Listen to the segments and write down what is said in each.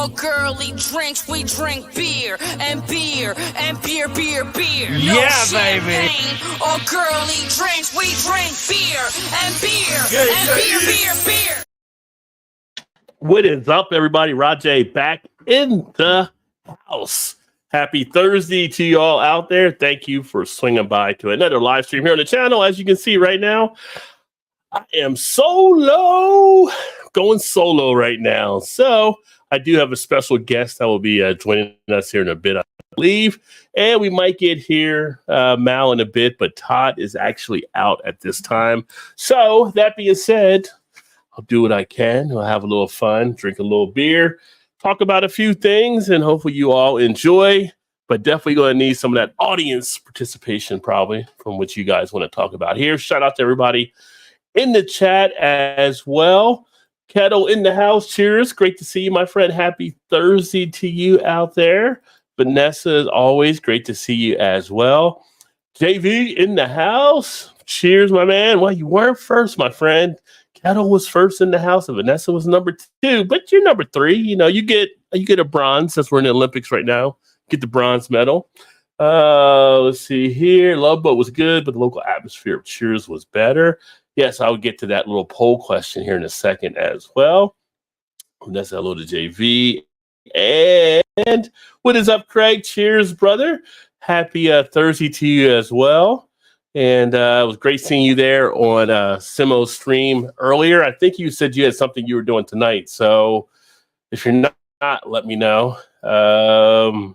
All girly drinks, we drink beer and beer and beer, beer, beer. No Yeah, champagne. baby. All girly drinks, we drink beer and beer and beer, beer, beer. What is up, everybody? Rajay back in the house. Happy Thursday to you all out there. Thank you for swinging by to another live stream here on the channel. As you can see right now, I am going solo right now. So I do have a special guest that will be joining us here in a bit, I believe. And we might get here Mal in a bit, but Todd is actually out at this time. So that being said, I'll do what I can. I'll have a little fun, drink a little beer, talk about a few things, and hopefully you all enjoy. But definitely going to need some of that audience participation probably from what you guys want to talk about here. Shout out to everybody in the chat as well. Kettle in the house. Cheers. Great to see you, my friend. Happy Thursday to you out there. Vanessa, as always, great to see you as well. JV in the house. Cheers, my man. Well, you weren't first, my friend. Kettle was first in the house, and Vanessa was number 2, but you're number 3. You know, you get a bronze since we're in the Olympics right now. Get the bronze medal. Let's see here. Love Boat was good, but the local atmosphere of Cheers was better. Yes, I'll get to that little poll question here in a second as well. Vanessa, hello to JV. And what is up, Craig? Cheers, brother. Happy Thursday to you as well. And it was great seeing you there on Simo's stream earlier. I think you said you had something you were doing tonight. So if you're not, let me know. JV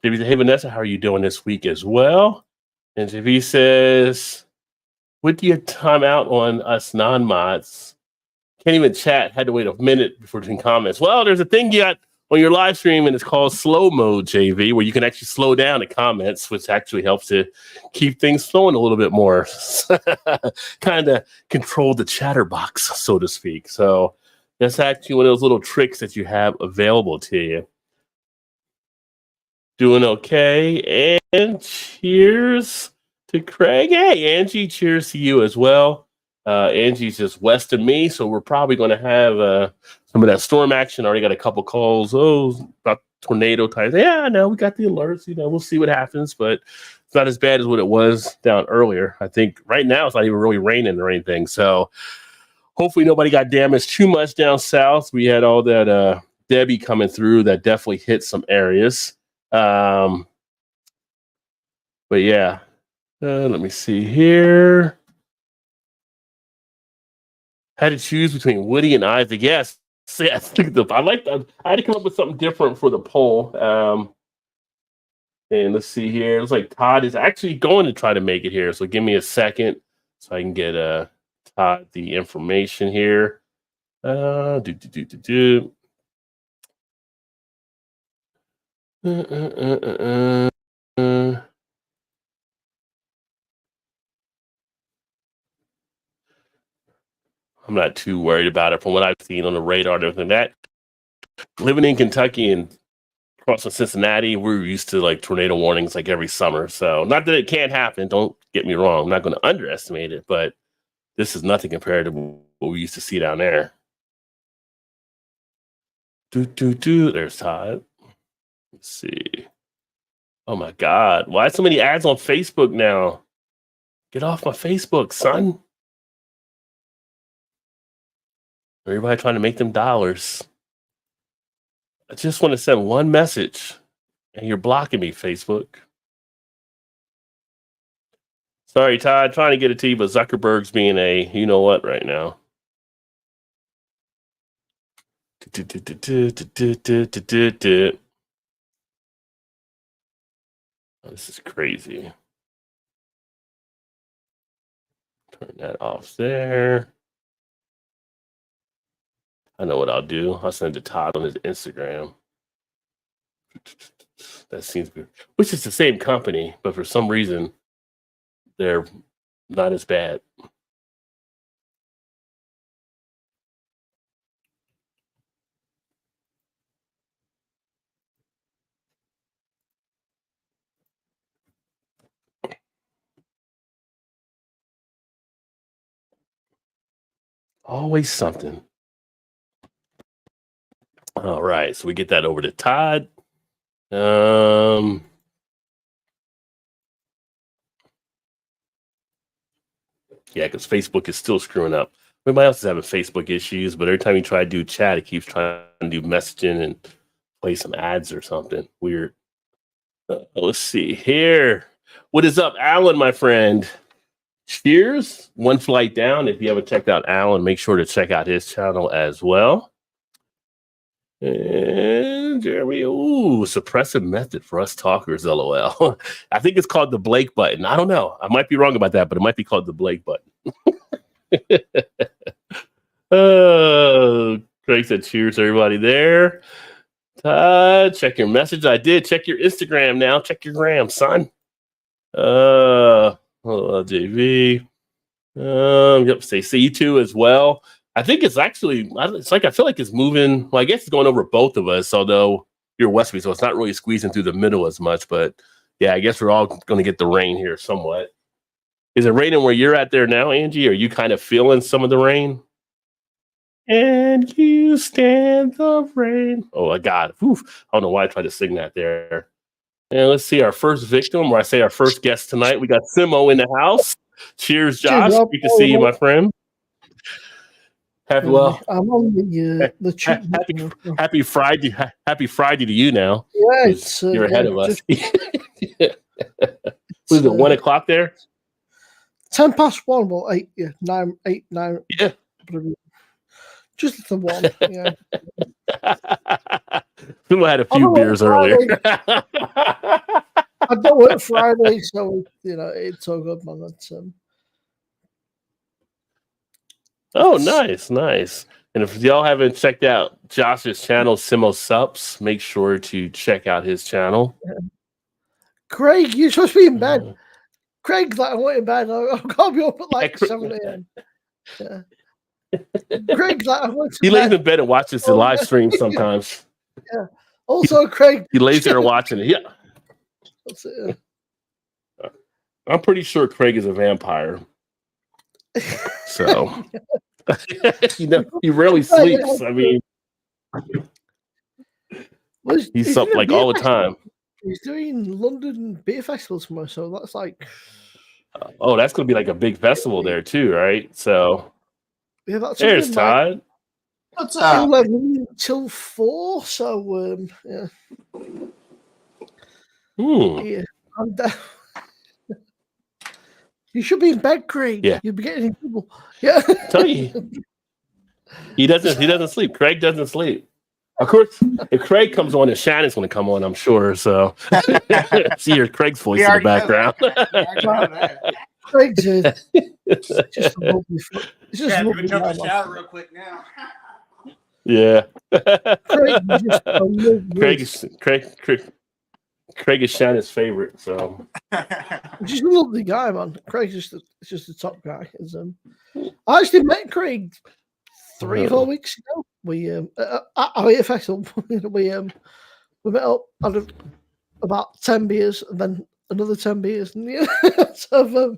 said, hey, Vanessa, how are you doing this week as well? And JV says, with your time out on us non-mods, can't even chat. Had to wait a minute before doing comments. Well, there's a thing you got on your live stream, and it's called slow mode, JV, where you can actually slow down the comments, which actually helps to keep things flowing a little bit more. Kind of control the chatterbox, so to speak. So that's actually one of those little tricks that you have available to you. Doing okay. And cheers to Craig. Hey, Angie, cheers to you as well. Angie's just west of me, so we're probably going to have some of that storm action. Already got a couple calls. Oh, about tornado types. Yeah, I know. We got the alerts. You know, we'll see what happens, but it's not as bad as what it was down earlier. I think right now it's not even really raining or anything. So hopefully nobody got damaged too much down south. We had all that Debbie coming through that definitely hit some areas. But yeah, let me see here. Had to choose between Woody and Isaac. Yes, yes. I like that. I had to come up with something different for the poll. And let's see here. It looks like Todd is actually going to try to make it here. So give me a second so I can get Todd the information here. I'm not too worried about it from what I've seen on the radar and everything. That living in Kentucky and crossing Cincinnati, we're used to like tornado warnings like every summer. So not that it can't happen. Don't get me wrong. I'm not going to underestimate it, but this is nothing compared to what we used to see down there. There's Todd. Let's see. Oh my God. Why so many ads on Facebook now? Get off my Facebook, son. Everybody trying to make them dollars. I just want to send one message and you're blocking me, Facebook. Sorry, Todd, trying to get it to you, but Zuckerberg's being a you know what right now. Oh, this is crazy. Turn that off there. I know what I'll do. I'll send it to Todd on his Instagram. That seems good. Which is the same company, but for some reason, they're not as bad. Always something. All right, so we get that over to Todd. Yeah, because Facebook is still screwing up. Everybody else is having Facebook issues, but every time you try to do chat, it keeps trying to do messaging and play some ads or something weird. Let's see here. What is up, Alan, my friend? Cheers. One flight down. If you haven't checked out Alan, make sure to check out his channel as well. And Jeremy, ooh, suppressive method for us talkers, LOL. I think it's called the Blake button. I don't know. I might be wrong about that, but it might be called the Blake button. Craig said cheers to everybody there. Todd, check your message. I did. Check your Instagram now. Check your gram, son. JV. Yep, say see you as well. I think it's actually, it's like, I feel like it's moving. Well, I guess it's going over both of us, although you're Westby, so it's not really squeezing through the middle as much. But yeah, I guess we're all going to get the rain here somewhat. Is it raining where you're at there now, Angie? Are you kind of feeling some of the rain? And you stand the rain. Oh, my God. Oof. I don't know why I tried to sing that there. And let's see our first victim, or I say our first guest tonight. We got Simo in the house. Cheers, Josh. Great to see you, my friend. I'm on the happy Friday. Happy Friday to you now. Yeah, you're ahead of us. Was it 1 o'clock there? 10 past 1, well, 8, yeah, 9. Yeah. Just the 1, yeah. People had a few beers earlier. I don't work Friday, so it's all good, man. That's Oh, nice. And if y'all haven't checked out Josh's channel, Simo Sups, make sure to check out his channel. Yeah. Craig, you're supposed to be in bed. Craig's like, I went in bed. I've got to be up at like 7 a.m. Yeah. Craig's like, I went to he bed. lays in bed and watches the live stream sometimes. Yeah. Also, Craig. He lays there watching it. Yeah. That's it, yeah. I'm pretty sure Craig is a vampire. So, he rarely sleeps. I mean, he's up like all the time. He's doing London Beer Festival tomorrow, so that's like. Oh, that's going to be like a big festival there too, right? So, yeah, that's there's Todd. What's up? 11 till 4, so yeah. Yeah, I'm down. You should be in bed, Craig. Yeah, you'd be getting in trouble. Yeah, tell you, he doesn't sleep. Craig doesn't sleep. Of course, if Craig comes on, and Shannon's going to come on, I'm sure. So, see your Craig's voice in the background. Craig's just a lovely. It's just lovely. Jump in the shower real quick now. Yeah. Craig is Shannon's favorite, so just a lovely guy, man. Craig's just a top guy. I actually met Craig 3 or 4 weeks ago. We at a festival. we met up, had about 10 beers, and then another 10 beers. And so,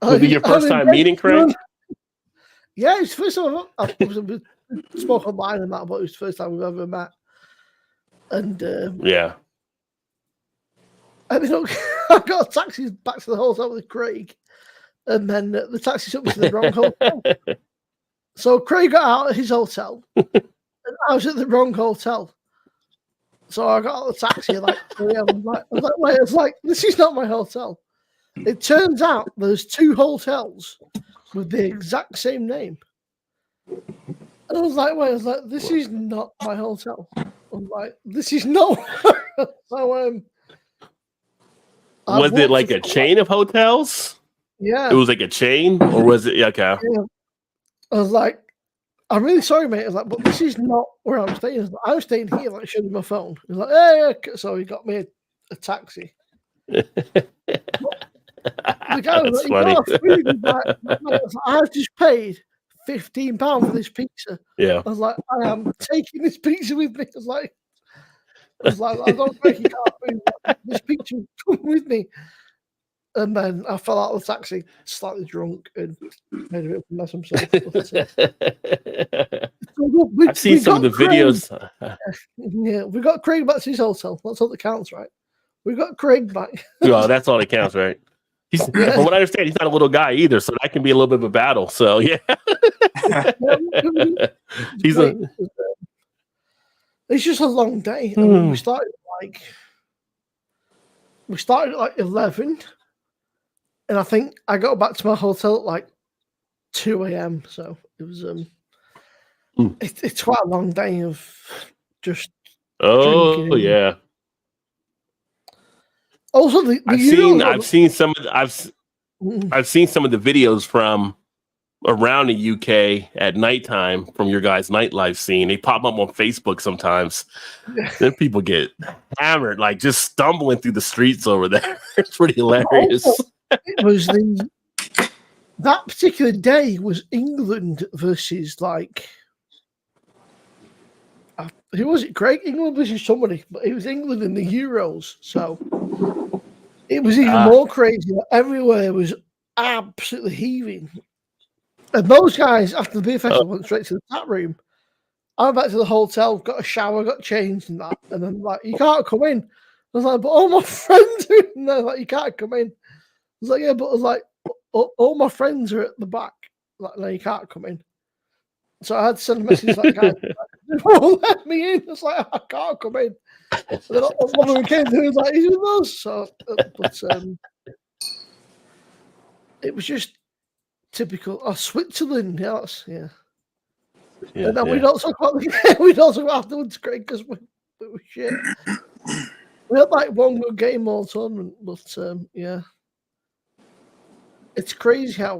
was it your first time meeting Craig? Yeah, it's the first time I spoke online and that, but it was the first time we've ever met. And yeah, I mean, I got a taxi back to the hotel with Craig, and then the taxi took me to the wrong hotel. So Craig got out of his hotel, and I was at the wrong hotel. So I got out of the taxi like 3 hours. I was like, this is not my hotel. It turns out there's 2 hotels with the exact same name. And I was like, this is not my hotel. I'm like, this is not. So, was it like a chain of hotels? Yeah. It was like a chain, or was it? Okay. Yeah. I was like, I'm really sorry, mate. I was like, but this is not where I'm staying. I was staying here, like, showing my phone. He was like, hey. So he got me a taxi. The guy was like, I've just paid £15 for this pizza. Yeah. I was like, I am taking this pizza with me. I was like, I don't think you can't bring this pizza with me. And then I fell out of the taxi, slightly drunk, and made a bit of a mess of myself. So I've seen some of the videos. Yeah, we got Craig back to his hotel. That's all that counts, right? We got Craig back. Well, that's all that counts, right? From what I understand, he's not a little guy either, so that can be a little bit of a battle. So yeah, he's a. It's just a long day. I mean, we started at like 11, and I think I got back to my hotel at like 2 a.m. So it was it's quite a long day of just drinking. Yeah. Also, I've seen some of the videos from around the UK at nighttime from your guys' nightlife scene. They pop up on Facebook sometimes. Then people get hammered, like just stumbling through the streets over there. It's pretty hilarious. Also, it was that particular day was England versus like who was it? Craig? England versus somebody, but it was England in the Euros, so it was even more crazy. Everywhere was absolutely heaving. And those guys, after the beer festival, went straight to the tap room. I went back to the hotel, got a shower, got changed and that. And then, like, you can't come in. I was like, but all my friends are in there. Like, you can't come in. I was like, yeah, but I was like, all my friends are at the back. Like, no, you can't come in. So I had to send a message like, guys, they won't let me in. I was like, I can't come in. And then one of them came to me and was like, he's with us. So, but it was just typical. Oh, Switzerland, yes, yeah. And then we don't talk about we don't talk about afterwards, Craig, because we were shit. We had like one good game all tournament, but yeah, it's crazy how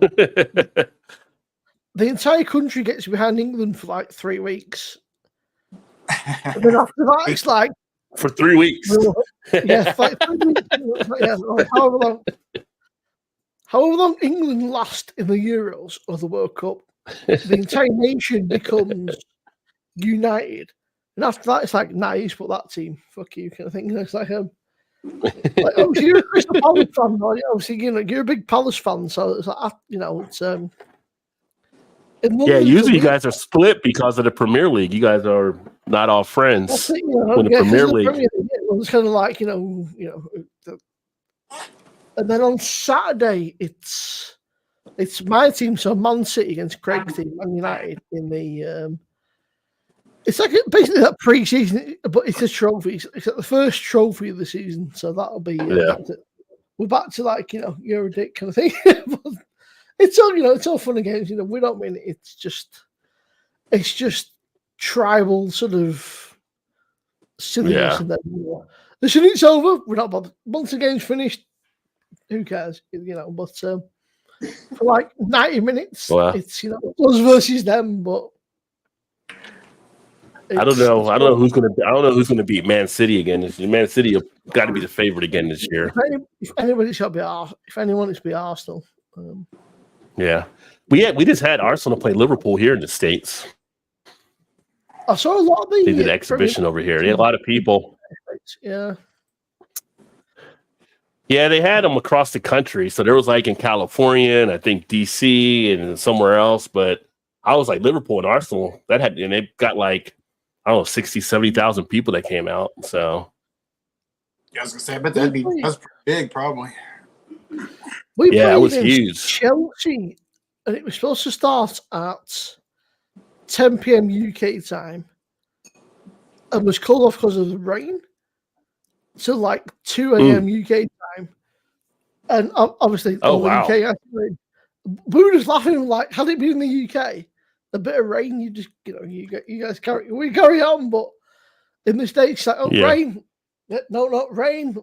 the entire country gets behind England for like 3 weeks, and then after that, it's like for 3 weeks. Yeah, like 3 weeks. Yeah, however long England last in the Euros or the World Cup, the entire nation becomes united. And after that, it's like, nah, you just put that team. Fuck you, kind of thing. It's like, obviously you're a Crystal Palace fan, right? Obviously, you're a big Palace fan, so it's like, it's yeah, usually you guys are split because of the Premier League. You guys are not all friends in the Premier League. It's kind of like, and then on Saturday, it's my team, so Man City against Craig's team, Man United in the. It's like basically that pre-season, but it's a trophy. It's like the first trophy of the season, so that'll be. We're back to like you're a dick kind of thing. But it's all it's all fun and games. We don't mean it. It's just tribal sort of silliness, and then as soon as it's over, we're not bothered. Once the game's finished, who cares? But for like 90 minutes, it's us versus them. But I don't know who's gonna beat Man City again. Man City have got to be the favorite again this year. If anybody should be, if anyone, it's be Arsenal. Yeah, we just had Arsenal play Liverpool here in the States. I saw a lot of they did an exhibition over here. They had a lot of people. Yeah. Yeah, they had them across the country. So there was like in California and I think DC and somewhere else. But I was like Liverpool and Arsenal and they got like, I don't know, 60, 70,000 people that came out. So I was gonna say, I bet that's pretty big, probably. It was huge. Chelsea, and it was supposed to start at 10 p.m. UK time, and was called off because of the rain. So like 2 a.m. UK time, and obviously UK. We were just laughing like, had it been in the UK, a bit of rain, you just you guys carry on, but in the States, like rain, no, not rain,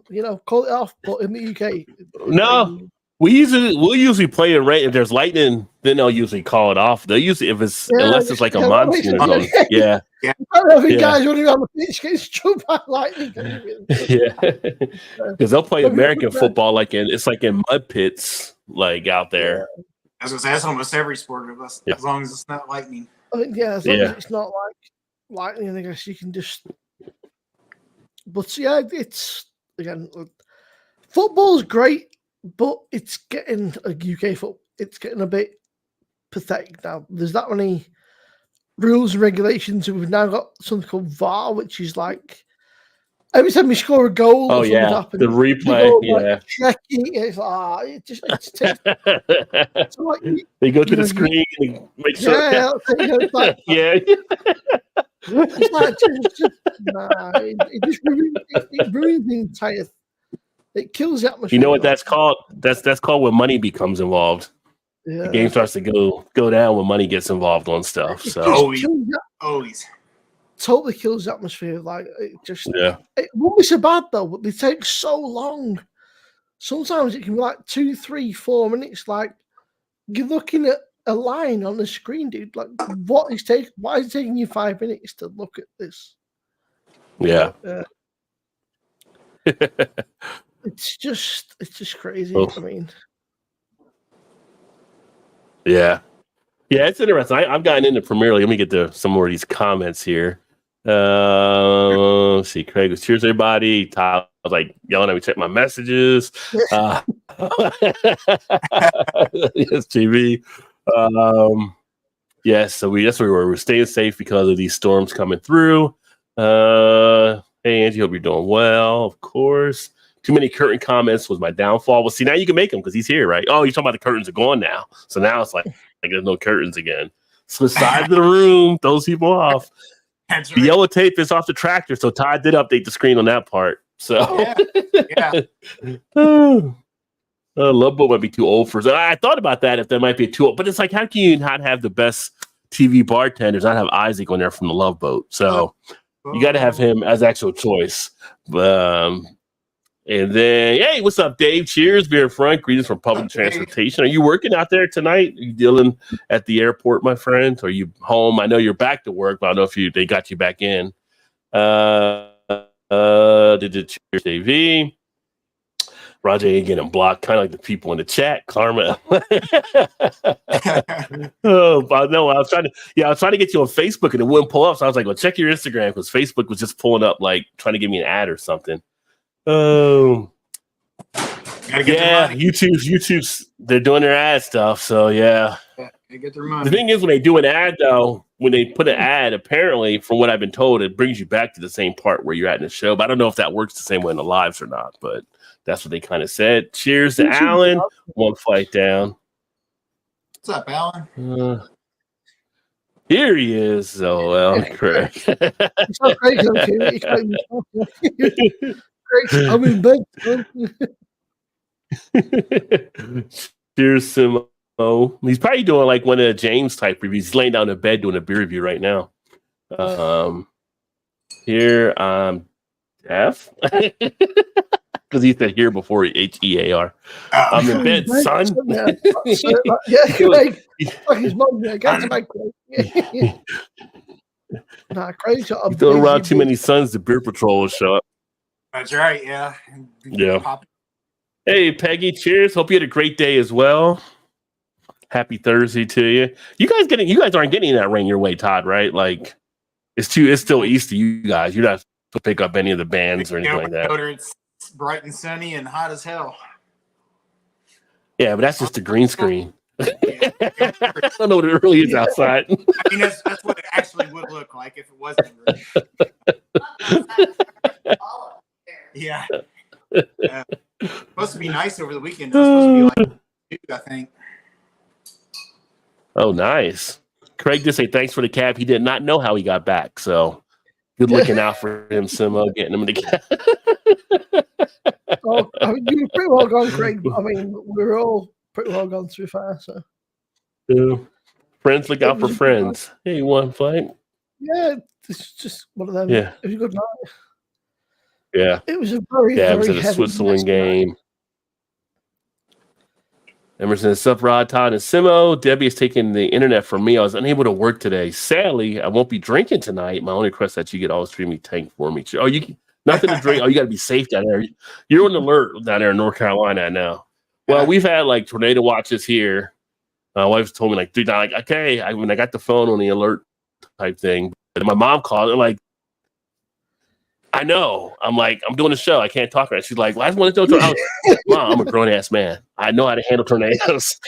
call it off. But in the UK, no. We'll usually play in rain. If there's lightning, then they'll usually call it off. They'll usually unless it's like a monsoon or something. Yeah. I don't know if you guys running around the pitch getting struck by lightning. Because they'll play American football it's like in mud pits, like out there. I was gonna say that's almost every sport of us, as long as it's not lightning. I think as long as it's not like lightning, I guess you can just. But yeah, it's again, football's great. But it's getting It's getting a bit pathetic now. There's that many rules and regulations, and we've now got something called VAR, which is like every time you score a goal or something happens, the replay, checking. It's like it takes. So like, they go to the screen and make sure. It's like, it's like it just ruins the entire. It kills the atmosphere. You know what that's called? That's called when money becomes involved. Yeah. The game starts to go down when money gets involved on stuff. So always totally kills the atmosphere. Like it just it won't be so bad though, but they take so long. Sometimes it can be like 2, 3, 4 minutes. Like you're looking at a line on the screen, dude. Like why is it taking you 5 minutes to look at this? Yeah. It's just crazy. Oh. I mean, yeah, it's interesting. I've gotten into Premier League. Let me get to some more of these comments here. Let's see. Craig was cheers everybody. Todd was like yelling at me, check my messages. Yes, TV. Yes, so that's where we're staying safe because of these storms coming through. Hey Angie, hope you're doing well. Of course. Too many curtain comments was my downfall. Well, see, now you can make them because he's here, right? Oh, you're talking about the curtains are gone now. So now it's like there's no curtains again. So the side of the room throws people off. That's right. The yellow tape is off the tractor, so Todd did update the screen on that part. So Love Boat might be too old for. I thought about that if that might be too old, but it's like, how can you not have the best TV bartenders, not have Isaac on there from the Love Boat? So you got to have him as actual choice. And then, hey, what's up, Dave? Cheers, beer front. Greetings from public transportation. Are you working out there tonight? Are you dealing at the airport, my friend? Or are you home? I know you're back to work, but I don't know if they got you back in. Did the Cheers TV? Roger ain't getting blocked, kind of like the people in the chat. Karma. Oh, but no, I was trying to get you on Facebook and it wouldn't pull up. So I was like, well, check your Instagram because Facebook was just pulling up, like trying to give me an ad or something. Oh, YouTube's they're doing their ad stuff. So they get their money. The thing is, when they do an ad, though, when they put an ad, apparently, from what I've been told, it brings you back to the same part where you're at in the show. But I don't know if that works the same way in the lives or not. But that's what they kind of said. Cheers to Alan. One flight down. What's up, Alan? Here he is. Oh, well, Craig. So Craig's I'm in bed. Cheers, Simo. He's probably doing like one of the James type reviews. He's laying down in bed doing a beer review right now. Here I'm deaf. Because he said here before HEAR. I'm in bed, son. Craig. Fuck his mom. Get to my Craig. Nah, Craig's you throw around too many sons, the beer patrol will show up. That's right. Yeah. Hey, Peggy. Cheers. Hope you had a great day as well. Happy Thursday to you. You guys aren't getting that rain your way, Todd, right? Like it's still east to you guys. You're not to pick up any of the bands or anything like that. It's bright and sunny and hot as hell. Yeah, but that's just a green screen. I don't know what it really is outside. I mean, that's what it actually would look like if it wasn't green. Yeah. Supposed to be nice over the weekend. It's supposed to be like 2, I think. Oh, nice. Craig just say thanks for the cab. He did not know how he got back. So good looking out for him, Simo, getting him in the cab. Oh, I mean, you were pretty well gone, Craig. I mean, we were all pretty well gone through far. So, friends look out for friends. Hey, one flight. Yeah, it's just one of them. Yeah, it was a good night. Yeah, it was a very it was at a Switzerland game. Emerson, Sup, Rod, Todd, and Simo. Debbie is taking the internet from me. I was unable to work today. Sadly, I won't be drinking tonight. My only request that you get all streaming tank for me. Oh, you nothing to drink. Oh, you got to be safe down there. You're on alert down there in North Carolina now. Well, we've had like tornado watches here. My wife told me like 3 times, like, okay, I got the phone on the alert type thing. But my mom called and like, I know. I'm like, I'm doing a show. I can't talk right. She's like, well, I just want to know. Mom, I'm a grown ass man. I know how to handle tornadoes.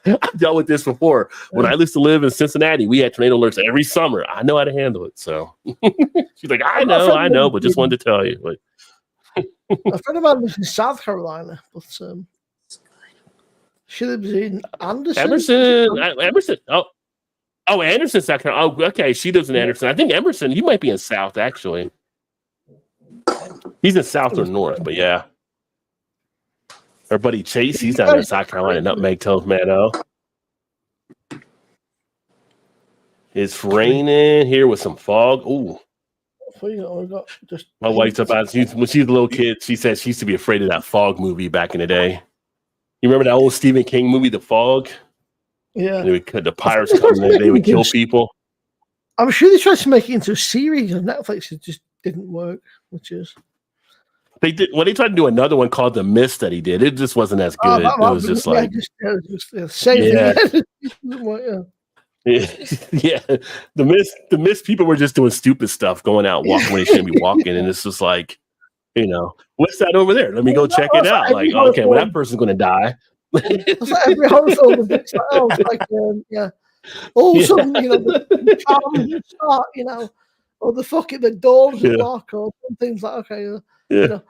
I've dealt with this before. When I used to live in Cincinnati, we had tornado alerts every summer. I know how to handle it. So she's like, I know, but just wanted to tell you. Like, a friend of mine lives in South Carolina, but she lives in Anderson. Emerson. Oh, Anderson, South Carolina. Oh, okay. She lives in Anderson. I think Emerson, he might be in South, actually. He's in South or North, but yeah. Our buddy Chase, he's down there in South Carolina, Nutmeg Toast Meadow. It's raining here with some fog. Ooh. My wife's about when she was a little kid, she said she used to be afraid of that fog movie back in the day. You remember that old Stephen King movie, The Fog? Yeah. The pirates come in, they would kill people. I'm sure they tried to make it into a series on Netflix. It just didn't work, which is. They did. Well, they tried to do another one called The Mist that he did. It just wasn't as good. It was just like. Same thing. Yeah. The Mist people were just doing stupid stuff, going out walking when they shouldn't be walking. And it's just like, what's that over there? Let me go check it out. Like, okay, well, that person's going to die. It's like every horror film. It's like, yeah. All of a sudden, the charm start, or the doors lock, or things like, okay, the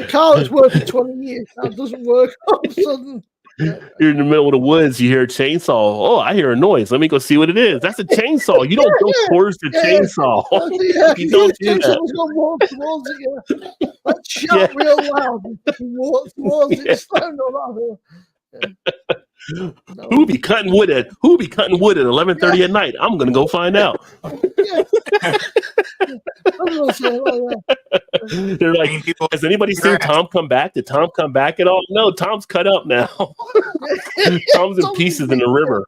car that's worked for 20 years now doesn't work all of a sudden. You're in the middle of the woods, you hear a chainsaw. Oh, I hear a noise. Let me go see what it is. That's a chainsaw. You don't go towards the chainsaw. You don't do that. Gonna walk towards it, Let's shout real loud and walk towards it. Who be cutting wood at 11:30 at night? I'm gonna go find out. They're like, has anybody seen Tom come back? Did Tom come back at all? No, Tom's cut up now. Tom's in pieces in the river.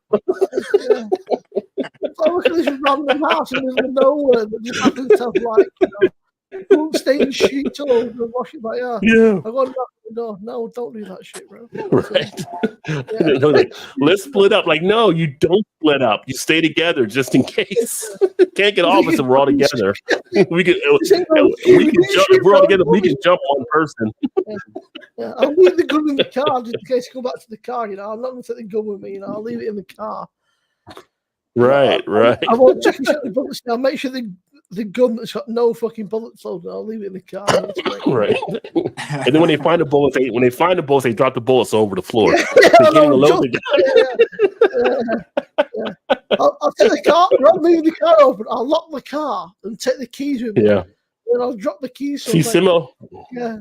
I look at this random house in the middle of nowhere that just happens to have like stained sheets all over and wash it like yeah. I got to knock the door. No, don't do that shit, bro. Right. They're like, let's split up. Like, no, you don't split up. You stay together just in case. Can't get all of us if we're all together. We can jump. If we're all together, we can jump one person. I'll leave the gun in the car just in case I go back to the car. I'm not going to take the gun with me. I'll leave it in the car. Right. I won't check the bullets. I'll make sure the gun that's got no fucking bullets loaded, I'll leave it in the car. Right. And then when they find the bullets, they drop the bullets over the floor. I'll take the car, I'll leave the car open, I'll lock the car and take the keys with me. Yeah. Then I'll drop the keys. See, Simo? Yeah.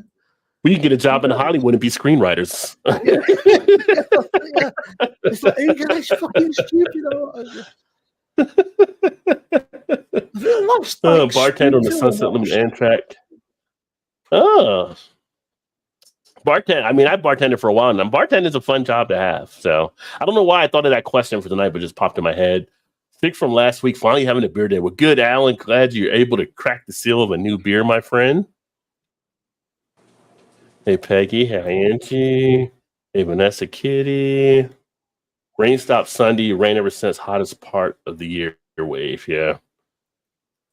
We can get a job in Hollywood and be screenwriters. It's like, you guys fucking stupid. Bartender on the Sunset Limit Amtrak. Oh, bartender. I mean, I bartended for a while, and bartending is a fun job to have. So I don't know why I thought of that question for tonight, but just popped in my head. Sick from last week, finally having a beer day. Well, good, Alan. Glad you're able to crack the seal of a new beer, my friend. Hey, Peggy. Hey, Angie. Hey, Vanessa Kitty. Rain stopped Sunday. Rain ever since. Hottest part of the year wave. Yeah.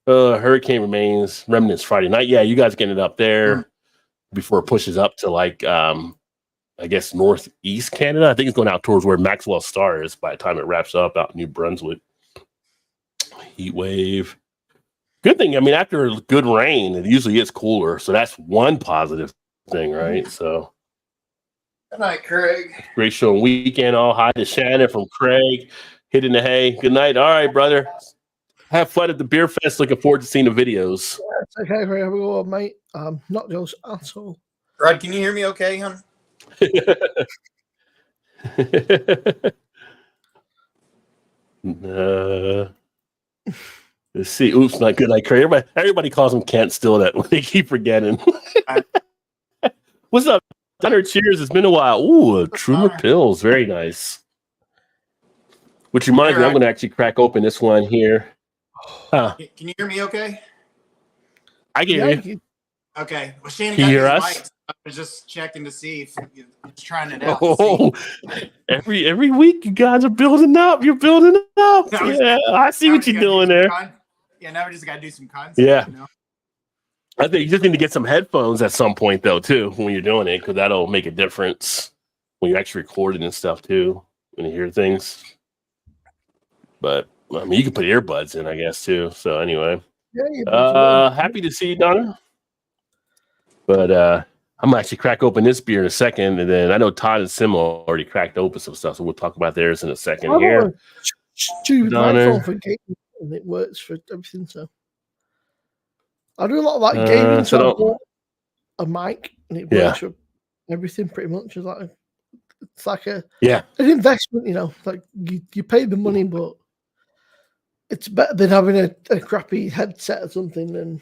Hurricane remains remnants Friday night. Yeah, you guys getting it up there before it pushes up to like I guess northeast Canada. I think it's going out towards where Maxwell Star is by the time it wraps up out in New Brunswick. Heat wave. Good thing. I mean, after good rain, it usually gets cooler. So that's one positive thing, right? So good night, Craig. Great show and weekend. All hi to Shannon from Craig. Hitting the hay. Good night. All right, brother. Have fun at the beer fest. Looking forward to seeing the videos. Yeah, okay, Craig. Have a good one, mate. Not those at all. Rod, can you hear me okay, hon? Let's see. Oops, not good. Like Craig. Everybody calls him Kent still. That they keep forgetting. What's up? Thunder, cheers. It's been a while. Ooh, a Trumer Pills. Very nice. Which reminds me, I'm going to actually crack open this one here. Can you hear me okay? I can hear you. Okay. Well, Shannon, can you hear us? Mics. I was just checking to see if you're trying it out. Oh, every week you guys are building up. You're building up. Yeah, I see what you're doing there. Yeah, now we just got to do some content. Yeah. I think you just need to get some headphones at some point, though, too, when you're doing it, because that'll make a difference when you're actually recording and stuff, too, when you hear things. But, I mean, you can put earbuds in, I guess, too. So, anyway. Yeah, Happy to see you, Donna. But I'm gonna actually crack open this beer in a second, and then I know Todd and Sim already cracked open some stuff, so we'll talk about theirs in a second here. Stupid microphone for gaming, and it works for everything. So I do a lot of like gaming, so I bought a mic, and it works for everything pretty much. It's like an investment, you know. Like you pay the money, but it's better than having a crappy headset or something. And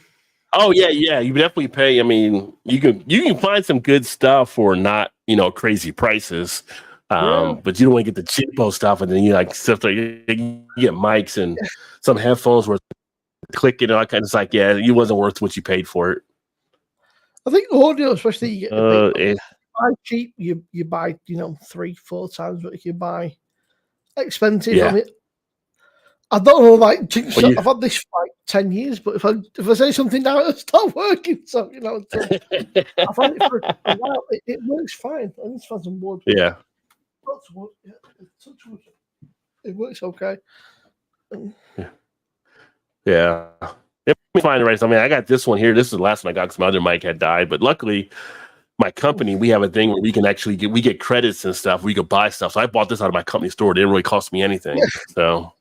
oh yeah, you definitely pay. I mean, you can find some good stuff for not crazy prices, but you don't want to get the cheapo stuff, and then you like stuff like you get mics and some headphones where clicking and all kinds. It's like it wasn't worth what you paid for it. I think audio, especially you buy cheap, you buy 3-4 times, but if you buy expensive, I mean, I don't know, like I've had this for like 10 years, but if I say something now, it'll start working. So I've had it for a while. It works fine. I need to find some wood. Yeah. It works okay. Yeah. Let me find the right. I mean, I got this one here. This is the last one I got because my other mic had died. But luckily, my company, we have a thing where we can actually get credits and stuff. We could buy stuff. So I bought this out of my company store. It didn't really cost me anything. So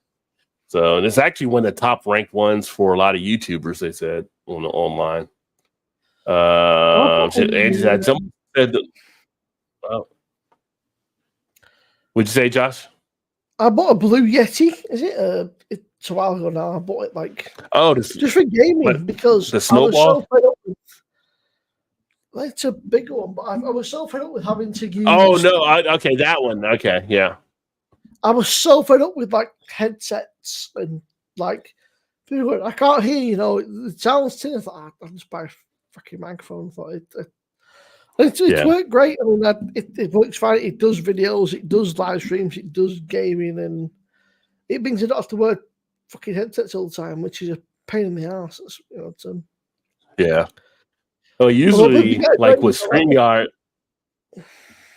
it's actually one of the top ranked ones for a lot of YouTubers, they said, online. Angie said, someone said what'd you say, Josh? I bought a Blue Yeti. Is it? It's a while ago now. I bought it just for gaming because the snowball. I was so fed up with. It's a big one, but I was so fed up with having to use. Oh no! Okay, that one. Okay, yeah. I was so fed up with like headsets and like people going, I can't hear. It sounds tin. I thought I'll just buy a fucking microphone. I thought it worked great. I mean, it works fine. It does videos, it does live streams, it does gaming, and it means you don't have to wear fucking headsets all the time, which is a pain in the ass. Yeah. Well, usually, like with StreamYard,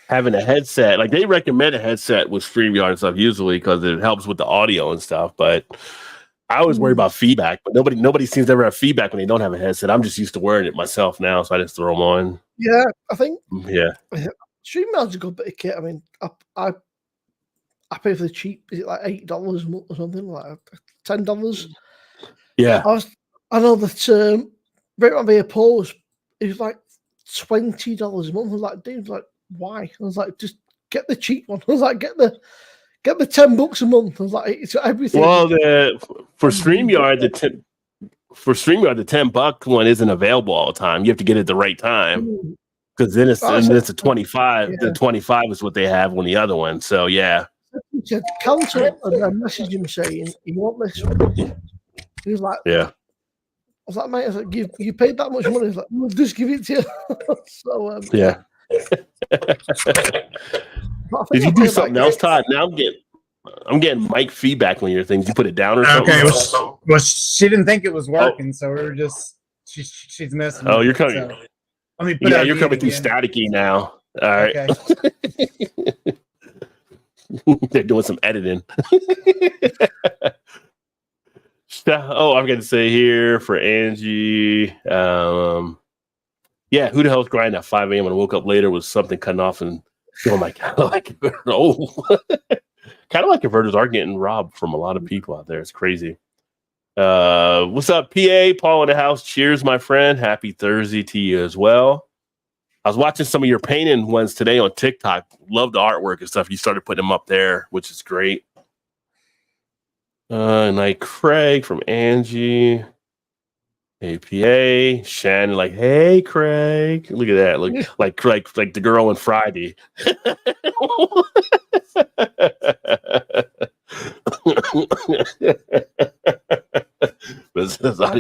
having a headset, like they recommend a headset with StreamYard and stuff usually because it helps with the audio and stuff. But I always worry about feedback. But nobody seems to ever have feedback when they don't have a headset. I'm just used to wearing it myself now, so I just throw them on. Yeah, I think. Yeah. StreamYard's a good bit of kit. I mean, I pay for the cheap. Is it like $8 a month or something, like $10? Yeah. I know that right on the pause. It was like $20 a month. I was like, dude, like, why? I was like, just get the cheap one. I was like, get the $10 a month. I was like, it's everything. Well, for StreamYard, the $10 one isn't available all the time. You have to get it at the right time because then it's a 25. The 25 is what they have on the other one. So yeah. He said cancel it, and I messaged him saying you want this one. He was like, yeah. I was like, mate, I was like, you paid that much money. He's like, we'll just give it to you. So yeah. Did you do something else, Todd? Now I'm getting mic feedback on your things. You put it down or something? Okay. Well, she didn't think it was working, so we were just she's messing. Oh, you're coming. So, let me put you're coming through staticky now. All right. Okay. They're doing some editing. I'm going to say here for Angie. Who the hell's grinding at 5 a.m. when I woke up later with something cutting off and feeling like, kind of like converters are getting robbed from a lot of people out there. It's crazy. What's up, PA? Paul in the house. Cheers, my friend. Happy Thursday to you as well. I was watching some of your painting ones today on TikTok. Love the artwork and stuff. You started putting them up there, which is great. And like Craig from Angie. APA. Shannon, like, hey, Craig. Look at that. Look like the girl in Friday.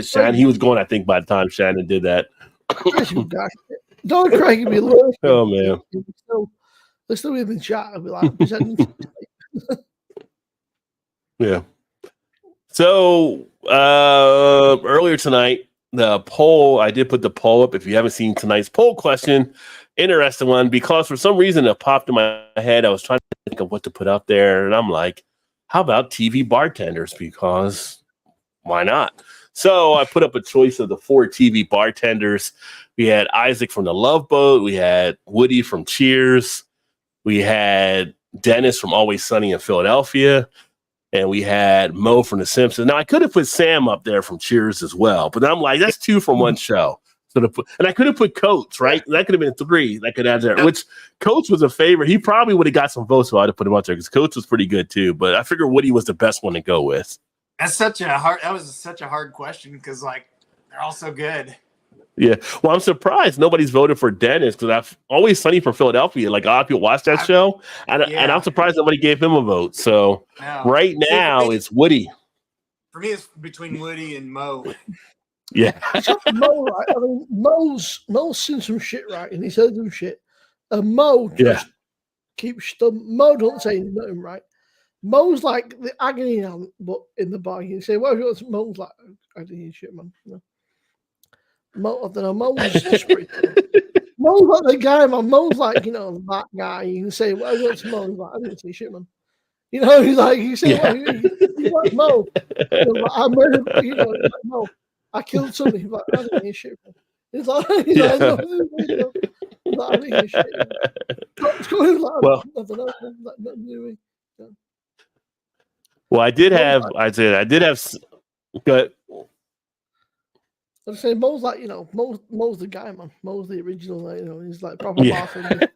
Shannon, he was going, I think, by the time Shannon did that. Don't Craig be low. Oh man. They're still in the chat. I'll be like, yeah. So earlier tonight, the poll, I did put the poll up. If you haven't seen tonight's poll question, interesting one, because for some reason it popped in my head. I was trying to think of what to put up there, and I'm like, how about TV bartenders? Because why not? So I put up a choice of the 4 TV bartenders. We had Isaac from The Love Boat. We had Woody from Cheers. We had Dennis from Always Sunny in Philadelphia. And we had Mo from The Simpsons. Now, I could have put Sam up there from Cheers as well, but I'm like, that's 2 from one show. So and I could have put Coates, right? That could have been 3 that could add there, which Coates was a favorite. He probably would have got some votes, so I'd have put him up there because Coates was pretty good too. But I figured Woody was the best one to go with. That was such a hard question because like they're all so good. Yeah. Well, I'm surprised nobody's voted for Dennis because I've Always Sunny from Philadelphia. Like a lot of people watch that show, and I'm surprised nobody gave him a vote. So right now it's Woody. For me, it's between Woody and Mo. Yeah. Mo, right? I mean, Mo's seen some shit, right? And he's heard some shit. And Mo just keeps Mo don't say nothing, right? Mo's like the agony aunt, but in the bar. You say, well, Mo's like agony shit, man. No. Mo, I don't know, Mo's just pretty cool. Mo's like the guy, man. Mo's like, that guy. You can say, well, what's Mo? He's like, I didn't say shit, man. He's like, you say, well, he's like Mo. Like, I murdered, he's like, Mo. I killed somebody. He's like, I didn't hear shit, man. He's like, I didn't hear shit. Well, I don't know. Nothing to do with it. Well, I did have. Good. I'm saying Mo's like, Mo's the guy, man. Mo's the original, he's like proper bartender.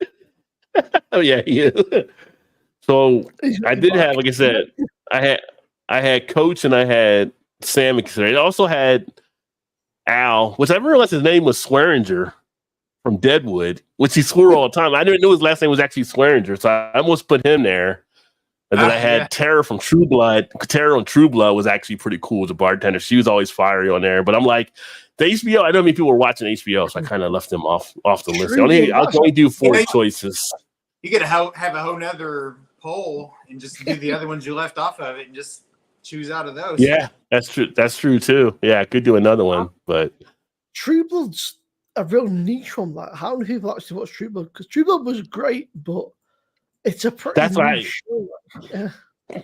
Oh yeah, he is. So I did have, like I said, I had Coach and I had Sam considered. I also had Al, which I realized his name was Swearinger from Deadwood, which he swore all the time. I didn't know his last name was actually Swearinger, so I almost put him there. And then I had Tara from True Blood. Tara on True Blood was actually pretty cool as a bartender. She was always fiery on there. But I'm like, the HBO, I know many people were watching HBO, so I kind of left them off the list. I'll only do 4 choices. You could have a whole nother poll and just do the other ones you left off of it and just choose out of those. Yeah, that's true. That's true too. Yeah, I could do another one, but True Blood's a real niche one. Like, how many people actually watch True Blood? Because True Blood was great, but it's a pretty niche show.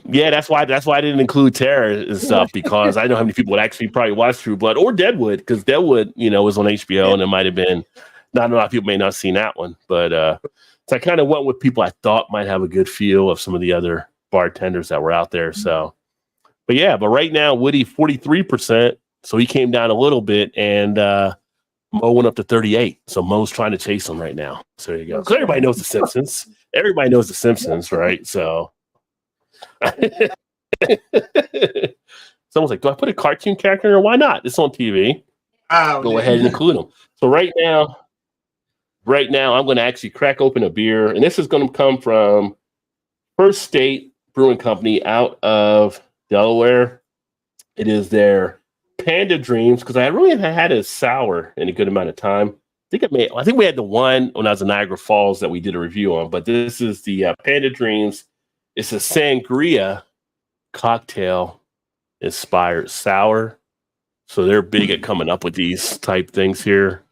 Yeah, that's why I didn't include Tara and stuff, because I know how many people would actually probably watch True Blood or Deadwood, because Deadwood, was on HBO and it might have been not a lot of people may not have seen that one, but so I kind of went with people I thought might have a good feel of some of the other bartenders that were out there. So, but right now Woody 43%, so he came down a little bit, and Mo went up to 38. So Mo's trying to chase him right now. So there you go. Because everybody knows The Simpsons. Everybody knows The Simpsons, right? So someone's like, do I put a cartoon character in there? Why not? It's on TV. Go ahead and include them. So right now, I'm going to actually crack open a beer, and this is going to come from First State Brewing Company out of Delaware. It is their Panda Dreams, because I really haven't had a sour in a good amount of time. I think we had the one when I was in Niagara Falls that we did a review on, but this is the Panda Dreams. It's a sangria cocktail inspired sour. So they're big at coming up with these type things here.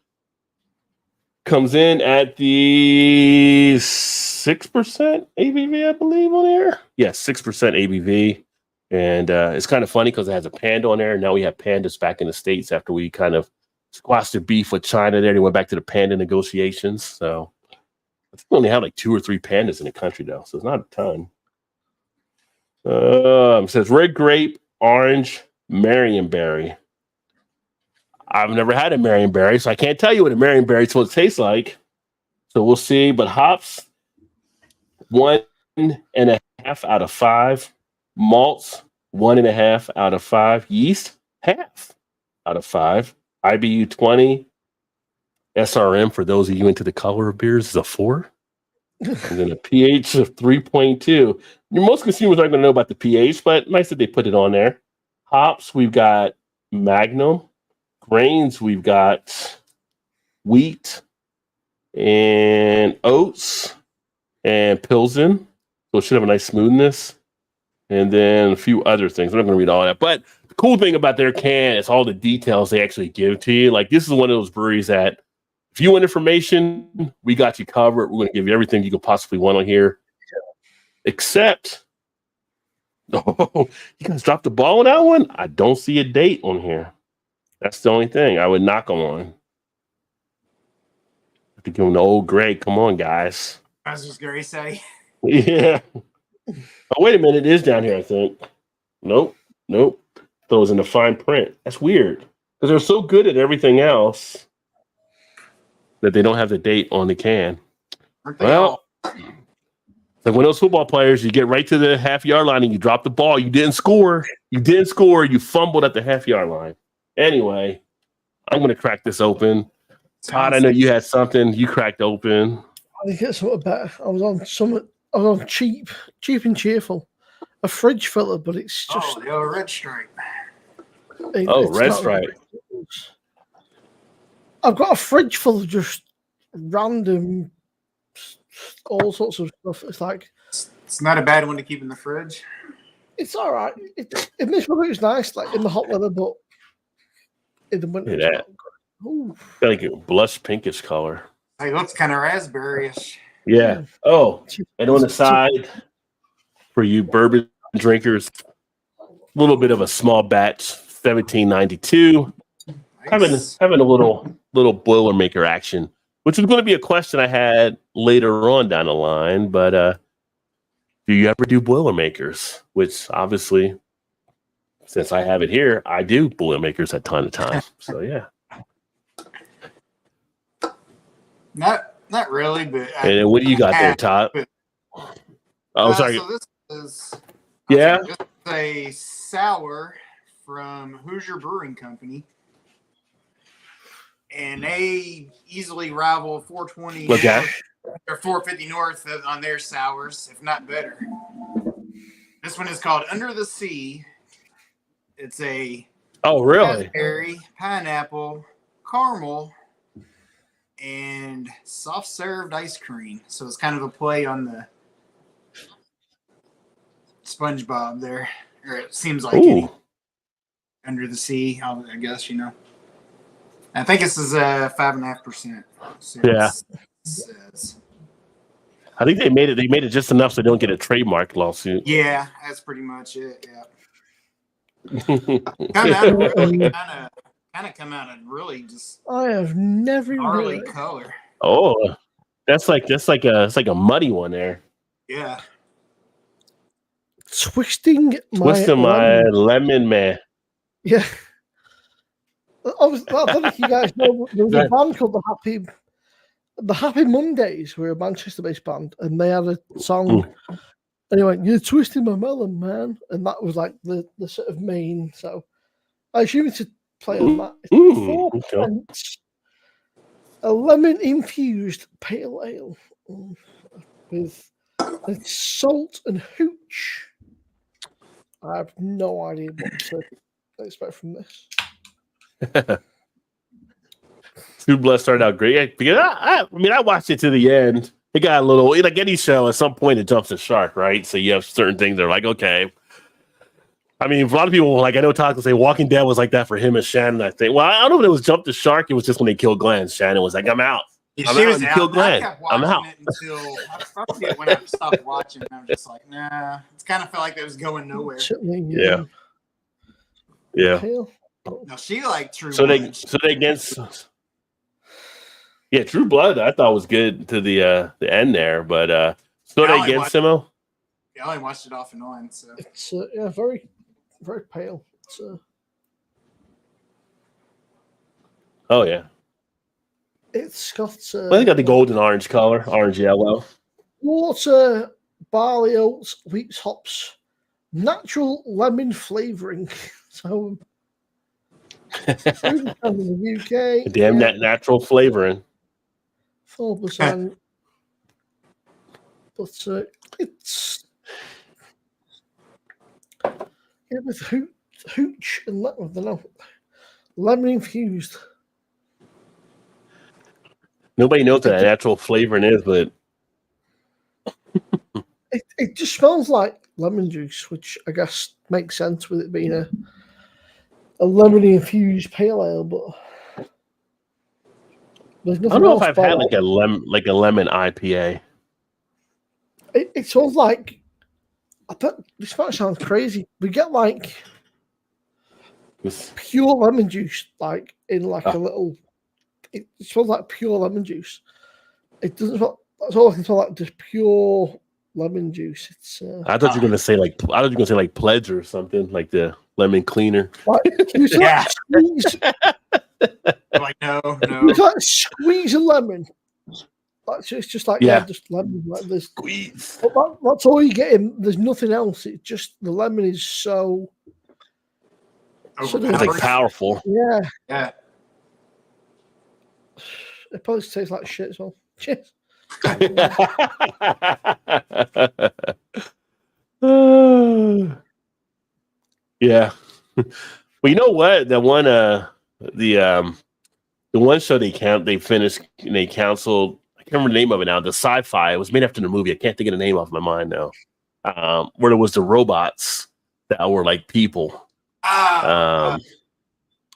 Comes in at the 6% ABV, I believe, on there. Yes, 6% ABV. And it's kind of funny because it has a panda on there. Now we have pandas back in the States after we kind of squashed the beef with China there. They went back to the panda negotiations. So I think we only have like 2 or 3 pandas in the country, though. So it's not a ton. It says red grape, orange, Marionberry. I've never had a Marionberry, so I can't tell you what a Marionberry is supposed to taste like. So we'll see. But hops, 1.5 out of 5. Malts, 1.5 out of 5. Yeast, half out of 5. IBU 20. SRM, for those of you into the color of beers, is a 4. And then a pH of 3.2. Most consumers aren't going to know about the pH, but nice that they put it on there. Hops, we've got Magnum. Grains, we've got wheat and oats and Pilsen. So it should have a nice smoothness. And then a few other things. I'm not going to read all that. But cool thing about their can is all the details they actually give to you. Like, this is one of those breweries that if you want information, we got you covered. We're going to give you everything you could possibly want on here. Except, oh, you guys dropped the ball on that one? I don't see a date on here. That's the only thing I would knock them on. I have to give them the old Greg. Come on, guys. I was just going to say. Yeah. Oh, wait a minute. It is down here, I think. Nope. Thought it was in the fine print. That's weird. Because they're so good at everything else that they don't have the date on the can. Well, like when those football players, you get right to the half-yard line and you drop the ball. You didn't score. You fumbled at the half-yard line. Anyway, I'm going to crack this open. Todd, I know you had something you cracked open. I think it's something better. I was on cheap and cheerful. A fridge filler, but it's just the old Red Stripe. Red Stripe. I've got a fridge full of just random, all sorts of stuff. It's like it's not a bad one to keep in the fridge. It's all right. It makes me look nice, like in the hot weather, but in the winter, Look at that. Like a blush pinkish color. It looks kind of raspberry-ish. Yeah. Oh, and on the side, for you bourbon drinkers, a little bit of a small batch, 1792. Nice. Having a little Boilermaker action, which was going to be a question I had later on down the line. But do you ever do Boilermakers? Which obviously, since I have it here, I do Boilermakers a ton of time. So yeah. Not really, but And then what do you got there, Todd? Sorry. So this is Yeah. This is a sour from Hoosier Brewing Company, and they easily rival 420 Okay. or 450 North on their sours, if not better. This one is called Under the Sea. It's a raspberry, pineapple, caramel, and soft served ice cream. So it's kind of a play on the SpongeBob there, or it seems like it. Under the Sea, I guess, you know. I think this is 5.5%. So yeah. I think they made it just enough so they don't get a trademark lawsuit. Yeah, that's pretty much it. Yeah. Come out really kind of come out and really just. I have never gnarly really color. Oh, it's like a muddy one there. Yeah. Twisting my lemon man. Yeah. I don't know if you guys know, there was a band called the Happy Mondays, were a Manchester-based band, and they had a song. Anyway, you're twisting my melon, man, and that was like the sort of main. So I assume to play on that. It's 4%, a lemon-infused pale ale with salt and hooch. I have no idea what to expect from this. True Blood started out great because I watched it to the end. It got a little like any show. At some point, it jumps the shark, right? So you have certain things that are like, okay. I mean, a lot of people like I know Todd will say Walking Dead was like that for him and Shannon. I think. Well, I don't know if it was jump the shark. It was just when they killed Glenn. Shannon was like, I'm out. Yeah, she was out. Killed Glenn. I'm out. Until I forget when I stopped watching. I was just like, nah. It kind of felt like it was going nowhere. Yeah. Yeah. No, she like True So Blood. they against. Yeah, True Blood. I thought was good to the end there, but so they against Simo. Yeah, I only watched it off and on. So it's very, very pale. It's oh yeah. It's got. They got the golden orange color, orange yellow. Water, barley, oats, wheat, hops, natural lemon flavoring. So, in the UK, damn that natural flavoring. 4%. But it's with hooch and lemon infused. Nobody knows what that natural flavoring is, but it just smells like lemon juice, which I guess makes sense with it being a lemony infused pale ale, but there's I nothing don't know if else. I've had like a lemon IPA. It smells like. I bet this might sound crazy. We get like pure lemon juice, like in like a little. It smells like pure lemon juice. It doesn't smell. That's all I can smell, like just pure lemon juice. It's. I thought you were gonna say like Pledge or something, like the lemon cleaner. Like, you Yeah. squeeze, Like no. you like squeeze a lemon. Like, so it's just like just lemon. Like this. Squeeze. But that's all you get in. There's nothing else. It's just the lemon is so. It's like powerful. Yeah. Yeah. It probably tastes like shit as well. Cheers. Yeah. Well, you know what? The one show they finished and they canceled. I can't remember the name of it now. The sci-fi. It was made after the movie. I can't think of the name off my mind now. Where there was the robots that were like people.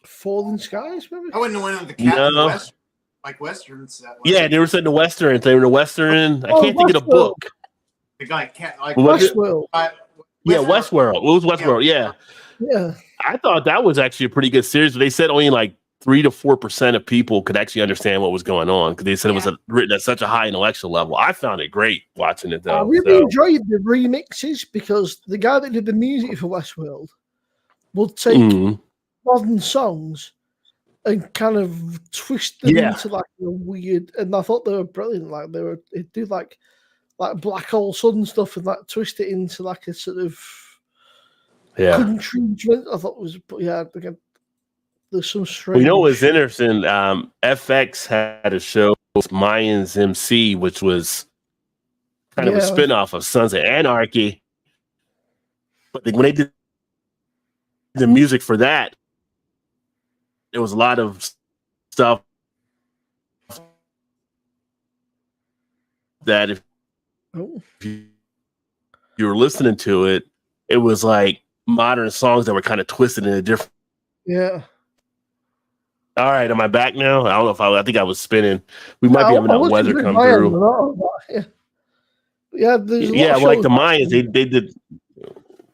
Falling Skies, maybe? I wouldn't have went on the Captain Western, like Westerns. Yeah, they were in the Western. They were in the Western. I can't think of the book. The guy can't like Westworld. Yeah, Westworld. It was Westworld. Yeah. Yeah. I thought that was actually a pretty good series. But they said only like 3 to 4% of people could actually understand what was going on because they said it was written at such a high intellectual level. I found it great watching it though. I really enjoyed the remixes because the guy that did the music for Westworld would take modern songs and kind of twist them into like a weird. And I thought they were brilliant. Like it did like Black Hole Sun stuff and like twist it into like a sort of country. I thought it was again. There's some strange. Well, you know what was interesting? FX had a show with Mayans MC, which was kind of a spinoff of Sons of Anarchy. But when they did the music for that, there was a lot of stuff that if you were listening to it, it was like modern songs that were kind of twisted in a different. Yeah. All right, am I back now? I don't know if I think I was spinning. We might be having that weather come through. Yeah, well, like the Mayans, they did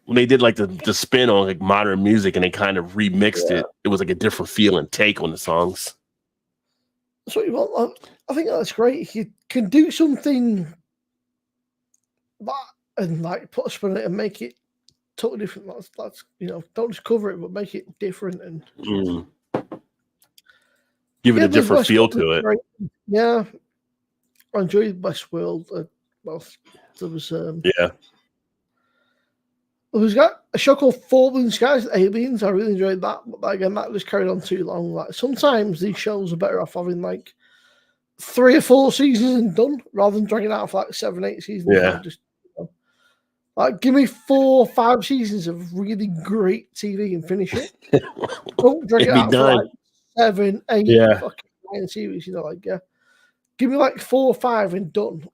when they did like the spin on like modern music and they kind of remixed it. It was like a different feel and take on the songs. So I think that's great. If you can do something and like put a spin on it and make it totally different. That's don't just cover it, but make it different and. Give it a different feel to it. Great. Yeah, I enjoyed Westworld. There was There's got a show called Falling Skies, Aliens. I really enjoyed that, but again, that just carried on too long. Like sometimes these shows are better off having like 3 or 4 seasons and done, rather than dragging out for like 7, 8 seasons. Yeah, just like give me 4 or 5 seasons of really great TV and finish it. Don't drag it out for like 7, 8 fucking series, give me like 4 or 5 and done.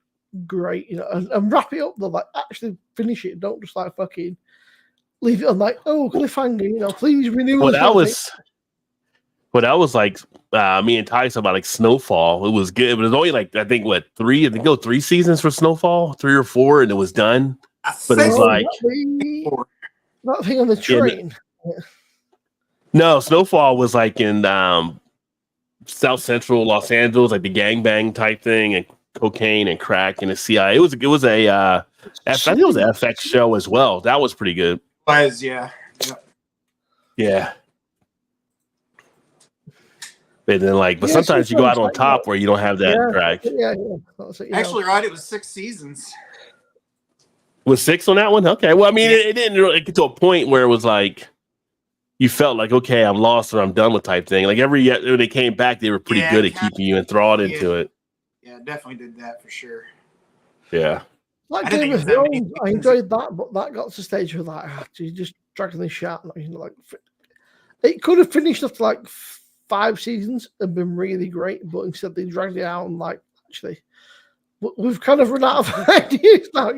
Great, and wrap it up though, like actually finish it. Don't just like fucking leave it on like cliffhanger, please renew. Well, that was like me and Ty talked about like Snowfall. It was good. It was only like I think 3 seasons for Snowfall, 3 or 4, and it was done. But it was like that thing on the train. No, Snowfall was like in South Central Los Angeles, like the gangbang type thing, and cocaine and crack and the CIA. It was a I think it was an FX show as well. That was pretty good. Yeah. And then but sometimes you go out on top where you don't have that crack. Yeah. Actually, right, it was 6 seasons. Was 6 on that one? Okay. Well, I mean, it didn't really get to a point where it was like you felt like, okay, I'm lost or I'm done with type thing. Like every year when they came back, they were pretty good at keeping you enthralled into it. Yeah, definitely did that for sure. Yeah. Like Game of Thrones, I enjoyed that, but that got to the stage where you just dragging the shot. It could have finished after like 5 seasons and been really great, but instead they dragged it out and actually, we've kind of run out of ideas now,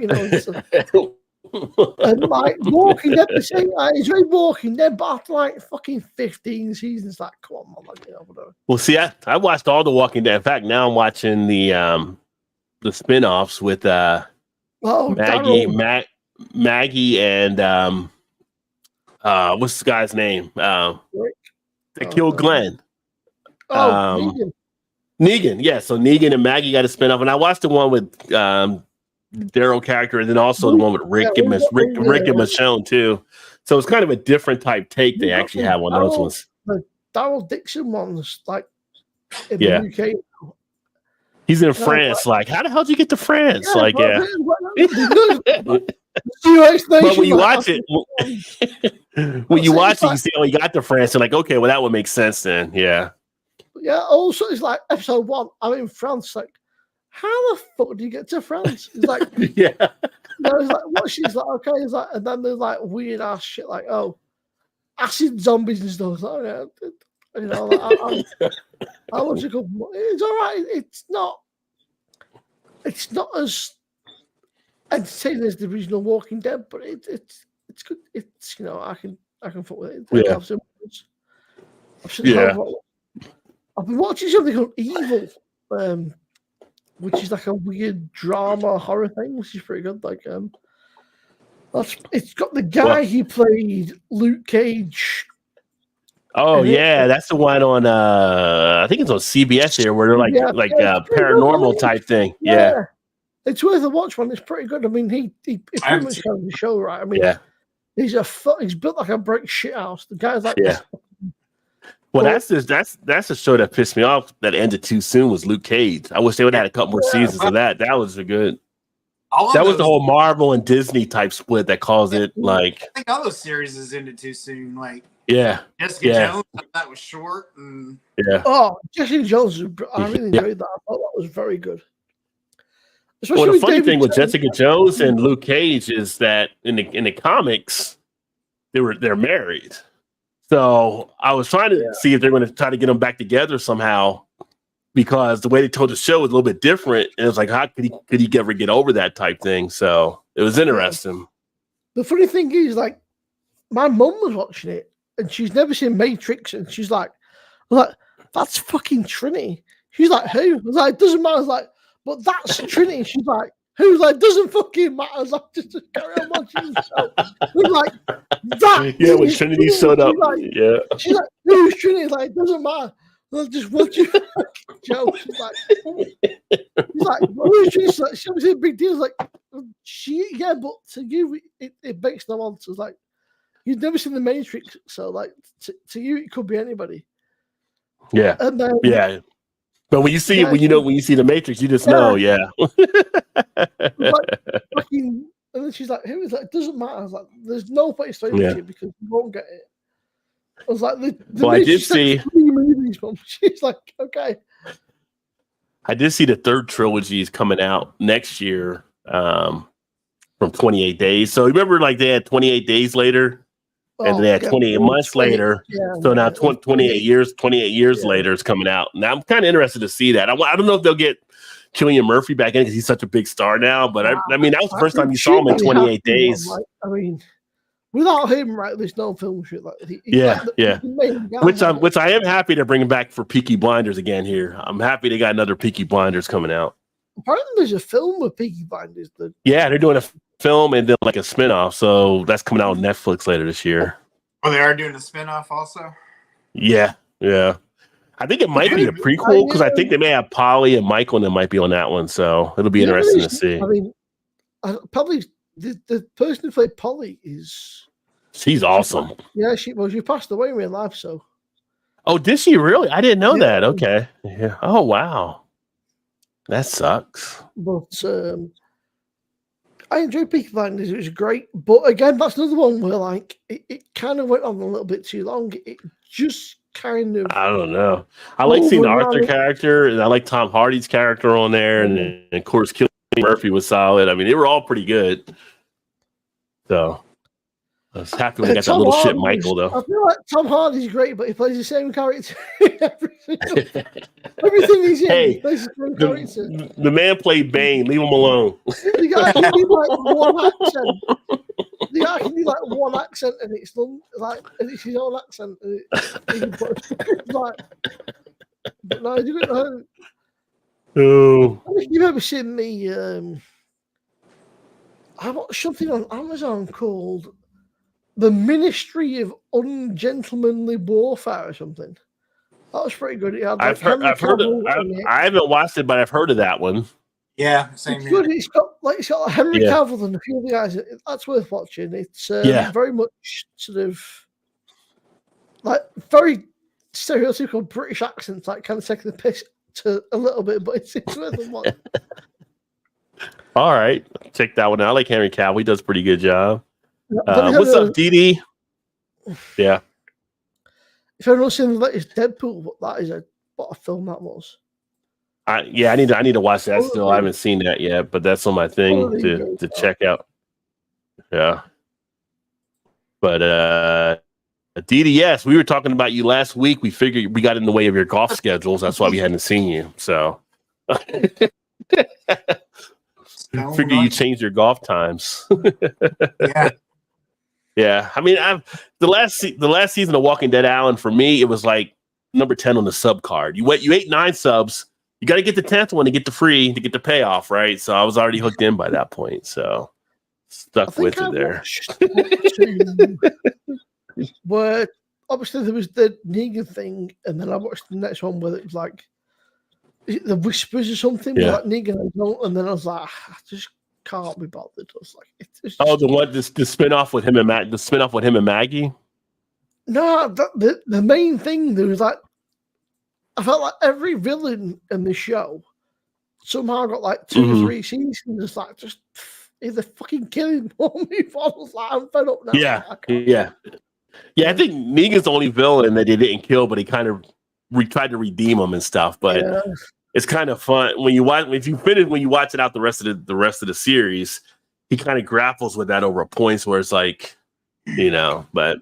So. And like Walking Dead, the same. I enjoy Walking Dead, but after like fucking 15 seasons, like, come on, man, like, whatever. Well, see, I watched all the Walking Dead. In fact, now I'm watching the spinoffs with Maggie, Daryl. Maggie, and what's the guy's name? Rick. That killed Glenn. Negan. Negan, yeah. So Negan and Maggie got a spinoff, and I watched the one with Daryl character, and then also the one with Rick and Michonne too. So it's kind of a different type take they actually have on those ones. The Daryl Dixon ones, like in Yeah. the UK. He's in France. Like, how the hell did you get to France? Yeah, like, yeah. But when you watch it, you see how he got to France, and like, okay, well, that would make sense then. Yeah. Yeah. Also, it's like episode 1. I'm in France. Like, how the fuck do you get to France? It's like, yeah. It's like, what? She's like, okay. It's like, and then there's like weird ass shit, like, oh, acid zombies and stuff. Like, yeah, you know, like, I want to go. It's all right. It's not as entertaining as the original Walking Dead, but it's good. It's, you know, I can fuck with it. Yeah. I've been watching something called Evil, which is like a weird drama horror thing, which is pretty good. Like, it's got the guy who played Luke Cage. Oh yeah, that's the one on I think it's on CBS here where they're like paranormal type thing. Yeah. It's worth a watch, man. It's pretty good. I mean, he pretty much has the show, right? I mean, he's built like a brick shit house. The guy's like, well, that's the show that pissed me off that ended too soon was Luke Cage. I wish they would have had a couple more seasons of that. That was a good. That was the whole Marvel and Disney type split that caused it. Like, I think all those series has ended too soon. Like, Jessica Jones, that was short. And oh, Jessica Jones, I really enjoyed that. I thought that was very good. Well, the funny thing with Jessica Jones and Luke Cage is that in the comics, they're married. So I was trying to see if they're going to try to get them back together somehow, because the way they told the show was a little bit different. And it was like, how could he ever get over that type thing? So it was interesting. The funny thing is, like, my mum was watching it and she's never seen Matrix, and she's like, that's fucking Trinity. She's like, who? I was like, it doesn't matter. I was like, but that's Trinity. She's like, who's like, doesn't fucking matter. I was like, just carry on watching the show. We're like, that. Yeah, when Trinity showed up. She's like, who's Trinity? Like, it doesn't matter. I'll just watch you. Joe. She's like, who's Trinity? She's like, she was a big deal. Like, but to you, it makes no odds. It's like, you've never seen the Matrix, so like, to you, it could be anybody. Yeah. And then, but when you see the Matrix, you just know, like, fucking, and then she's like, who is that? It doesn't matter. I was like, there's no way to explain it to you because you won't get it. I was like, I did see 3 movies, Mom. She's like, okay. I did see the third trilogy is coming out next year from 28 Days. So remember, like, they had 28 Days later? And then they had 28 months later. So now 28 years later is coming out. Now I'm kind of interested to see that. I don't know if they'll get Cillian Murphy back in because he's such a big star now. But I mean, that was the first time you saw him in 28 days. I mean, without him, right, there's no film shit like Which I am happy to bring him back for Peaky Blinders again here. I'm happy they got another Peaky Blinders coming out. Apparently there's a film with Peaky Blinders. They're doing a film and then like a spinoff. So that's coming out on Netflix later this year. Oh, they are doing a spinoff also? Yeah. I think it might be a prequel because I think they may have Polly and Michael and they might be on that one. So it'll be interesting to see. I mean, probably the person who played Polly she's awesome. She passed away in real life. So. Oh, did she really? I didn't know that. Okay. Yeah. Oh, wow. That sucks. But I enjoyed Peaky Blinders. It was great. But again, that's another one where like it kind of went on a little bit too long. It just kind of. I don't know. I like seeing the Arthur character, and I like Tom Hardy's character on there, and of course, Cillian Murphy was solid. I mean, they were all pretty good. So. I was happy when they got that little shit Michael, though. I feel like Tom Hardy's great, but he plays the same character everything he's in. Hey, he plays the same character. The man played Bane. Leave him alone. The guy can do like one accent. The guy can do like one accent, and it's his own accent. And like, but no, you don't know. Oh. I think you've ever seen me. I watched something on Amazon called The Ministry of Ungentlemanly Warfare or something. That was pretty good. I've heard I haven't watched it, but I've heard of that one. Yeah, same it's here. good. It's got Henry Cavill and a few of the guys. That's worth watching. It's very much sort of like very stereotypical British accents, like kind of taking the piss to a little bit, but it's worth a watch. All right, check that one out. I like Henry Cavill. He does a pretty good job. What's up, Dee? Yeah. If anyone's seen the latest Deadpool, that is what a film that was. I need to watch that still. I haven't seen that yet, but that's on my thing to check out. Yeah. But Dee, yes, we were talking about you last week. We figured we got in the way of your golf schedules. That's why we hadn't seen you. So figure you changed your golf times. Yeah. Yeah. I mean, the last season of Walking Dead, Alan, for me, it was like number 10 on the sub card. You ate 9 subs. You got to get the 10th one to get the payoff, right? So I was already hooked in by that point. So stuck with it there. Where obviously there was the Negan thing, and then I watched the next one where it was like the Whispers or something. Yeah. Like Negan, and then I was like, I just can't be bothered. I was like, it's just, the spin-off with him and Maggie. No, the main thing there was like, I felt like every villain in the show somehow got like 2 or 3 seasons. It's like just either fucking kill him or move on. I was like, I'm fed up now. Yeah. I think Negan's the only villain that they didn't kill, but he kind of tried to redeem him and stuff. But it's kind of fun when you watch it out the rest of the series. He kind of grapples with that over points where it's like, but.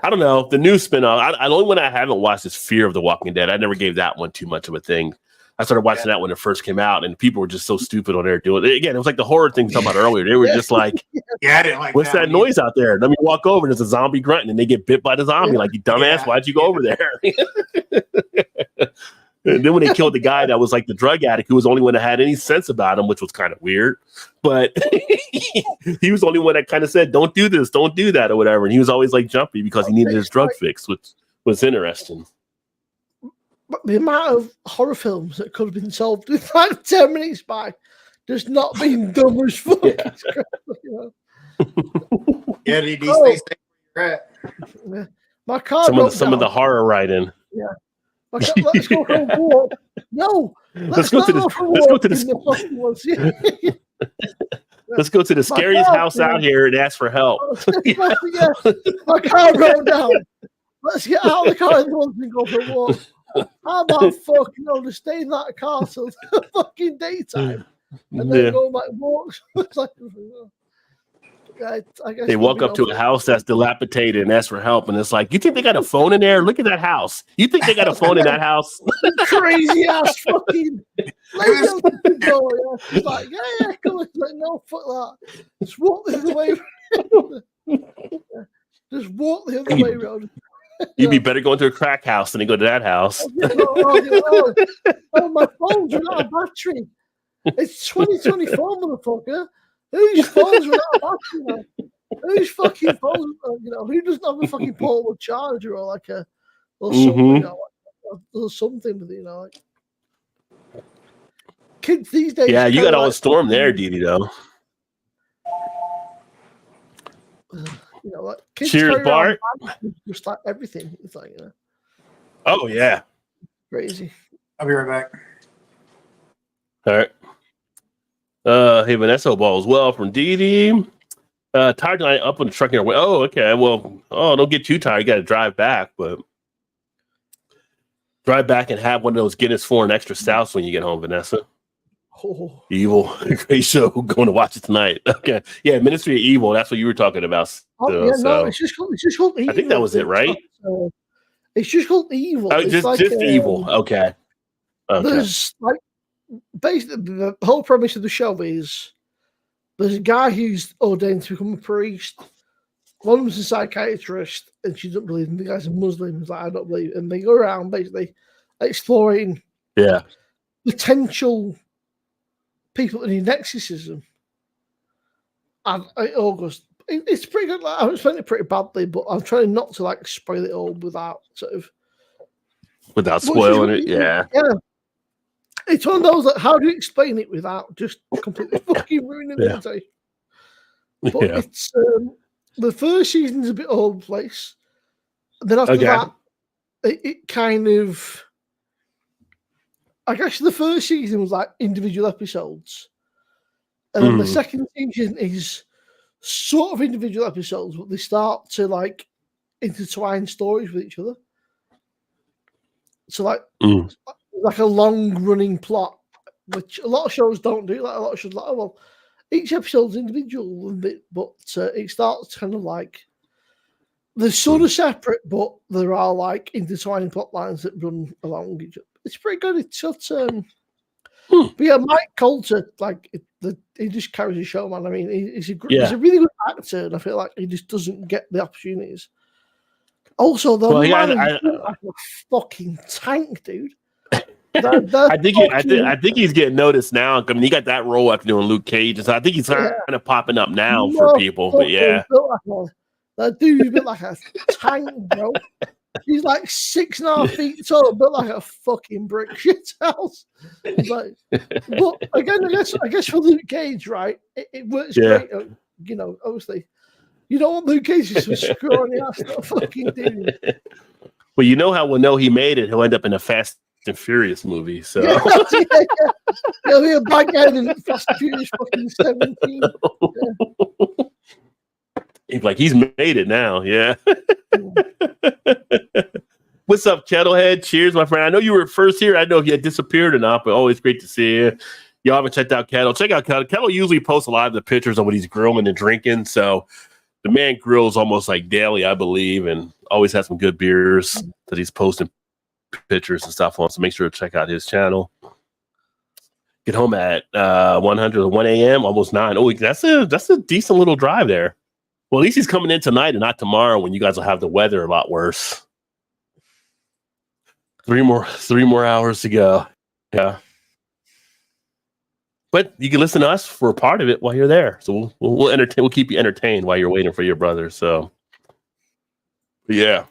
I don't know. The new spinoff. The only one I haven't watched is Fear of the Walking Dead. I never gave that one too much of a thing. I started watching that when it first came out, and people were just so stupid on there doing it. Again, it was like the horror thing we talked about earlier. They were just like, I didn't like what's that noise out there? Let me walk over. There's a zombie grunting, and they get bit by the zombie. Like, you dumbass, why'd you go over there? And then when they killed the guy that was like the drug addict, who was the only one that had any sense about him, which was kind of weird, but he was the only one that kind of said, don't do this, don't do that, or whatever. And he was always like jumpy because he needed his drug fix, which was interesting. But the amount of horror films that could have been solved in like 10 minutes by just not being dumb as fuck. Yeah, DD, stay safe where you're at. My car some of the horror writing. Yeah. Let's go for a walk. No, let's go to the scariest house out here and ask for help. My car broke down. Let's get out of the car and go for a walk. How about fucking to stay in that car till the fucking daytime and then go like walks? I guess they walk up to a house that's dilapidated and ask for help, and it's like, you think they got a phone in there? Look at that house. You think they got a phone in that house? Crazy ass fucking. It's like, come on. Like, no, fuck that. Just walk the other way. Just walk the other way around. You'd be better going to a crack house than to go to that house. My phone's without a battery. It's 2024, motherfucker. Whose phones without a battery now? Whose fucking phones? Who doesn't have a fucking portable charger or like a or something? Or something with like kids these days. Yeah, you got all the storm there, Dee though. Like kids cheers, Bart. Just like everything. It's like Oh yeah, crazy. I'll be right back. All right. Hey, Vanessa ball as well from Dee. Tired tonight up on the truck here. Oh, okay. Well, don't get too tired. You got to drive back, but drive back and have one of those Guinness 4 and extra stouts when you get home, Vanessa. Evil. Great show. Going to watch it tonight. Okay. Yeah, Ministry of Evil. That's what you were talking about. though. yeah, So no, it's just called evil. I think that was it, right? It's just called evil. Oh, It's just like, evil. Okay. There's like basically the whole premise of the show is there's a guy who's ordained to become a priest. One of them's a psychiatrist, and she doesn't believe him. The guy's a Muslim. He's like, I don't believe. And they go around basically exploring potential people that need exorcism. And August, it's pretty good. Like, I'm explaining it pretty badly, but I'm trying not to like spoil it all without spoiling it. Yeah. It's one of those that how do you explain it without just completely fucking ruining it? But it's the first season's a bit all over the place. And then after that, it kind of, I guess the first season was like individual episodes. And then the second season is sort of individual episodes, but they start to like intertwine stories with each other. So like a long running plot, which a lot of shows don't do. Like a lot of shows, like, oh well, each episode's individual, but it starts kind of like they're sort of separate, but there are like intertwining plot lines that run along each other. It's pretty good. It's short but yeah, Mike Coulter, like he just carries a show, man. I mean, he's a really good actor, and I feel like he just doesn't get the opportunities. Also, though, like a fucking tank, dude. I think he's getting noticed now. I mean, he got that role after doing Luke Cage, and so I think he's kind of popping up now for people. But yeah, that dude's a bit like a tank, bro. He's like 6.5 feet tall, but like a fucking brick shit house. Like, but again, I guess for Luke Cage, right? It works great. You know, obviously, you don't want Luke Cage to scrawny ass that fucking dude. Well, you know how we'll know he made it. He'll end up in a Fast and Furious movie. So he'll be a bad guy in Fast and Furious fucking 17. He's like, he's made it now. Yeah. What's up, Kettlehead? Cheers, my friend. I know you were first here. I don't know if you had disappeared or not, but always great to see you. Y'all haven't checked out Kettle. Check out Kettle. Kettle usually posts a lot of the pictures of what he's grilling and drinking. So the man grills almost like daily, I believe, and always has some good beers that he's posting pictures and stuff on. So make sure to check out his channel. Get home at 1 a.m., almost 9. Oh, that's a decent little drive there. Well, at least he's coming in tonight and not tomorrow when you guys will have the weather a lot worse. 3 more hours to go. Yeah. But you can listen to us for a part of it while you're there. So we'll entertain. We'll keep you entertained while you're waiting for your brother. So, yeah.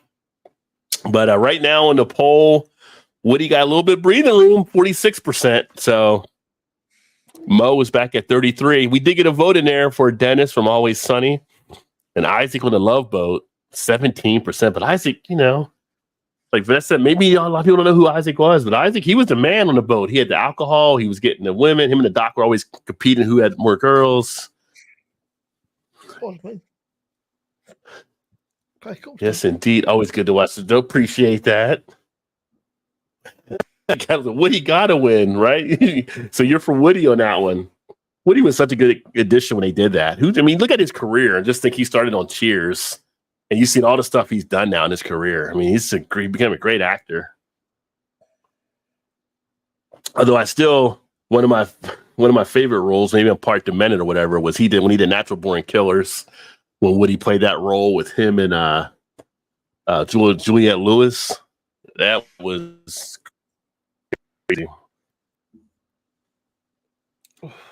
But right now on the poll, Woody got a little bit of breathing room, 46%. So Mo is back at 33. We did get a vote in there for Dennis from Always Sunny. And Isaac on the Love Boat, 17%. But Isaac, like Vanessa, maybe a lot of people don't know who Isaac was, but Isaac, he was the man on the boat. He had the alcohol. He was getting the women. Him and the doc were always competing who had more girls. Yes, indeed. Always good to watch. So don't appreciate that. Woody got to win, right? So you're for Woody on that one. Woody was such a good addition when they did that. Look at his career and just think he started on Cheers. And you see all the stuff he's done now in his career. I mean, he became a great actor. Although one of my favorite roles, maybe on Part Demented or whatever, was when he did Natural Born Killers, when Woody played that role with him and Juliette Lewis. That was crazy.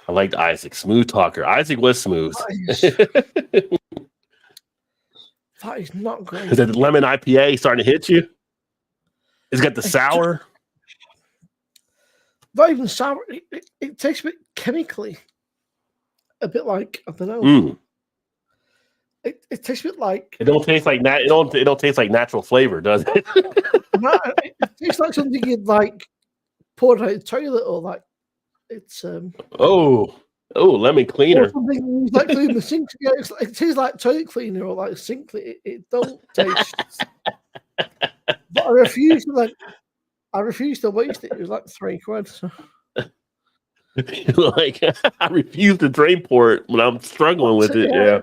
I liked Isaac, smooth talker. Isaac was smooth. That is not great. Is that the lemon IPA starting to hit you? It's got the sour. Not even sour. It tastes a bit chemically. A bit like, I don't know. It tastes a bit like. It don't taste like it don't taste like natural flavor, does it? No, it tastes like something you'd like poured out of the toilet or like. It's lemon cleaner. Like cleaning the sink. Yeah, it tastes like toilet cleaner or like sink cleaner. It don't taste. But I refuse to waste it. It was like £3. So. Like I refuse to drain pour it when I'm struggling with it. Yeah.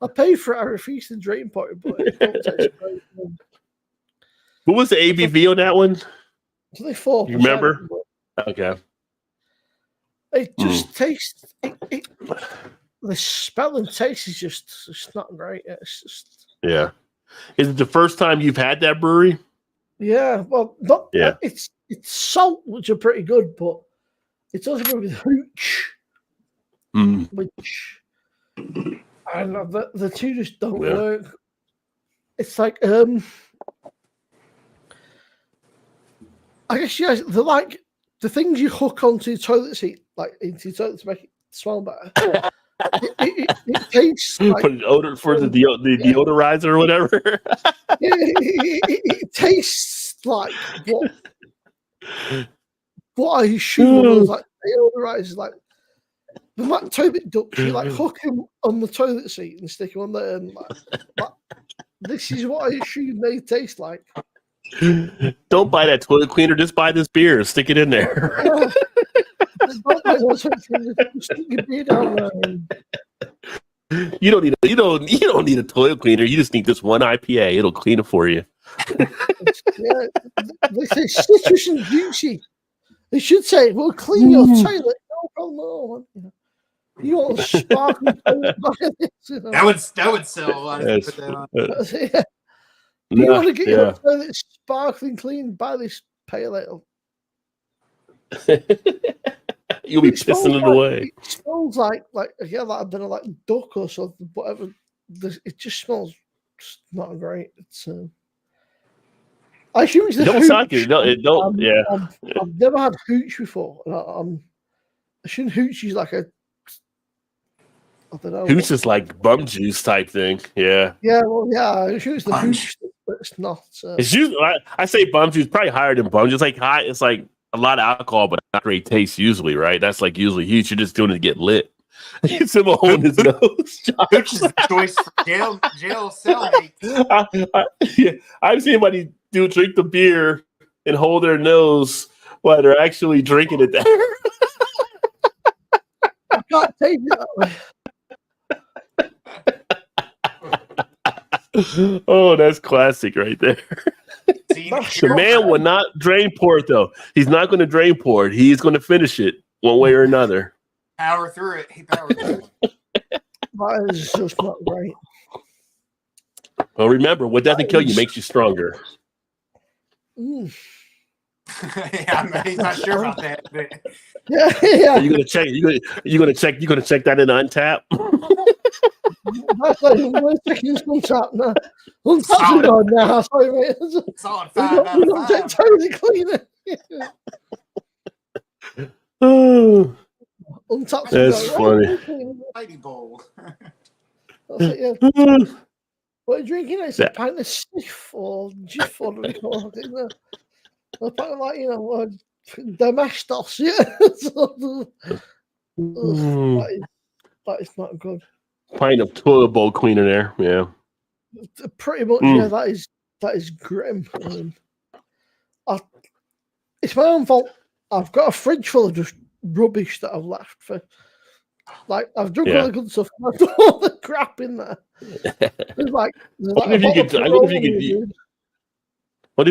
I I pay for it. I refuse to drink pot, but it don't taste great. What was the ABV on that one? It's only 4%. You remember? Okay. It just tastes. The smell and taste is just not great. It's just. Yeah. Is it the first time you've had that brewery? Yeah. Well, not. Yeah. It's salt, which are pretty good, but it's also good with hooch, which I don't know. The two just don't work. It's like I guess you guys, they're like the things you hook onto your toilet seat, like into your toilet to make it smell better. it tastes like for the deodorizer or whatever. it tastes like what I assume was like deodorizer, like the like toilet ducks. You like hook him on the toilet seat and stick him on there, and like this is what I assume they taste like. Don't buy that toilet cleaner. Just buy this beer. Stick it in there. You don't need a toilet cleaner. You just need this one IPA. It'll clean it for you. Yeah, they say citrus and juicy. They should say, "We'll clean your toilet." No problem at all. You want a sparkling toilet by this? You know? That would sell a lot. If you put that on. You want to get your toilet sparkling clean by this pale ale. You'll be pissing it away. It smells like I don't know, like duck or something. Whatever. It just smells not great. It's. I assume it's the don't hooch. suck it. It don't. Yeah. I've never had hooch before. I assume hooch is like a. I don't know. Hooch is like bum juice type thing. Yeah. Yeah. Well, yeah. I assume it's the hooch, but it's not. It's usually I say bum juice probably higher than bum juice. Like high. It's like a lot of alcohol, but not great taste usually, right? That's like usually huge. You're just doing it to get lit. It's him holding his nose. Hooch is a choice for jail cellmates. Yeah, I've seen somebody drink the beer and hold their nose while they're actually drinking it there. I can't take it that way. Oh, that's classic right there. The man will not drain port, though. He's not going to drain port. He's going to finish it one way or another. Power through it. He powered through it. That is just not right. Well, remember, what doesn't kill you makes you stronger. Mm. Yeah, he's not sure about that. But... Yeah. Are you gonna check? You gonna check that in Untap? That's like we're checking this Untap now. Untap's gone now. Sorry, mate. Solid 5 out of 5. Totally clean it. Untap's That's funny. Mighty bowl. What are you drinking? It's a pint of sniff or jiff or whatever you call it. A pint of like, domestos, yeah. That is not good. Pint of toilet bowl cleaner there, yeah. Pretty much, yeah. That is grim. It's my own fault. I've got a fridge full of just rubbish that I've left for. Like I've drunk all the good stuff, and I've done all the crap in there. What if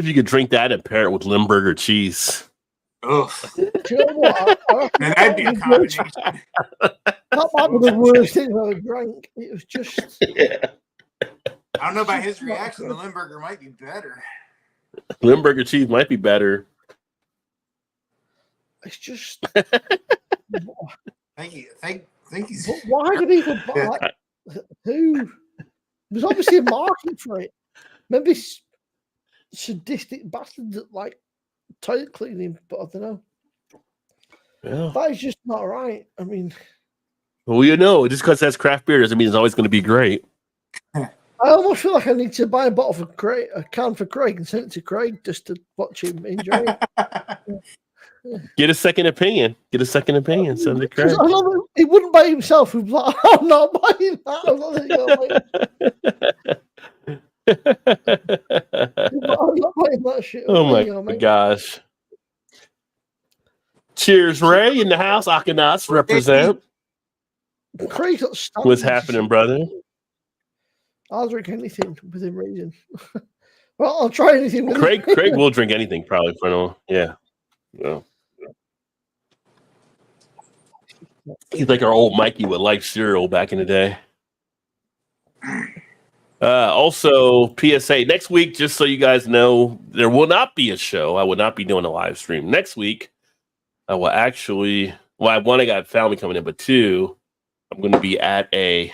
you could drink that and pair it with Limburger cheese? Ugh. Do you know what? That'd be a combination. That might be the worst thing I've ever drank. It was just. I don't know about his reaction. The Limburger might be better. Limburger cheese might be better. It's just. Thank you. Why do people buy? Who? There's obviously a market for it. Maybe sadistic bastards that like toilet cleaning, but I don't know. Yeah. That is just not right. I mean, well, just because that's craft beer doesn't mean it's always going to be great. I almost feel like I need to buy a bottle for Craig, a can for Craig, and send it to Craig just to watch him enjoy it. Get a second opinion. Send it to Craig. I know he wouldn't buy himself. He'd be like, I'm not buying that. I'm not buying that shit. Oh my gosh. Cheers, Ray, in the house. Akanas represent. Craig got stabbed. What's happening, brother? I'll drink anything within reason. Well, I'll try anything. Craig will drink anything probably for no. Yeah. He's like our old Mikey with life cereal back in the day. Also, PSA next week, just so you guys know, there will not be a show. I will not be doing a live stream next week. I will actually. Well, one, I got family coming in, but two, I'm going to be at a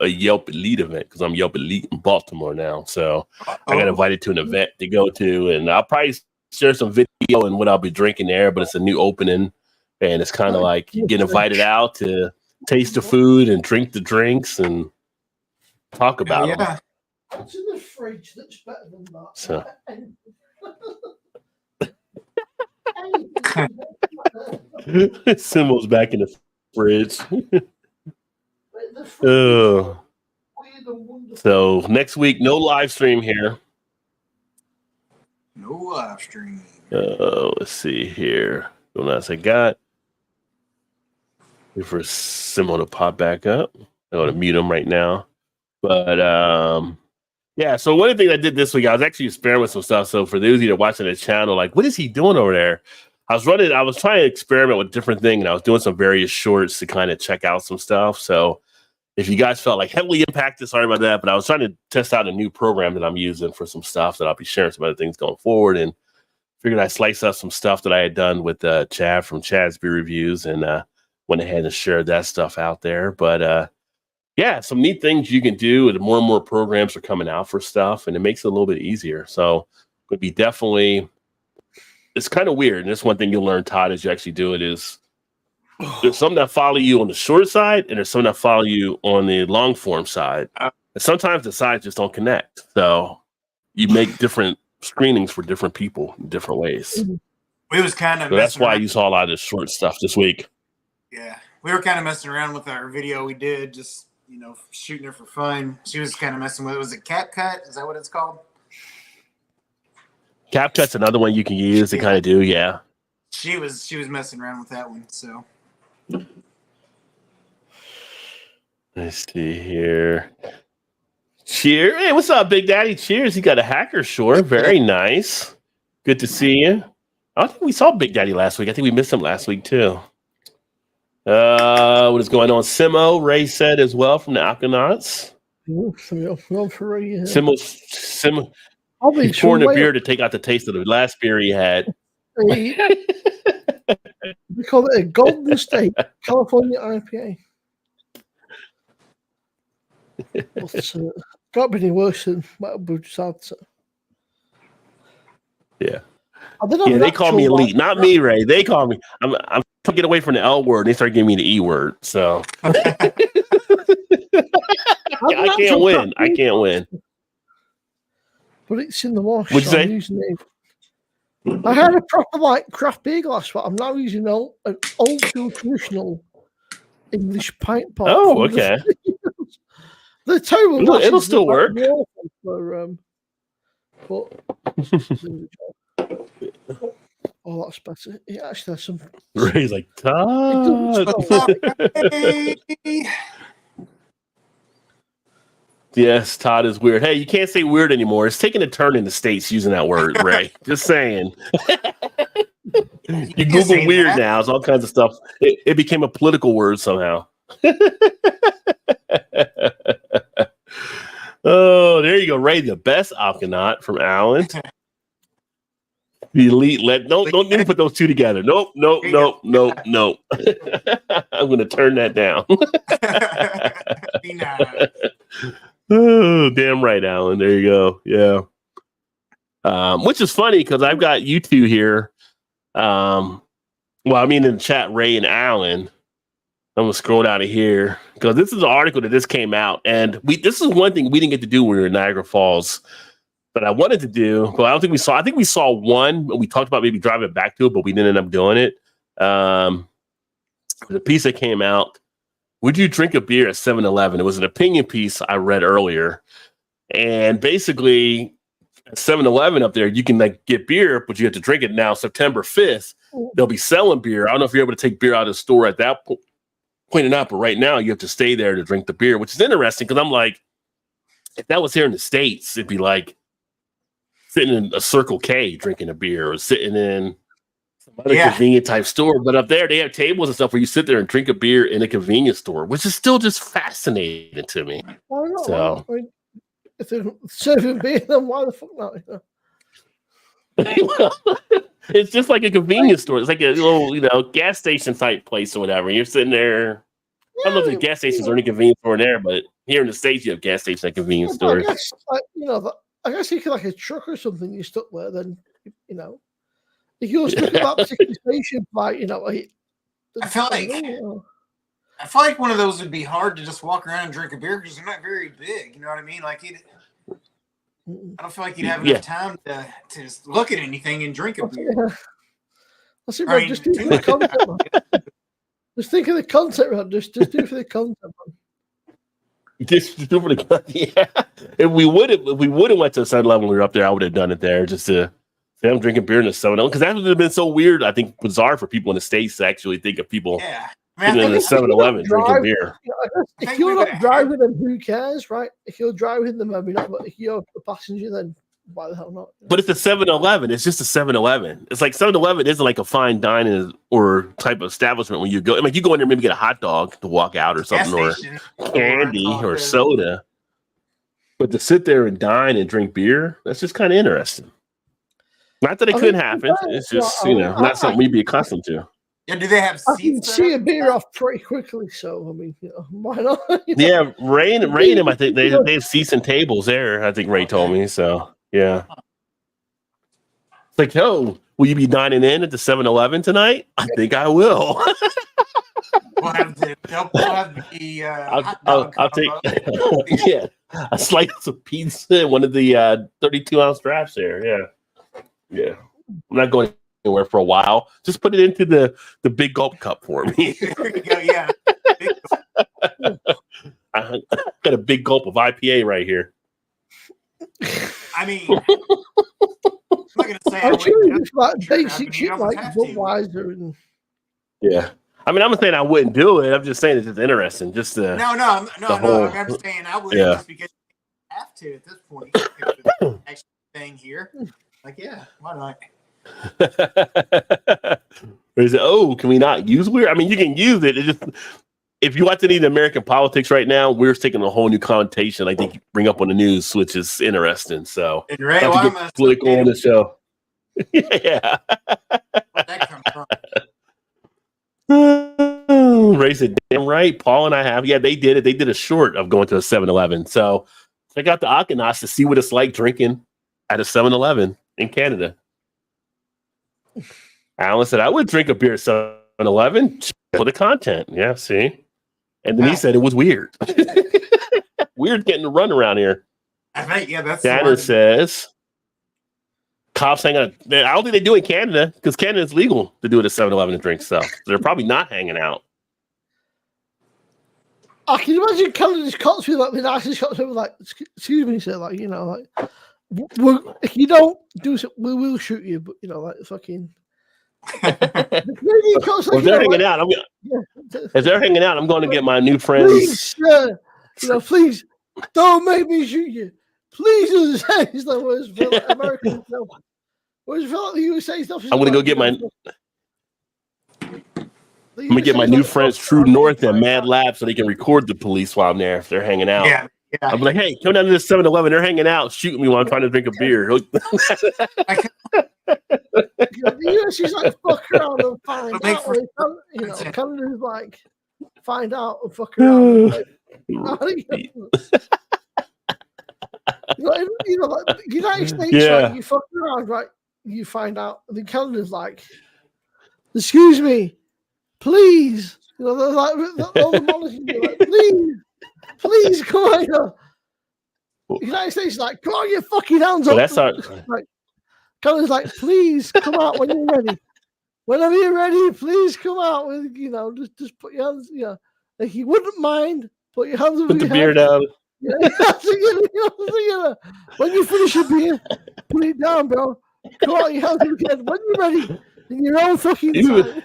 Yelp Elite event because I'm Yelp Elite in Baltimore now. So I got invited to an event to go to, and I'll probably share some video and what I'll be drinking there. But it's a new opening, and it's kind of like you get invited out to taste the food and drink the drinks and talk about them. What's in the fridge that's better than that? So. Symbol's back in the fridge. So next week, no live stream here. No live stream. Let's see here. What else I got? Wait for Symbol to pop back up. I'm going to mute him right now. But yeah, so one of the things I did this week, I was actually experimenting with some stuff. So for those of you that are watching the channel, like, what is he doing over there? I was trying to experiment with different things, and I was doing some various shorts to kind of check out some stuff. So if you guys felt like heavily impacted, sorry about that, but I was trying to test out a new program that I'm using for some stuff that I'll be sharing some other things going forward, and figured I'd slice up some stuff that I had done with Chad from Chad's Beer Reviews, and went ahead and shared that stuff out there. But yeah, some neat things you can do, and more programs are coming out for stuff, and it makes it a little bit easier. So it would be definitely, it's kind of weird. And that's one thing you'll learn, Todd, as you actually do it is there's some that follow you on the short side, and there's some that follow you on the long form side. And sometimes the sides just don't connect. So you make different screenings for different people in different ways. We was kind of so that's why you saw a lot of this short stuff this week. Yeah, we were kind of messing around with our video we did, just shooting it for fun. She was kind of messing with it. Was it CapCut? Is that what it's called? CapCut's another one you can use to kind of do, yeah. She was messing around with that one, so. Let's see here. Cheers. Hey, what's up, Big Daddy? Cheers. He got a hacker short. Very nice. Good to see you. I don't think we saw Big Daddy last week. I think we missed him last week, too. What is going on? Simo, Ray said as well from the Alkanauts. Simo. He's pouring a beer to take out the taste of the last beer he had. We call it a Golden State California IPA. Can't be any worse than what we just had. So. Yeah. They call me elite, not me, Ray. They call me. I'm trying to get away from the L word. They start giving me the E word. So I can't win. I can't win. But it's in the wash. What'd you say? Using it. I had a proper craft beer glass, but I'm now using an old school traditional English pint pot. Oh, okay. The terrible. It'll still work. Oh, that's better. It actually has some. Ray's like, Todd. Yes, Todd is weird. Hey, you can't say weird anymore. It's taking a turn in the States using that word, Ray. Just saying. You Google weird now. It's all kinds of stuff. It became a political word somehow. Oh, there you go, Ray. The best Alkanaut from Alan. The elite. Don't even put those two together. Nope. I'm going to turn that down. Oh, damn right, Alan. There you go. Yeah. Which is funny because I've got you two here. Well, I mean in the chat, Ray and Alan. I'm gonna scroll down to here because this is an article that this came out, and this is one thing we didn't get to do when we were in Niagara Falls, but I wanted to do. But I don't think we saw. I think we saw one. We talked about maybe driving back to it, but we didn't end up doing it. The piece that came out. Would you drink a beer at 7-Eleven? It was an opinion piece I read earlier. And basically, at 7-Eleven up there, you can get beer, but you have to drink it now. September 5th, they'll be selling beer. I don't know if you're able to take beer out of the store at that point or not, but right now you have to stay there to drink the beer, which is interesting because I'm like, if that was here in the States, it'd be like sitting in a Circle K drinking a beer or sitting in some other convenient type store. But up there, they have tables and stuff where you sit there and drink a beer in a convenience store, which is still just fascinating to me. Why not? So, I mean, if they're serving beer, then why the fuck not? it's just like a convenience store. It's like a little, gas station type place or whatever. You're sitting there. I don't know if there's gas stations or any convenience store there, but here in the States, you have gas stations and convenience stores. I guess, I guess you could like a truck or something you stuck there, then, if you're stuck at that particular station, like, I feel like one of those would be hard to just walk around and drink a beer because they're not very big. You know what I mean? Like, I don't feel like you'd have enough time to just look at anything and drink a beer. That's it, bro. Just do for the content, man. Just think of the concept, man. Just do it for the content, man. Just do for the content. Yeah. If we would have went to the 7-Eleven when we were up there, I would have done it there just to say I'm drinking beer in the 7-Eleven, because that would have been so weird. I think bizarre for people in the States to actually think of people sitting in the 7-Eleven drinking beer. If you're not driving them, who cares, right? If you're driving them, maybe not. But if you're a passenger, then why the hell not? But it's a 7-Eleven. It's just a 7-Eleven. It's like 7-Eleven isn't like a fine dining or type of establishment when you go. I mean, you go in there, maybe get a hot dog to walk out or something, or candy or soda. But to sit there and dine and drink beer, that's just kind of interesting. Not that it couldn't happen. It's just, not something we'd be accustomed to. Yeah, do they have seats? I can see a beer off pretty quickly, so I mean, why not? Yeah, Ray and him, I think they have seats and tables there. I think Ray told me so. Yeah, it's like, will you be dining in at the 7-Eleven tonight? I think I will. We'll have the I'll take a slice of pizza and one of the 32-ounce drafts there. Yeah. I'm not going anywhere for a while. Just put it into the big gulp cup for me. There you go. Yeah. I got a big gulp of IPA right here. I mean, I'm not gonna say I'm sure it's like basic shit like Budweiser and. Yeah. I mean, I'm not saying I wouldn't do it. I'm just saying it's just interesting. Just no. I'm just saying I wouldn't just because you have to at this point. Actually, thing here, like, why not? Or is it, can we not use weird? I mean, you can use it. It just, if you watch any of the American politics right now, we're taking a whole new connotation. I think you bring up on the news, which is interesting. So, and Ray, political on the show. Yeah. Where'd that come from? Ray said, damn right. Paul and I have. Yeah, they did it. They did a short of going to a 7-Eleven. So check out the Akanas to see what it's like drinking at a 7-Eleven in Canada. Alan said, I would drink a beer at 7-Eleven for the content. Yeah, see? And then he said it was weird. Weird getting to run around here. I think, that's Danner says, cops hang out. I don't think they do it in Canada because Canada is legal to do it at 7-Eleven and drink stuff. They're probably not hanging out. I can imagine Canada's cops be like the nicest cops ever, like, excuse me, sir, like, if you don't do so, we will shoot you, but like fucking. If they're hanging out, I'm going to get my new friends. Please, please don't make me shoot you. Please understand. It's the worst for like American stuff. Whereas for like the USA stuff, I'm going to go get my. I'm gonna get my new friends True North and Mad Lab so they can record the police while I'm there if they're hanging out. Yeah. I'm like, hey, come down to this 7-Eleven. They're hanging out, shooting me while I'm trying to drink a beer. She's like, fuck around and find out. Canada's like, find out and fuck around. Like United States, right, you fuck around, right? You find out. And then Canada's like, excuse me, please. They're like, all the monitors are like, please come on. The United States is like, come on, your fucking hands up. That's our. Canada's like, please come out when you're ready. Whenever you're ready, please come out with, just put your hands, If you wouldn't mind, put your hands over put your the beer head. down. When you finish your beer, put it down, bro. Come out your hands over your head. When you're ready, in your own fucking time.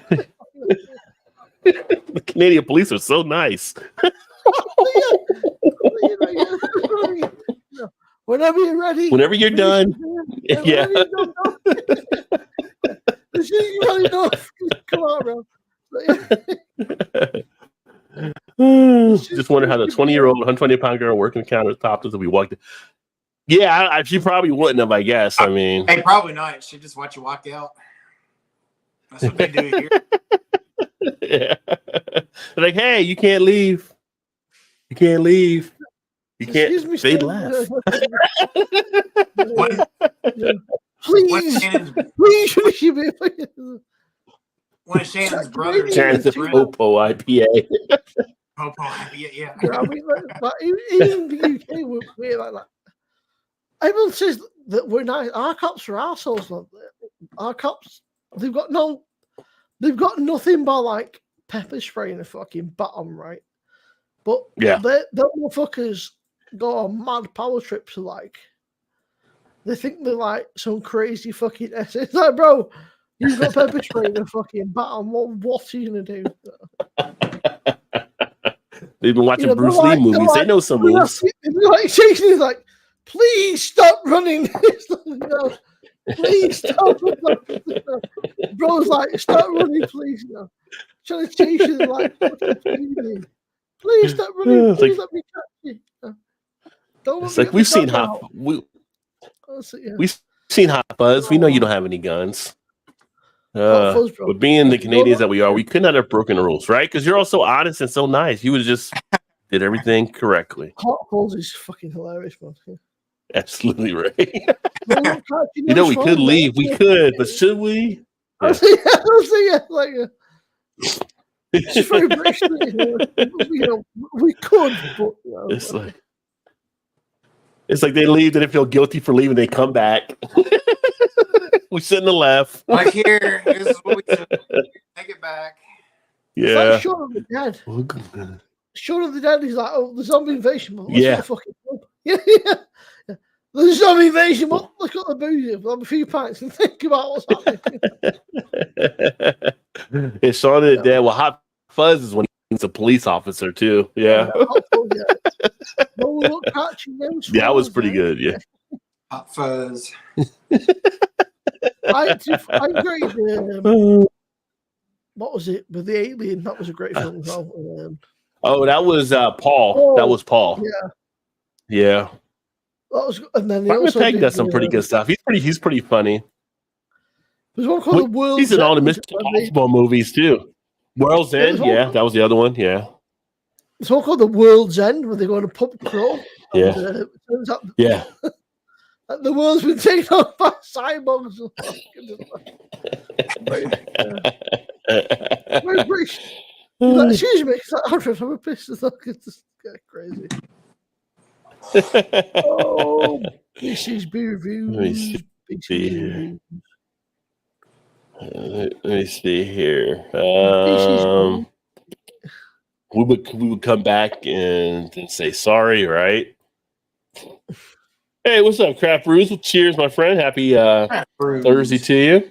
The Canadian police are so nice. Whenever you're ready. Whenever you're done. Yeah. Whenever you're done, as soon as you're ready enough, come on, bro. Just wonder how the 20-year-old, 120-pound girl working the countertop as we walked in. Yeah, she probably wouldn't have, I guess. I mean, hey, probably not. She'd just watch you walk out. That's what they do here. Yeah. Like, hey, you can't leave. You can't leave. You can't. Excuse me, They sir. left. Please, One of Shannon's brothers. Shannon's a Popo IPA. Popo IPA, yeah. I mean, like, even the UK, we're like that. Everyone says that we're nice. Our cops are assholes. Our cops, they've got nothing but like pepper spray and a fucking bottom, right? But yeah, the motherfuckers go on mad power trips. Like they think they're like some crazy fucking essay. It's like, bro, you've got pepper spray and a fucking bottom. What are you gonna do? They've been watching Bruce Lee movies. They know some moves. Like chasing is like, please stop running. Please stop. Bro's like, stop running, please. Trying to chase you like, please stop running. Please let me catch you. Don't it's like we've seen Hot. We've seen Hot Fuzz. We know you don't have any guns. Fuzz, but being the Canadians that we are, we could not have broken the rules, right? Because you're all so honest and so nice. You would just did everything correctly. Hot Fuzz is fucking hilarious, man. Absolutely right. You know, we could leave. We could, but should we? I'll see, like, it's very British. We could, but it's like they leave, they feel guilty for leaving. They come back. We shouldn't have left. Like here, this is what we do. Take it back. Yeah. It's like Shaun of the Dead. Shaun of the Dead is like, oh, the zombie invasion. Yeah. Yeah. The zombie invasion. Look at the booze. Have a few pints and think about what's happening. It's Shaun of the Dead. Well, Hot Fuzz is when he's a police officer too. Yeah. That was pretty good. Yeah. Hot Fuzz. I agreed. What was it with the alien? That was a great film as well. That was Paul. That was Paul. Yeah. That was, and then Simon Pegg does some pretty good stuff. He's pretty funny. There's one called The World's He's in all the Mission Impossible movies too. World's End, yeah, that was the other one. Yeah. There's one called The World's End where they go on a pub crawl. Yeah. And, turns out yeah. The world's been taken over by cyborgs. Very British. Like, excuse me, it's like, Alfred, I'm a piss. It's just crazy. Oh, this is beer reviews. Let me see here. We would come back and say sorry, right? Hey, what's up, Craft Brews? Cheers, my friend. Happy Thursday to you.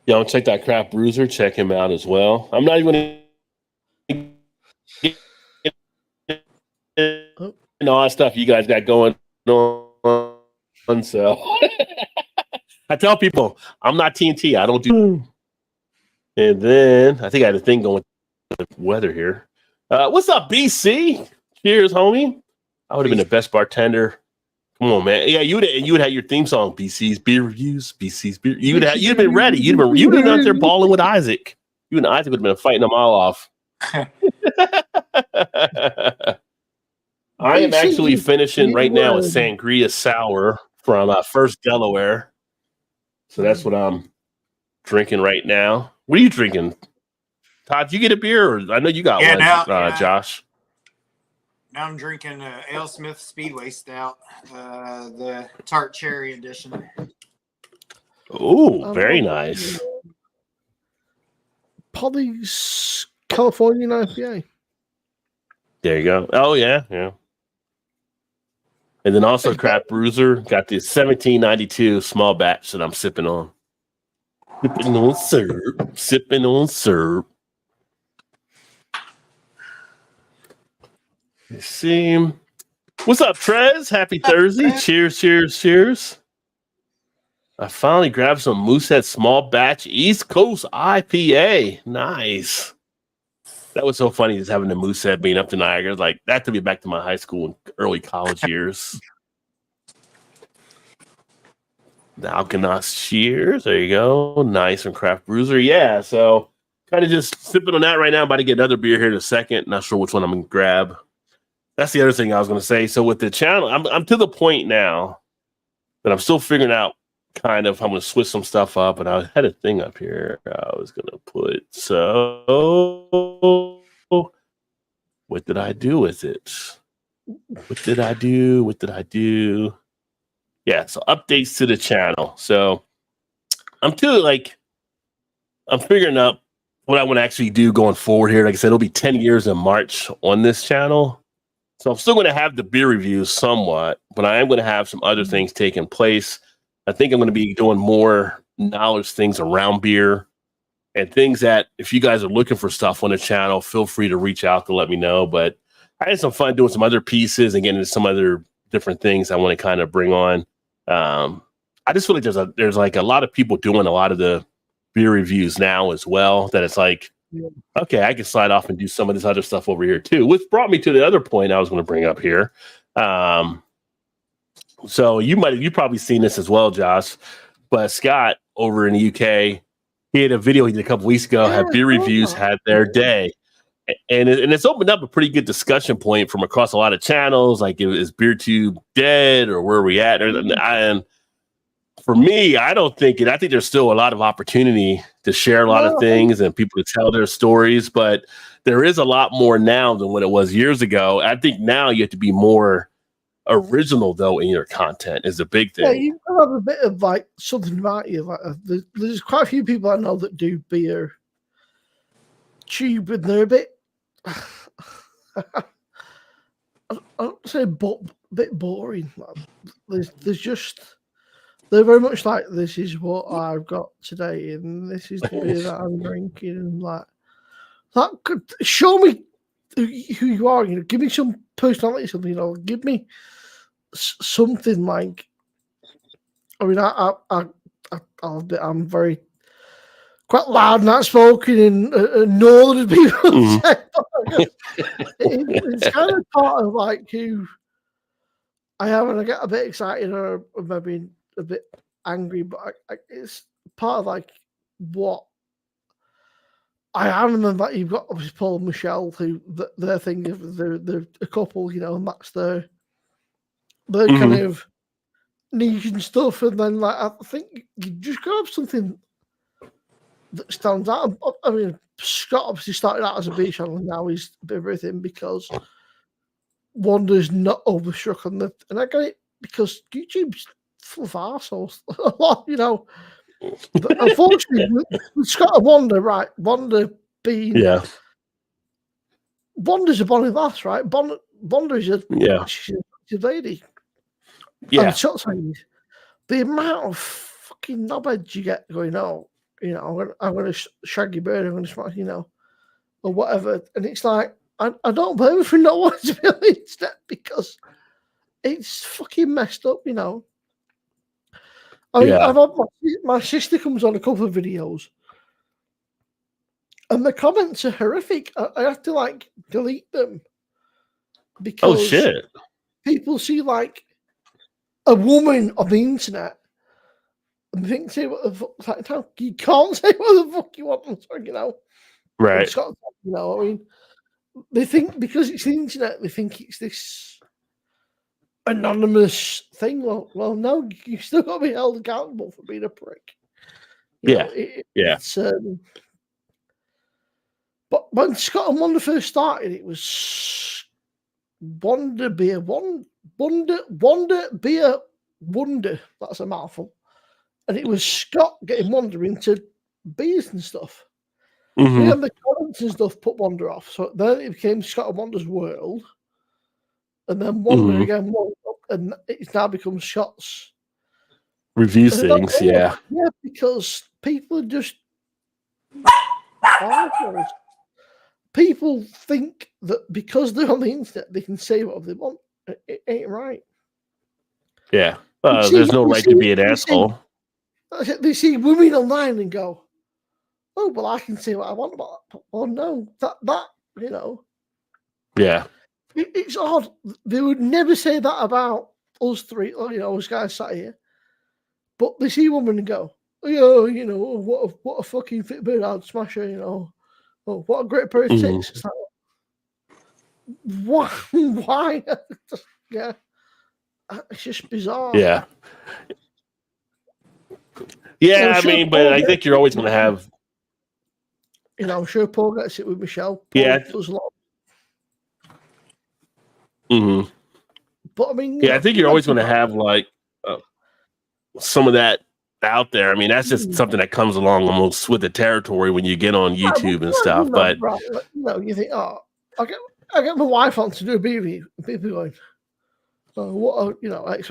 Y'all check that Craft Bruiser. Check him out as well. I'm not even and all that stuff you guys got going on. So I tell people I'm not TNT. I don't do. And then I think I had a thing going with the weather here. What's up, BC? Cheers, homie. I would have been the best bartender. Come on, man. Yeah, you would have your theme song, BC's Beer Reviews, BC's Beer. You'd have been ready. You'd have been out there balling with Isaac. You and Isaac would have been fighting them all off. I am actually finishing right now a sangria sour from First Delaware. So that's what I'm drinking right now. What are you drinking? Todd, did you get a beer? Or I know you got one, Josh. Now I'm drinking Ale Smith Speedway Stout, the Tart Cherry Edition. Oh, very nice. Polly's California IPA. There you go. Oh, yeah. And then also Craft Bruiser got this 1792 small batch that I'm sipping on. Sipping on syrup. Let's see. What's up, Trez? Happy Thursday. Cheers, cheers, cheers. I finally grabbed some Moosehead small batch East Coast IPA. Nice. That was so funny just having the Moosehead being up to Niagara. Like, that took me back to my high school and early college years. The Alkanos Cheers. There you go. Nice from Craft Bruiser. Yeah, so kind of just sipping on that right now. About to get another beer here in a second. Not sure which one I'm going to grab. That's the other thing I was going to say. So with the channel, I'm to the point now that I'm still figuring out kind of, I'm going to switch some stuff up. And I had a thing up here I was going to put. So what did I do with it? What did I do? Yeah, so updates to the channel. So I'm figuring out what I want to actually do going forward here. Like I said, it'll be 10 years in March on this channel. So I'm still going to have the beer reviews somewhat, but I am going to have some other things taking place. I think I'm going to be doing more knowledge things around beer and things that if you guys are looking for stuff on the channel, feel free to reach out to let me know. But I had some fun doing some other pieces and getting into some other different things I want to kind of bring on. I just feel like there's like a lot of people doing a lot of the beer reviews now as well, that it's like, okay, I can slide off and do some of this other stuff over here too, which brought me to the other point I was going to bring up here. So you've probably seen this as well, Josh, but Scott over in the UK, he had a video he did a couple weeks ago, had beer reviews had their day. And it's opened up a pretty good discussion point from across a lot of channels. Like, is BeerTube dead or where are we at? And for me, I don't think it. I think there's still a lot of opportunity to share a lot of things and people to tell their stories. But there is a lot more now than what it was years ago. I think now you have to be more original, though, in your content is a big thing. Yeah, you can have a bit of like something about you. Like there's quite a few people I know that do beer tube, and they're a bit. I don't say, but a bit boring. There's just. They're very much like, this is what I've got today, and this is the beer that I'm drinking, and like that. Show me who you are. You know, give me some personality, something. You know, give me something like. I mean, I'm very quite loud and outspoken, and northern people say, it's kind of part of like who I am, and I get a bit excited or maybe a bit angry, but it's part of like what I am. And that you've got obviously Paul and Michelle, who their thing, they're a couple, you know, and that's their kind of niche and stuff. And then like I think you just gotta have something that stands out. I mean, Scott obviously started out as a beer channel, and now he's a bit of everything because Wanda's not overstruck on the, and I get it because YouTube's full of arseholes a lot, you know. But unfortunately, with Scott and Wanda, right? Wanda being Wanda's a bonny lass, right? Wanda is she's a lady. Yeah. And shots the amount of fucking knobheads you get going, oh, you know, I'm gonna shag your bird, I'm gonna smash, you know, or whatever. And it's like I don't blame her for not wanting to be on the internet because it's fucking messed up, you know. I mean, I've had my sister comes on a couple of videos, and the comments are horrific. I have to like delete them because people see like a woman on the internet and think, say what the fuck, like, no, you can't say what the fuck you want, you know. Right. You know, I mean, they think because it's the internet, they think it's this anonymous thing. Well, no, you still got to be held accountable for being a prick. You know, it's, but when Scott and Wanda first started, it was Wonder Beer, Wonder Beer Wonder. That's a mouthful. And it was Scott getting Wanda into beers and stuff. And the comments and stuff put Wanda off. So then it became Scott and Wanda's World. And then Wanda again, and it's now become Scott's review things. Yeah, because people are just people think that because they're on the internet, they can say whatever they want. It ain't right. Yeah. See, There's no right to be an asshole. They see women online and go, "Oh, well, I can say what I want about that." Oh no, that you know. Yeah. It's odd. They would never say that about us three, us guys sat here. But they see a woman and go, "Oh, what a fucking fit bird, I'd smash her, Oh, what a great pair of tits." It's like, why? Yeah. It's just bizarre. Yeah. Yeah, I mean, but I think you're always going to have. I'm sure Paul gets it with Michelle. Paul does a lot. Mm-hmm. But I mean, I think you're always going to have like some of that out there. I mean, that's just something that comes along almost with the territory when you get on YouTube and stuff. But you think, oh, I get my wife on to do a beer review, and people going, "Oh, what? I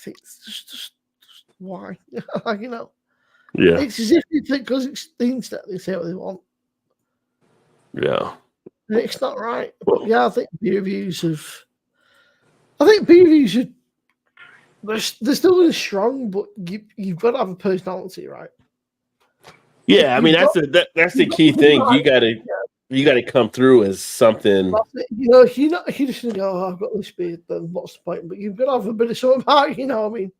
think just why?" Yeah, it's as if you think because it's the internet, they say what they want. Yeah, and it's not right. But yeah, I think beer reviews are. They're still really strong, but you've got to have a personality, right? Yeah, I mean that's the key thing. You gotta come through as something. If you just think, "Oh, I've got this beard," then what's the point? But you've got to have a bit of something about it, I mean.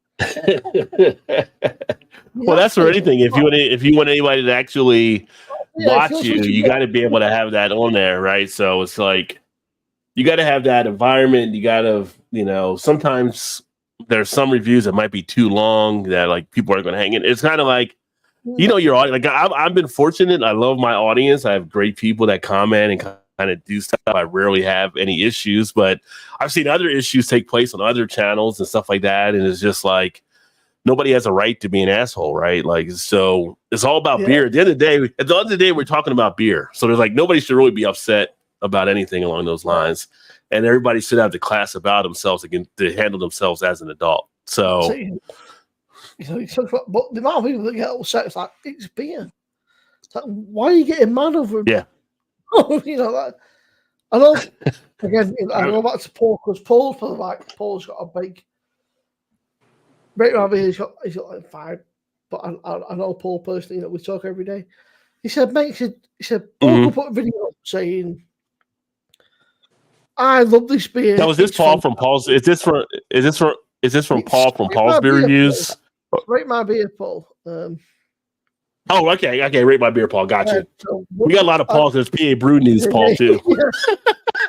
Well, that's for anything. If you want anybody to actually watch you got to be able to have that on there, right? So it's like you got to have that environment. You got to, sometimes there's some reviews that might be too long that like people are going to hang in. It's kind of like, your audience. Like I've been fortunate. I love my audience. I have great people that comment and kind of do stuff. I rarely have any issues, but I've seen other issues take place on other channels and stuff like that. And it's just like, nobody has a right to be an asshole, right? Like, so it's all about beer. At the end of the day, we're talking about beer. So there's like, nobody should really be upset about anything along those lines. And everybody should have the class about themselves again to handle themselves as an adult. So you talk about, but the amount of people that get upset, it's like, it's beer. It's like, why are you getting mad over it? Yeah. I know, again, I go back to Paul, because Paul's got a big, right around here, he's got like 5, but I know Paul personally, we talk every day. He said, mate, he said, Paul could put a video up saying, "I love this beer." Now, is this Paul from Paul's? Is this from Paul from Paul's Beer Reviews? Rate my beer, Paul. Oh, okay. Rate my beer, Paul. Gotcha. So we got a lot of Pauls. There's PA Brew News, Paul, too.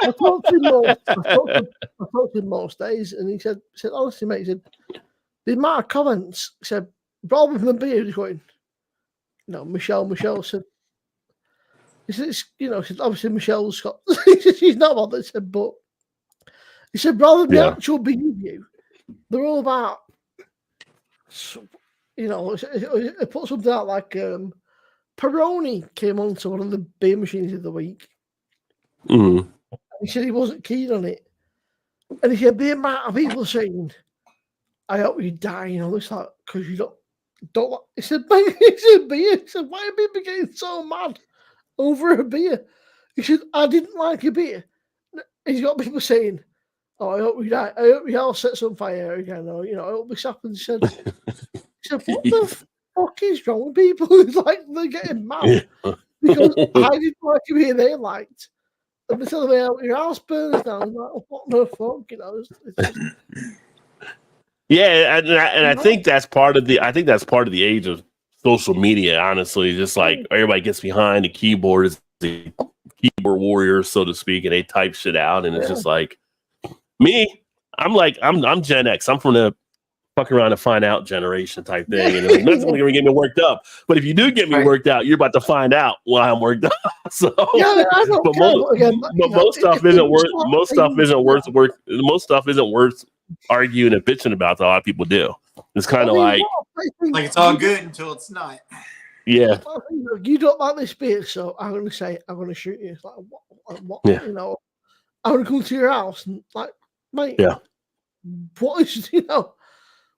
I talk to him most days, and he said, honestly, mate, he said, the amount of comments, he said, "Rob with my beer," he's going, Michelle said, he said, obviously Michelle's got, she's not bothered, he said, but he said, rather than the actual beer review, they're all about, it put something out like Peroni came onto one of the beer machines of the week. Mm-hmm. He said he wasn't keen on it. And he said the amount of people saying, "I hope you die," this like, because you don't like. He said, "Mate, it's a beer." He said, "Why are people getting so mad over a beer?" He said, "I didn't like a beer." He's got people saying, "Oh, I hope you die. I hope you all set some fire again." Or, I hope this happens. He said, "What the fuck is wrong with people?" It's like they're getting mad because I didn't like a beer they liked. And they're telling me how your house burns down. I'm like, what the fuck? It's just... Yeah, and I think that's part of the age of social media. Honestly, just like everybody gets behind the keyboard as the keyboard warrior, so to speak, and they type shit out, and it's just like me. I'm Gen X. I'm from the fuck around and find out generation type thing, and like, nothing's going to get me worked up. But if you do get me worked out, you're about to find out why I'm worked up. So, most stuff isn't worth. Most stuff isn't worth arguing and bitching about. That a lot of people do. It's kind of like it's all good until it's not. Yeah. You don't like this beer, so I'm going to shoot you. It's like what? Yeah. I'm going to come to your house and like, mate. Yeah. What is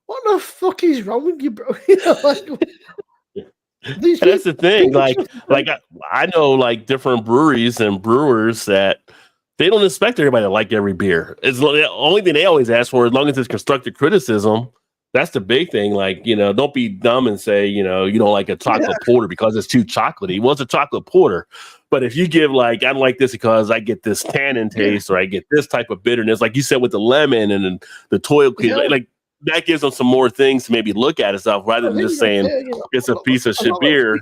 what the fuck is wrong with you, bro? That's the thing. Like I know like different breweries and brewers that they don't expect everybody to like every beer. It's the only thing they always ask for, as long as it's constructive criticism. That's the big thing. Like, don't be dumb and say, you don't like a chocolate porter because it's too chocolatey. Well, it's a chocolate porter. But if you give like, I don't like this because I get this tannin taste or I get this type of bitterness, like you said with the lemon and the toil, like that gives them some more things to maybe look at and stuff rather than just saying it's a piece of shit beer.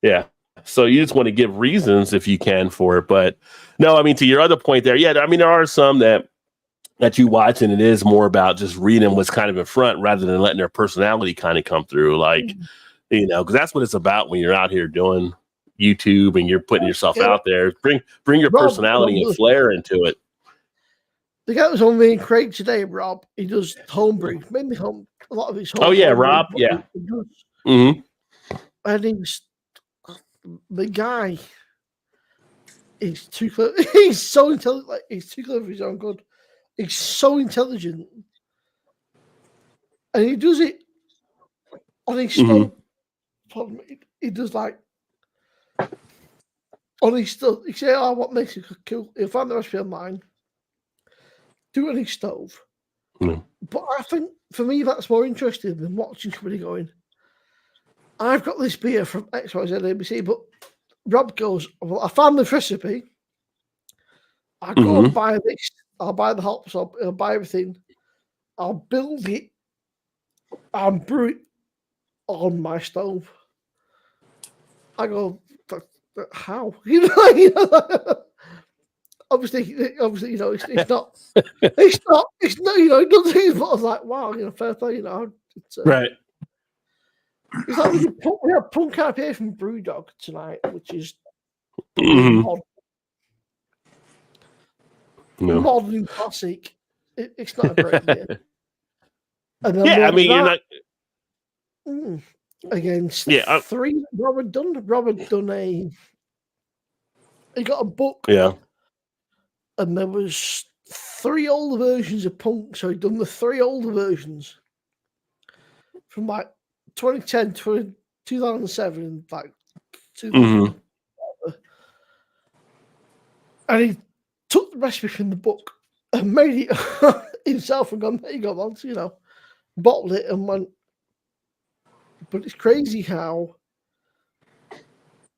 Yeah. So you just want to give reasons if you can for it. But no, I mean, to your other point there, I mean, there are some that you watch and it is more about just reading what's kind of in front rather than letting their personality kind of come through. Like, because that's what it's about when you're out here doing YouTube and you're putting yourself out there. Bring your personality and flair into it. The guy was on me and Craig today, Rob. He does homebrew, mainly a lot of his home. Oh yeah, Rob. Yeah. Mm-hmm. And he's the guy. He's too clever. He's so intelligent. Like, he's too clever for his own good. He's so intelligent, and he does it on his stuff. He does like on his stuff. He say, "Oh, what makes it cool?" He'll find the recipe online. Do it on his stove. But I think for me that's more interesting than watching somebody going, I've got this beer from XYZ ABC, but Rob goes, well, I found this recipe. I go and buy this. I'll buy the hops. I'll buy everything. I'll build it and brew it on my stove. I go, how? Obviously, it's not. It's not. It doesn't. But I was like, wow, fair play. It's, right. It's like we have punk IPA from Brewdog tonight, which is modern classic. It's not a great beer. I mean, you're not against three. Robert done a. He got a book. Yeah. And there was 3 older versions of punk, so he'd done the 3 older versions from like 2010 to 2007, like 2000. And he took the recipe from the book and made it himself and gone, there you go, lads, bottled it and went. But it's crazy how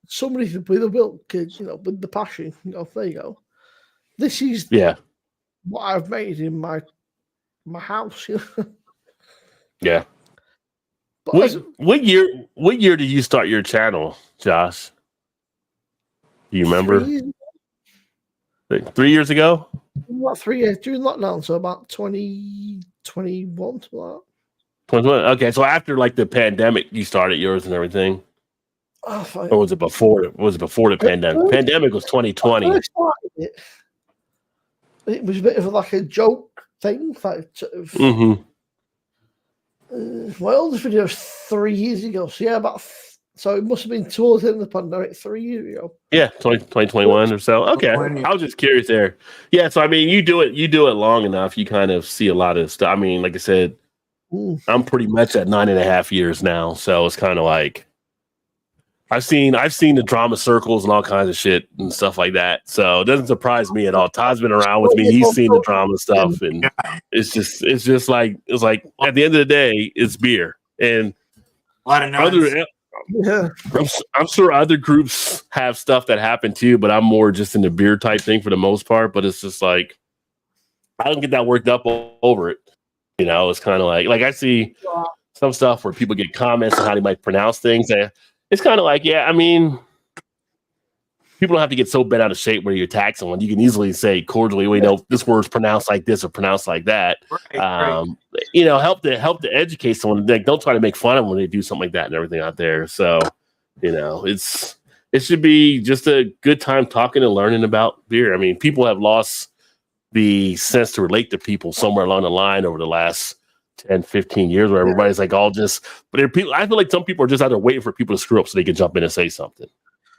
somebody with a will, kids, with the passion, there you go. This is what I've made in my house. Yeah. But what year did you start your channel, Josh? Do you remember? 3 years ago? About 3 years during lockdown, so about 2021, something like that. 2021. Okay, so after like the pandemic, you started yours and everything. Or was it before? Was it before the pandemic? Pandemic was 2020. It was a bit of like a joke thing, like sort of. My oldest video was 3 years ago, so so it must have been towards the end of the pandemic 3 years ago. Yeah, 2021 or so. Okay, I was just curious there. Yeah, so I mean, you do it long enough, you kind of see a lot of stuff. I mean, like I said, I'm pretty much at 9.5 years now, so it's kind of like. I've seen the drama circles and all kinds of shit and stuff like that. So it doesn't surprise me at all. Todd's been around with me. He's seen the drama stuff. And it's just like at the end of the day, it's beer. And a lot of noise. I'm sure other groups have stuff that happen too, but I'm more just in the beer type thing for the most part. But it's just like, I don't get that worked up over it. It's kind of like I see some stuff where people get comments on how they might pronounce things. It's kind of like, I mean, people don't have to get so bent out of shape where you attack someone. You can easily say cordially, this word's pronounced like this or pronounced like that. Right. Help to educate someone. Like, don't try to make fun of them when they do something like that and everything out there. So, it should be just a good time talking and learning about beer. I mean, people have lost the sense to relate to people somewhere along the line over the last 10, 15 years where everybody's like all just, but I feel like some people are just either waiting for people to screw up so they can jump in and say something.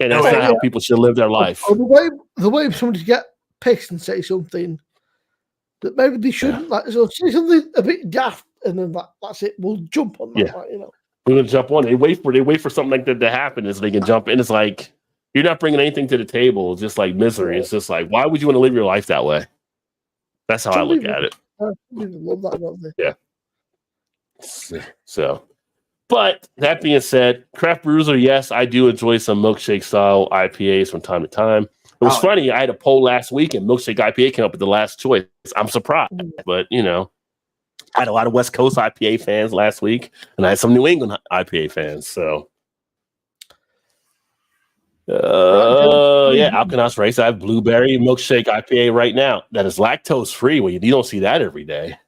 And that's not how people should live their life. The way somebody get pissed and say something that maybe they shouldn't, so say something a bit daft and then that's it. We'll jump on that. We're gonna jump on. They wait for something like that to happen so they can jump in. It's like, You're not bringing anything to the table. It's just like misery. It's just like, why would you want to live your life that way? That's how I look at it. Some people love that, don't they? Yeah. So, but that being said, craft bruiser, yes, I do enjoy some milkshake style IPAs from time to time. It was funny. I had a poll last week, and milkshake IPA came up with the last choice. I'm surprised, but I had a lot of West Coast IPA fans last week, and I had some New England IPA fans. So, Alkanots Race. I have blueberry milkshake IPA right now that is lactose free. Well, you don't see that every day.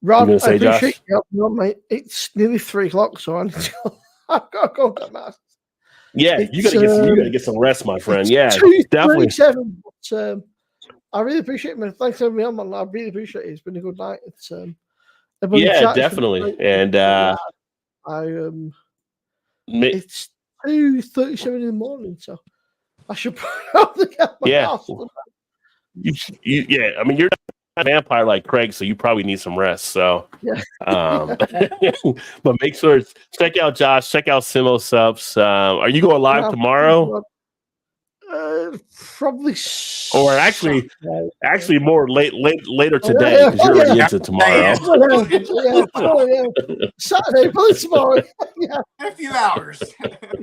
Rob, I appreciate you helping on, mate. It's nearly 3:00, so I need to go. I've got to go get my. Yeah, you gotta get some rest, my friend. Yeah, definitely. But, I really appreciate it, man. Thanks for having me on, man. I really appreciate it. It's been a good night. It's definitely. And it's 2:37 in the morning, so I should probably get my house. I mean, you're not a vampire like Craig, so you probably need some rest. So, but make sure check out Josh, check out Simo Subs. Are you going live tomorrow? Probably, or actually more later today because you're already into tomorrow. Saturday, probably tomorrow. In a few hours.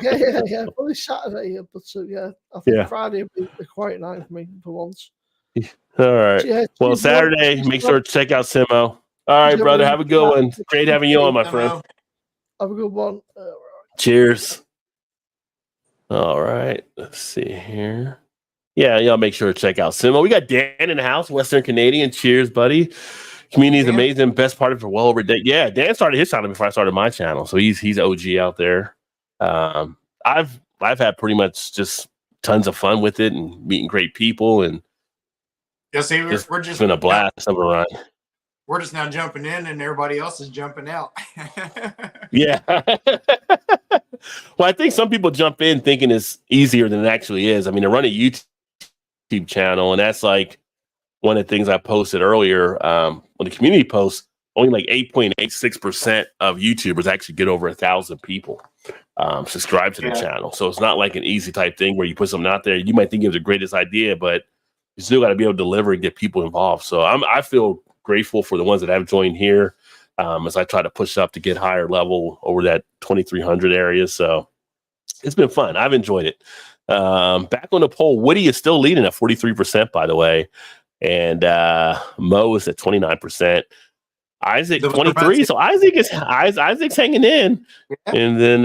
yeah, probably Saturday. But I think Friday will be a quiet night for me for once. All right. Well, Saturday, make sure to check out Simo. All right, brother. Have a good one. Great having you on, my friend. Have a good one. Cheers. All right. Let's see here. Yeah, y'all make sure to check out Simo. We got Dan in the house, Western Canadian. Cheers, buddy. Community is amazing. Best part of it for well over a day. Yeah, Dan started his channel before I started my channel, so he's OG out there. I've had pretty much just tons of fun with it and meeting great people, and we're just been a blast of a run. We're just now jumping in, and everybody else is jumping out. Yeah. Well, I think some people jump in thinking it's easier than it actually is. I mean, to run a YouTube channel, and that's like one of the things I posted earlier on the community post. Only like 8.86% of YouTubers actually get over 1,000 people subscribe to the channel. So it's not like an easy type thing where you put something out there. You might think it was the greatest idea, but you still got to be able to deliver and get people involved. So I feel grateful for the ones that have joined here as I try to push up to get higher level over that 2,300 area. So it's been fun. I've enjoyed it. Back on the poll, Woody is still leading at 43%, by the way. And Mo is at 29%. Isaac 23. So Isaac's hanging in. Yeah. And then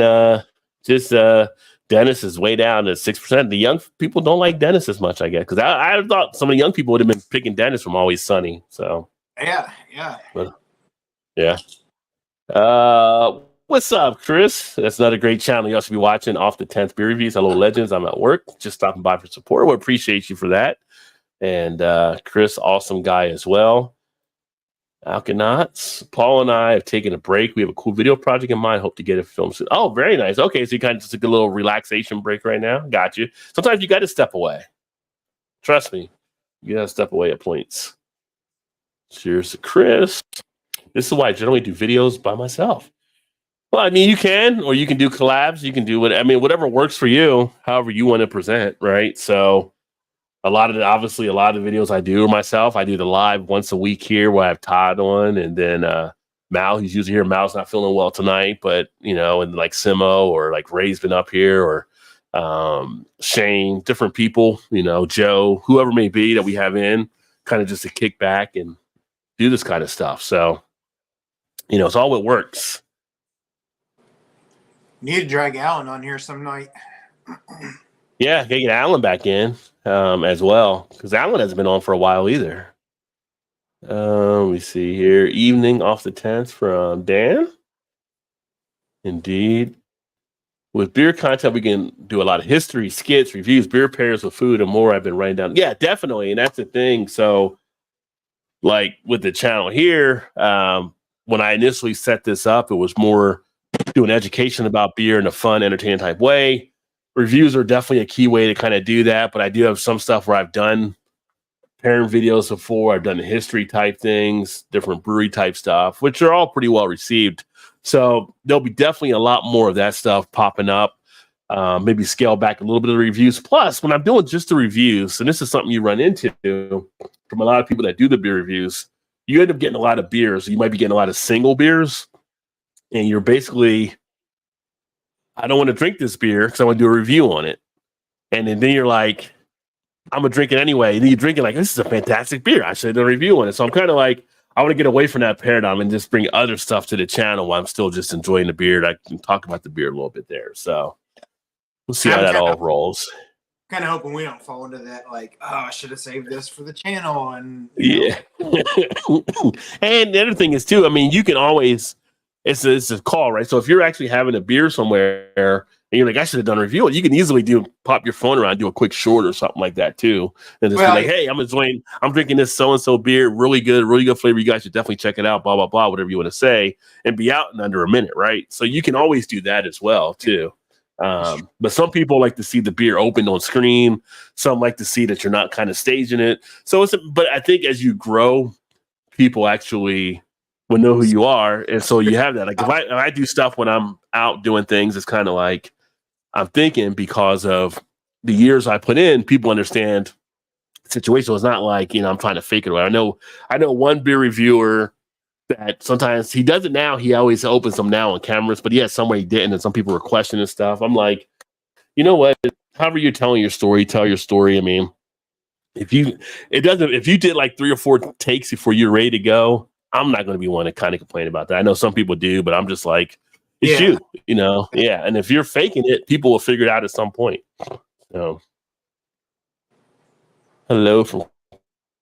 Dennis is way down to 6%. The young people don't like Dennis as much, I guess, because I thought some of the young people would have been picking Dennis from Always Sunny. So yeah. But, yeah. What's up, Chris? That's another great channel you all should be watching. Off the 10th Beer Reviews. Hello, legends. I'm at work. Just stopping by for support. We appreciate you for that. And Chris, awesome guy as well. Alkanauts. Paul and I have taken a break. We have a cool video project in mind. Hope to get it filmed soon. Oh, very nice. Okay, so you kind of just took a little relaxation break right now. Got you. Sometimes you got to step away. Trust me. You got to step away at points. Cheers to Chris. This is why I generally do videos by myself. Well, I mean, you can, or you can do collabs. You can do whatever works for you, however you want to present, right? So a lot of the videos I do are myself. I do the live once a week here where I have Todd on, and then Mal, he's usually here. Mal's not feeling well tonight, but and like Simo or like Ray's been up here, or Shane, different people, Joe, whoever may be that we have in, kind of just to kick back and do this kind of stuff. So, it's all what works. Need to drag Alan on here some night. Yeah, gotta get Alan back in as well, because Alan hasn't been on for a while either. Let me see here. Evening off the 10th from Dan. Indeed. With beer content, we can do a lot of history, skits, reviews, beer pairs with food, and more. I've been writing down. Yeah, definitely. And that's the thing. So, like with the channel here, when I initially set this up, it was more doing education about beer in a fun, entertaining type way. Reviews are definitely a key way to kind of do that, but I do have some stuff where I've done pairing videos before. I've done the history type things, different brewery type stuff, which are all pretty well received. So there'll be definitely a lot more of that stuff popping up. maybe scale back a little bit of the reviews. Plus, when I'm doing just the reviews, and this is something you run into from a lot of people that do the beer reviews, you end up getting a lot of beers. You might be getting a lot of single beers, and you're basically, I don't want to drink this beer because I want to do a review on it. And then you're like, I'm going to drink it anyway. And then you drink it like, this is a fantastic beer. I should have done a review on it. So I'm kind of like, I want to get away from that paradigm and just bring other stuff to the channel while I'm still just enjoying the beer. I can talk about the beer a little bit there. So we'll see how that all rolls. Kind of hoping we don't fall into that, like, oh, I should have saved this for the channel. And yeah. And the other thing is too, I mean, you can always, it's a call, right? So if you're actually having a beer somewhere and you're like, I should have done a review, you can easily pop your phone around, do a quick short or something like that too. And just be like, hey, I'm drinking this so-and-so beer, really good flavor. You guys should definitely check it out, blah, blah, blah, whatever you want to say, and be out in under a minute, right? So you can always do that as well too. But some people like to see the beer opened on screen. Some like to see that you're not kind of staging it. So but I think as you grow, people actually will know who you are. And so you have that. Like if I do stuff when I'm out doing things, it's kind of like I'm thinking because of the years I put in, people understand the situation. It's not like, I'm trying to fake it away. I know one beer reviewer that sometimes he does it now. He always opens them now on cameras, but yeah, somewhere he didn't. And some people were questioning stuff. I'm like, you know what? However you're telling your story, tell your story. I mean, if you did like 3 or 4 takes before you're ready to go, I'm not going to be one to kind of complain about that. I know some people do, but I'm just like, it's you. Yeah. And if you're faking it, people will figure it out at some point. So, hello from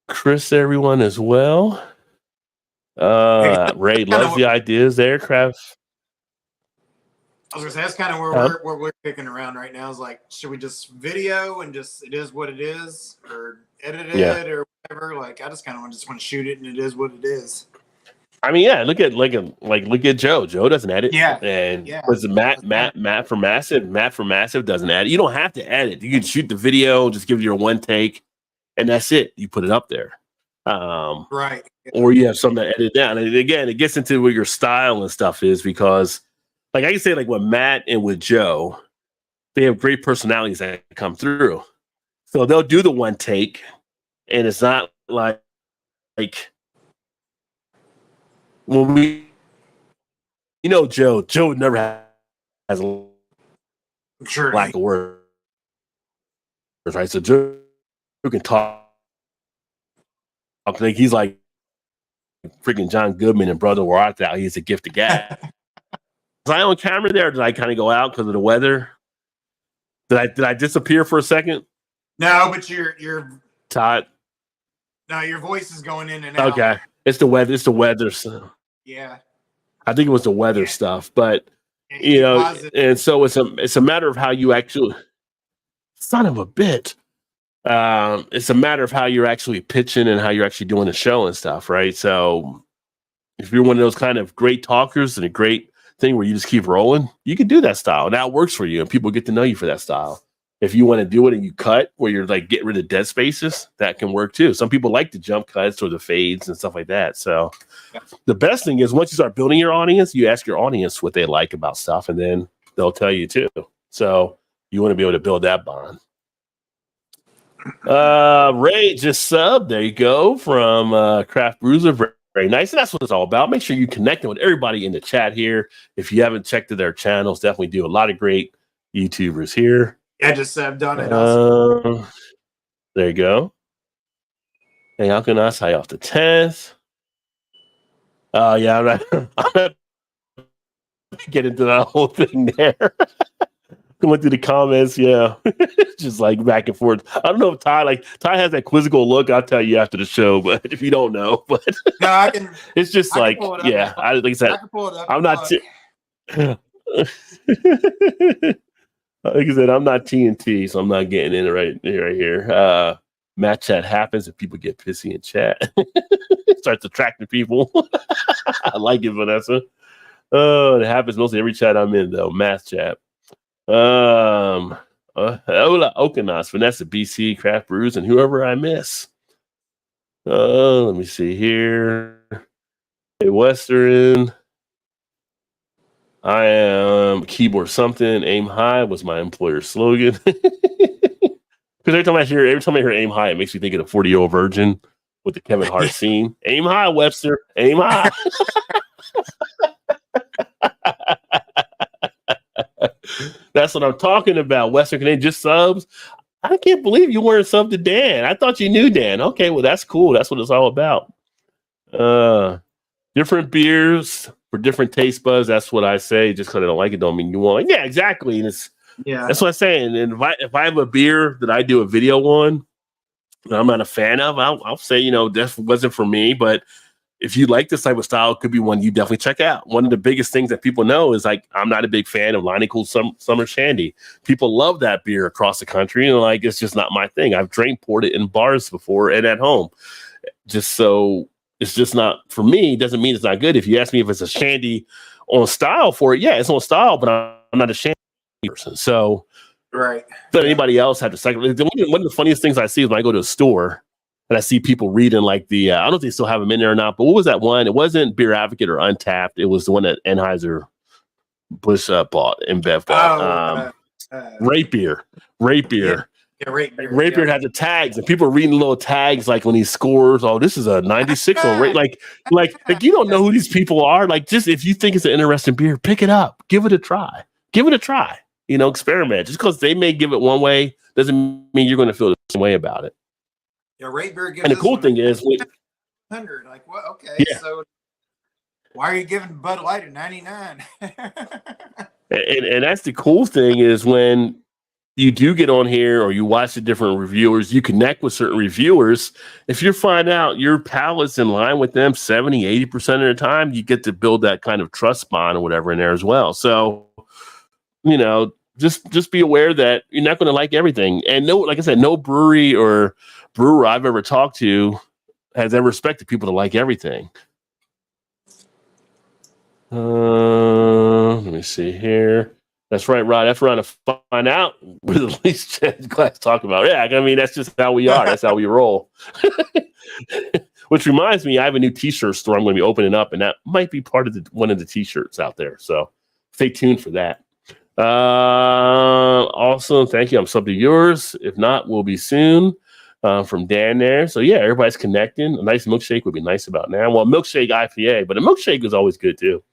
Chris, everyone, as well. Ray loves the ideas there, Kraft. I was gonna say that's kind of where we're kicking around right now. Is like, should we just video and just it is what it is, or edit it or whatever? Like, I just kind of want to shoot it and it is what it is. I mean, yeah. Look at Joe. Joe doesn't edit. Yeah. And was it Matt from Massive? Matt from Massive doesn't edit. You don't have to edit. You can shoot the video, just give your one take, and that's it. You put it up there. Right. Or you have something to edit down. And again, it gets into what your style and stuff is because, like I can say, like with Matt and with Joe, they have great personalities that come through. So they'll do the one take, and it's not like when Joe never has a lack of words, right? So Joe can talk. Like he's like freaking John Goodman and Brother Where Art Thou. He's a gift of gab. Was I on camera there? Or did I kind of go out because of the weather? Did I disappear for a second? No, but you're Todd. No, your voice is going in and out. Okay, it's the weather. It's the weather. So. Yeah, I think it was the weather stuff, but and so it's a matter of how you actually. Son of a bitch. It's a matter of how you're actually pitching and how you're actually doing the show and stuff, right? So if you're one of those kind of great talkers and a great thing where you just keep rolling, you can do that style. And that works for you and people get to know you for that style. If you want to do it and you cut where you're like get rid of dead spaces, that can work too. Some people like the jump cuts or the fades and stuff like that. So the best thing is once you start building your audience, you ask your audience what they like about stuff and then they'll tell you too. So you want to be able to build that bond. Ray just subbed. There you go from Craft Bruiser. Very nice. And that's what it's all about. Make sure you connect with everybody in the chat here. If you haven't checked their channels, definitely do. A lot of great YouTubers here. I just subbed on it. There you go. Hey, how can I say off the 10th? Yeah, I'm not get into that whole thing there. Going through the comments, yeah, just like back and forth. I don't know if Ty has that quizzical look. I'll tell you after the show, but if you don't know, but no, I can. It's just like, yeah. Like I said, I can pull it up. I'm not. Like I said, I'm not TNT, so I'm not getting in it right here. Matt chat happens and people get pissy in chat. It starts attracting people. I like it, Vanessa. It happens mostly every chat I'm in though. Math chat. Hola Okanas, Vanessa, BC, Craft Brews, and whoever I miss. Let me see here. Hey, Western. I am keyboard something. Aim high was my employer's slogan. Because every time I hear aim high, it makes me think of the 40-year-old virgin with the Kevin Hart scene. Aim high, Webster. Aim high. That's what I'm talking about. Western Canadian just subs. I can't believe you weren't subbed to Dan. I thought you knew Dan. Okay, well, that's cool. That's what it's all about. Different beers for different taste buds. That's what I say. Just because I don't like it don't mean you won't. Yeah, exactly. And that's what I'm saying. And if I have a beer that I do a video on that I'm not a fan of, I'll say, this wasn't for me. But if you like this type of style, it could be one you definitely check out. One of the biggest things that people know is like, I'm not a big fan of Lonnie Cool Summer Shandy. People love that beer across the country. And like, it's just not my thing. I've poured it in bars before and at home. Just so it's just not for me. Doesn't mean it's not good. If you ask me if it's a shandy on style for it, yeah, it's on style, but I'm not a shandy person. So, right. But anybody else have to cycle. One of the funniest things I see is when I go to a store and I see people reading like I don't know if they still have them in there or not, but what was that one? It wasn't Beer Advocate or Untapped. It was the one that Anheuser-Busch bought and Bev bought. Rape beer. Yeah, Rape beer had the tags, and people are reading little tags like when he scores. Oh, this is a 96 on Rape. Like you don't know who these people are. Like, just if you think it's an interesting beer, pick it up, give it a try. Experiment. Just because they may give it one way doesn't mean you're going to feel the same way about it. Yeah, Rape beer gives. And the cool thing is, 100. Like, what? Okay, yeah. So why are you giving Bud Light a 99? and that's the cool thing is when you do get on here or you watch the different reviewers, you connect with certain reviewers. If you find out your palate's in line with them 70, 80% of the time, you get to build that kind of trust bond or whatever in there as well. So, just be aware that you're not going to like everything. And like I said, no brewery or brewer I've ever talked to has ever expected people to like everything. Let me see here. That's right, Rod. That's around to find out what the least class talking about. Yeah, I mean, that's just how we are. That's how we roll. Which reminds me, I have a new T-shirt store I'm going to be opening up, and that might be part of one of the T-shirts out there. So stay tuned for that. Awesome. Thank you. I'm sub to yours. If not, we'll be soon. From Dan there. So yeah, everybody's connecting. A nice milkshake would be nice about now. Well, milkshake IPA, but a milkshake is always good too.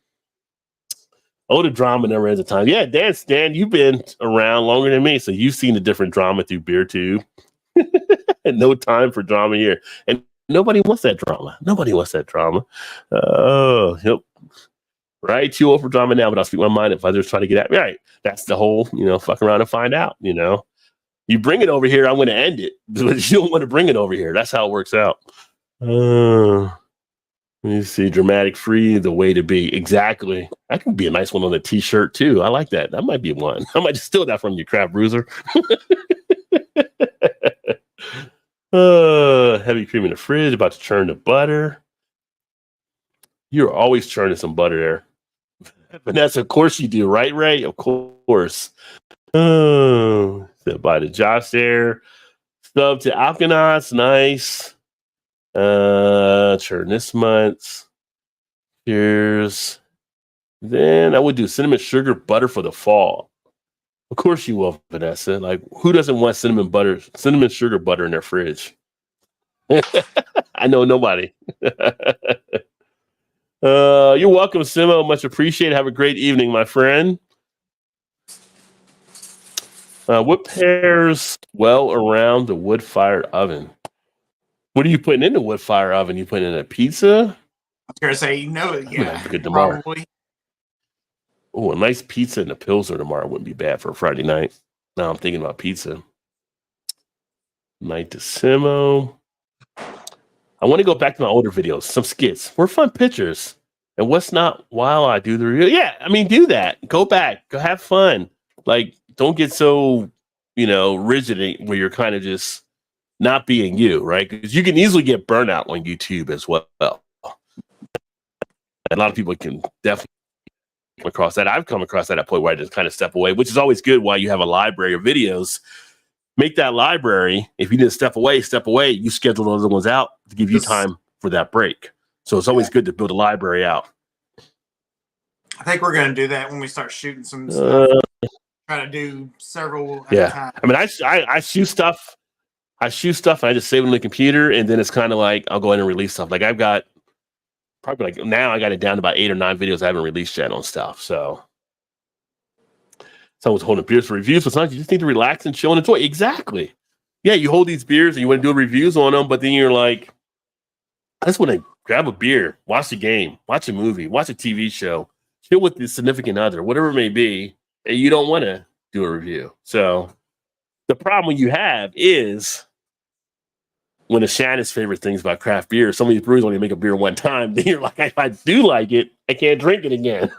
Oh, the drama never ends at time. Yeah, Dan, you've been around longer than me, so you've seen the different drama through beer too. And no time for drama here. And nobody wants that drama. Oh, yep. Right, too old for drama now, but I'll speak my mind if others try to get at me. Right, that's the whole, fuck around and find out. You bring it over here, I'm going to end it. But you don't want to bring it over here. That's how it works out. Let me see. Dramatic free, the way to be. Exactly. That could be a nice one on a T-shirt, too. I like that. That might be one. I might just steal that from you, Craft Bruiser. Heavy cream in the fridge. About to churn the butter. You're always churning some butter there. Vanessa, of course you do. Right, Ray? Of course. Oh, said by the Josh there. Sub to Alkanauts, nice. Churn this month. Cheers. Then I would do cinnamon sugar butter for the fall. Of course you will, Vanessa. Like, who doesn't want cinnamon sugar butter in their fridge? I know nobody. You're welcome, Simo. Much appreciated. Have a great evening, my friend. What pairs well around the wood-fired oven? What are you putting in the wood-fired oven? You putting in a pizza? I was going to say, yeah, good tomorrow. Probably. Oh, a nice pizza and a Pilsner tomorrow wouldn't be bad for a Friday night. Now I'm thinking about pizza. Night to Simo. I want to go back to my older videos. Some skits. We're fun pictures. And what's not while I do the review? Yeah, I mean, do that. Go back. Go have fun. Like, don't get so, rigid where you're kind of just not being you, right? Because you can easily get burnout on YouTube as well. A lot of people can definitely come across that. I've come across that at a point where I just kind of step away, which is always good while you have a library of videos. Make that library. If you need to step away, you schedule those other ones out to give you time for that break. So it's always good to build a library out. I think we're gonna do that when we start shooting some stuff. Try to do several at a time. I mean, I shoot stuff. I shoot stuff and I just save it on the computer, and then it's kind of like I'll go ahead and release stuff. Like I've got probably like now I got it down to about 8 or 9 videos I haven't released yet on stuff. So someone's holding beers for reviews, but sometimes you just need to relax and chill and enjoy. Exactly. Yeah, you hold these beers and you want to do reviews on them, but then you're like, I just want to grab a beer, watch a game, watch a movie, watch a TV show, chill with the significant other, whatever it may be, and you don't want to do a review. So the problem you have is one of Shannon's favorite things about craft beer, some of these breweries only make a beer one time. Then you're like, if I do like it, I can't drink it again.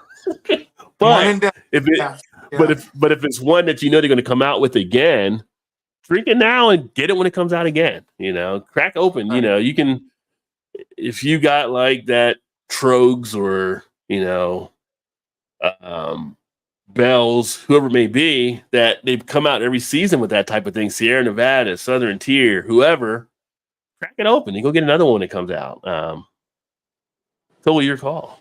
But if it's one that you know they're going to come out with again, drink it now and get it when it comes out again. You know, crack open. You know, you can if you got like that Trogs or Bells, whoever it may be, that they've come out every season with that type of thing. Sierra Nevada, Southern Tier, whoever. Crack it open. You go get another one when it comes out. Totally your call.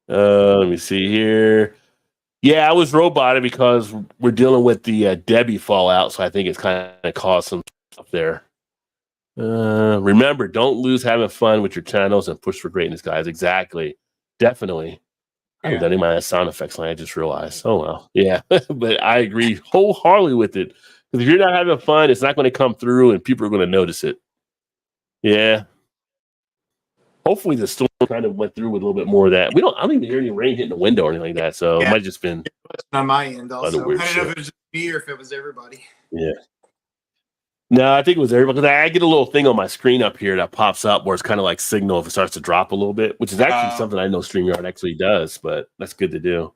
Let me see here. Yeah, I was roboted because we're dealing with the Debbie fallout, so I think it's kind of caused some stuff there. Remember, don't lose having fun with your channels and push for greatness, guys. Exactly. Definitely. I haven't done any of my sound effects, like I just realized. Oh, well. Yeah, but I agree wholeheartedly with it. Because if you're not having fun, it's not going to come through and people are going to notice it. Yeah. Hopefully the storm kind of went through with a little bit more of that. I don't even hear any rain hitting the window or anything like that. So it might have just been on my end also. I don't know shit. if it was just me or if it was everybody. Yeah. No, I think it was everybody. Because I get a little thing on my screen up here that pops up where it's kind of like signal if it starts to drop a little bit, which is actually something I know StreamYard actually does, but that's good to do.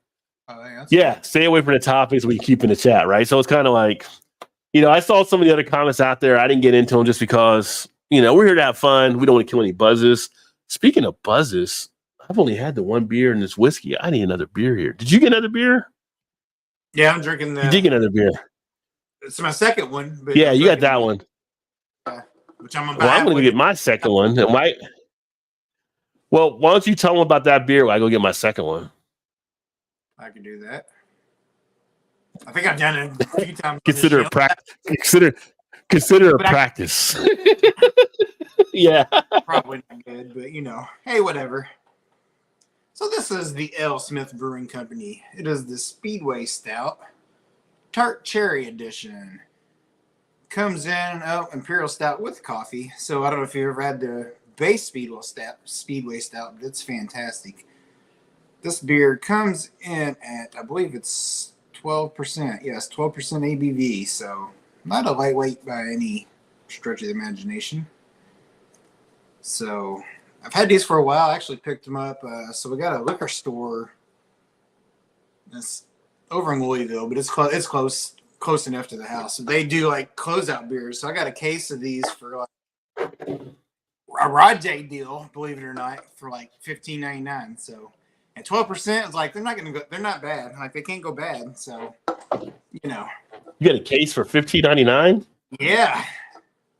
Yeah, stay away from the topics we keep in the chat, right? So it's kind of like, I saw some of the other comments out there. I didn't get into them just because, we're here to have fun. We don't want to kill any buzzes. Speaking of buzzes, I've only had the one beer in this whiskey. I need another beer here. Did you get another beer? Yeah, I'm drinking that. You did get another beer. It's my second one. But yeah, you got that one. Which I'm going to get my second one. Well, why don't you tell them about that beer while I go get my second one? I can do that. I think I've done it a few times. Consider a practice. Yeah. Probably not good, but hey, whatever. So this is the L. Smith Brewing Company. It is the Speedway Stout, Tart Cherry Edition. Comes in Imperial Stout with coffee. So I don't know if you ever had the base Speedway Stout, but it's fantastic. This beer comes in at, I believe it's 12%. Yes, 12% ABV. So not a lightweight by any stretch of the imagination. So I've had these for a while. I actually picked them up. So we got a liquor store that's over in Louisville, but it's close enough to the house. So they do like closeout beers. So I got a case of these for like a Rajay deal, believe it or not, for like $15.99. So at 12%, it's like they're not bad. Like they can't go bad. So You got a case for $15.99? Yeah.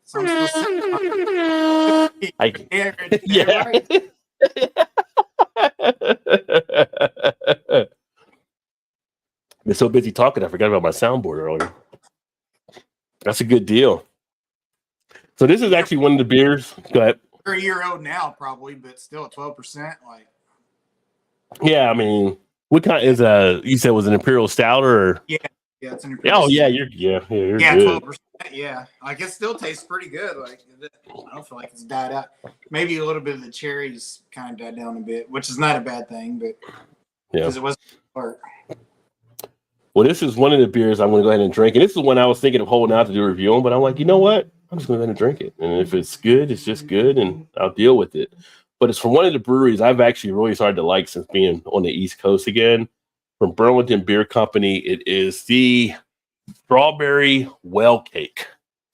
So I'm still yeah. Right. Been so busy talking, I forgot about my soundboard earlier. That's a good deal. So this is actually one of the beers. Go ahead. They're a year old now, probably, but still at 12%. Like, yeah, I mean, what kind is you said it was an Imperial Stout or? Yeah, it's an Imperial. Oh, yeah, you're good. 12%. Yeah, like it still tastes pretty good. Like I don't feel like it's died out. Maybe a little bit of the cherries kind of died down a bit, which is not a bad thing, but because it wasn't part. Well, this is one of the beers I'm going to go ahead and drink. And this is one I was thinking of holding out to do a review on, but I'm like, you know what? I'm just going to go ahead and drink it. And if it's good, it's just good, and I'll deal with it. But it's from one of the breweries I've actually really started to like since being on the East Coast again. From Burlington Beer Company, it is the Strawberry Well Cake.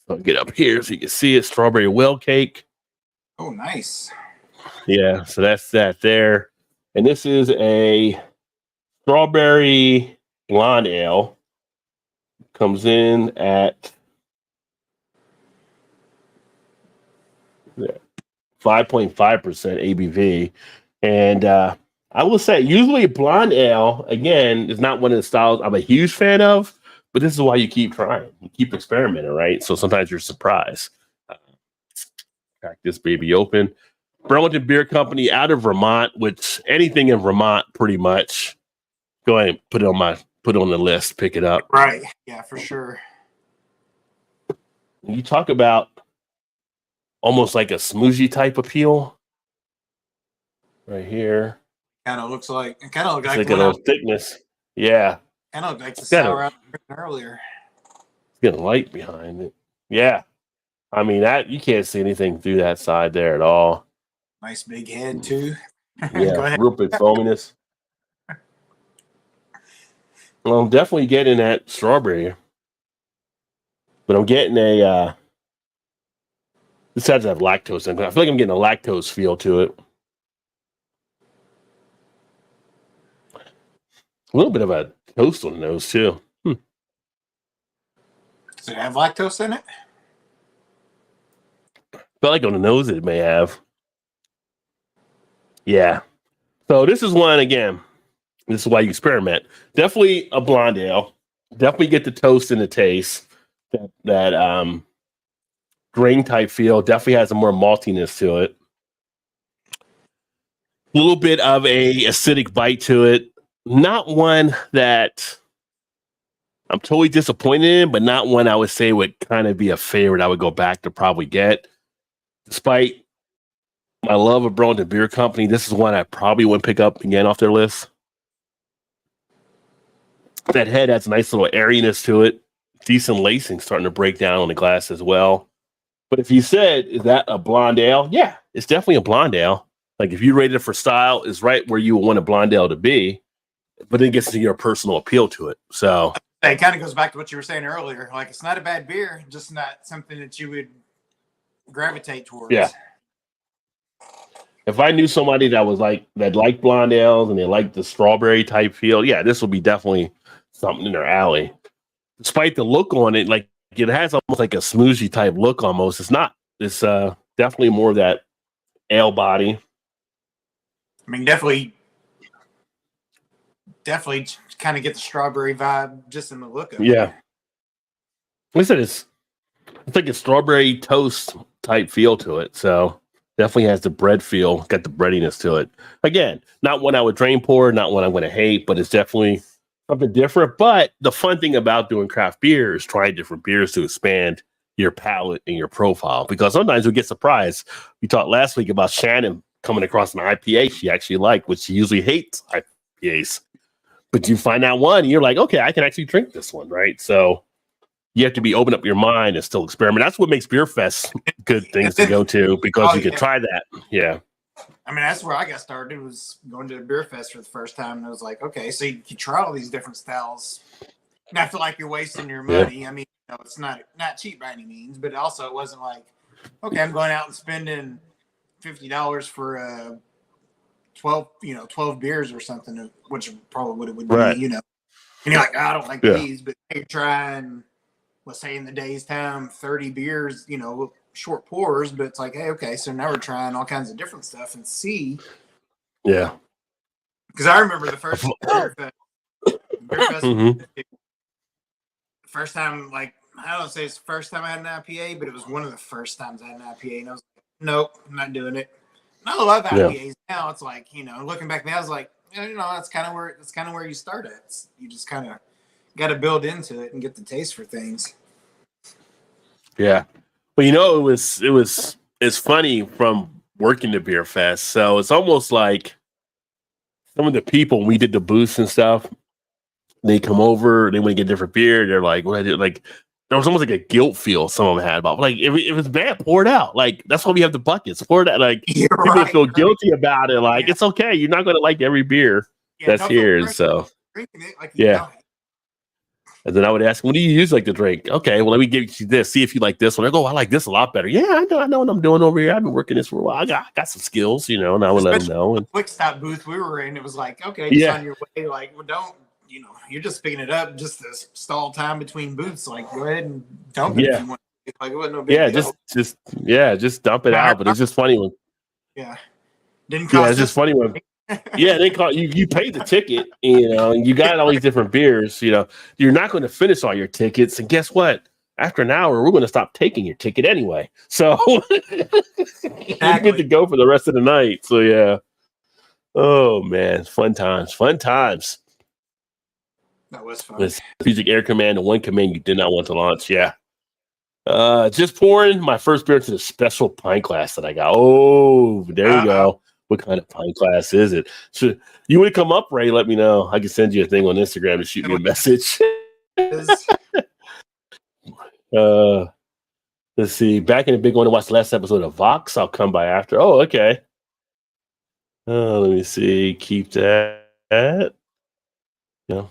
So I'll get up here so you can see it. Strawberry Well Cake. Oh, nice. Yeah, so that's that there. And this is a strawberry blonde ale. Comes in at 5.5% ABV. And I will say, usually blonde ale, again, is not one of the styles I'm a huge fan of, but this is why you keep trying. You keep experimenting, right? So sometimes you're surprised. Crack this baby open. Burlington Beer Company out of Vermont, which anything in Vermont, pretty much. Go ahead and put it on the list, pick it up. Right. Yeah, for sure. You talk about almost like a smoothie type appeal. Right here. Kind of looks like It's like a little thickness. Yeah. Kind of like the Got sour I was drinking earlier. It's got a light behind it. Yeah. I mean, that you can't see anything through that side there at all. Nice big head too. Go Yeah, ahead. real big foaminess. Well, I'm definitely getting that strawberry. But I'm getting a this has to have lactose in it. I feel like I'm getting a lactose feel to it. A little bit of a toast on the nose too. Does it have lactose in it? Felt like on the nose it may have. Yeah. So this is one again. This is why you experiment. Definitely a blonde ale. Definitely get the toast and the taste. That grain type feel. Definitely has a more maltiness to it. A little bit of a acidic bite to it. Not one that I'm totally disappointed in, but not one I would say would kind of be a favorite I would go back to probably get. Despite my love of Burlington Beer Company, this is one I probably wouldn't pick up again off their list. That head has a nice little airiness to it. Decent lacing starting to break down on the glass as well. But if you said, is that a blonde ale? Yeah, it's definitely a blonde ale. Like if you rated it for style, it's right where you would want a blonde ale to be. But then it gets to your personal appeal to it. So it kind of goes back to what you were saying earlier. Like it's not a bad beer, just not something that you would gravitate towards. Yeah. If I knew somebody that was like that liked blonde ales and they liked the strawberry type feel, yeah, this would be definitely something in their alley. Despite the look on it, like it has almost like a smoothie type look almost. It's not. It's definitely more of that ale body. I mean, definitely kind of get the strawberry vibe just in the look of it. Yeah. Like I said, it's like a strawberry toast type feel to it. So definitely has the bread feel, got the breadiness to it. Again, not one I would drain pour, not one I'm going to hate, but it's definitely something different. But the fun thing about doing craft beer is trying different beers to expand your palate and your profile. Because sometimes we get surprised. We talked last week about Shannon coming across an IPA she actually liked, which she usually hates IPAs. But you find out one, and you're like, okay, I can actually drink this one, right? So you have to be open up your mind and still experiment. That's what makes Beer Fest good things to go to, because you can try that. Yeah. I mean, that's where I got started, was going to a Beer Fest for the first time. And I was like, okay, so you try all these different styles. And I feel like you're wasting your money. Yeah. I mean, you know, it's not cheap by any means, but also it wasn't like, okay, I'm going out and spending $50 for 12 beers or something, which probably what it would be, right. You know. And you're like, oh, I don't like these, but you're trying, let's say in the day's time, 30 beers, you know, short pours, but it's like, hey, okay, so now we're trying all kinds of different stuff and see. Yeah. Because I remember the first Beer Fest, first time, like, I don't say it's the first time I had an IPA, but it was one of the first times I had an IPA, and I was like, nope, I'm not doing it. And I love IPAs now. It's like, you know, looking back now, I was like, you know, that's kind of where you start at. You just kind of got to build into it and get the taste for things. Yeah. Well, you know, it's funny from working the Beer Fest. So it's almost like some of the people, when we did the booths and stuff, they come over, they want to get different beer. They're like, what I did, like, there was almost like a guilt feel some of them had about, like, if it's bad, pour it out. Like, that's why we have the buckets. Pour it out. Like, people feel guilty about it. Like, it's okay. You're not going to like every beer that's here. So, drinking it like And then I would ask, what do you use like to drink? Okay, well, let me give you this. See if you like this one. I go, I like this a lot better. Yeah, I know what I'm doing over here. I've been working this for a while. I got some skills, you know, and I would let them know. And quick stop booth we were in, it was like, okay, just on your way, like, well, don't, you know, you're just picking it up, just the stall time between booths. Like, go ahead and dump it if you want. Like, it wasn't no big deal. just dump it out. But it's just funny when Didn't Yeah, cost it's just us. funny when yeah, they call you. You paid the ticket, and you got all these different beers. You're not going to finish all your tickets, and guess what? After an hour, we're going to stop taking your ticket anyway. So you get to go for the rest of the night. So yeah. Oh man, fun times, fun times. That was fun. With Strategic Air Command, the one command you did not want to launch. Yeah. Just pouring my first beer into the special pint glass that I got. Oh, there you go. What kind of pint glass is it? So you would come up, Ray, let me know. I can send you a thing on Instagram to shoot me a message. Let's see. Back in the big one to watch the last episode of Vox. I'll come by after. Oh, okay. Let me see. Keep that. Yeah.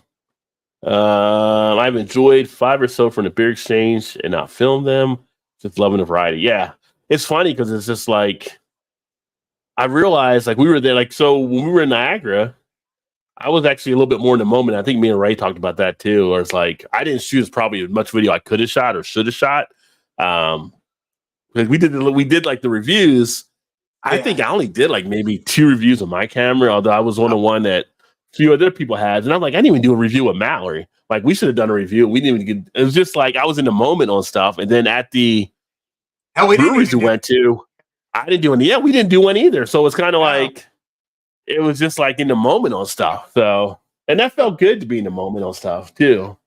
I've enjoyed 5 or so from the beer exchange and not filmed them. Just loving the variety. Yeah. It's funny because it's just like I realized like we were there, like so when we were in Niagara, I was actually a little bit more in the moment. I think me and Ray talked about that too. Or it's like I didn't shoot probably as much video I could have shot or should have shot. Because we did like the reviews. I think I only did like maybe 2 reviews on my camera, although I was on the one that a few other people had. And I'm like, I didn't even do a review with Mallory. Like, we should have done a review. We didn't even get it. Was just like I was in the moment on stuff. And then at the breweries we went to, I didn't do any. Yeah, we didn't do one either. So it's kind of like it was just like in the moment on stuff. So, and that felt good to be in the moment on stuff too.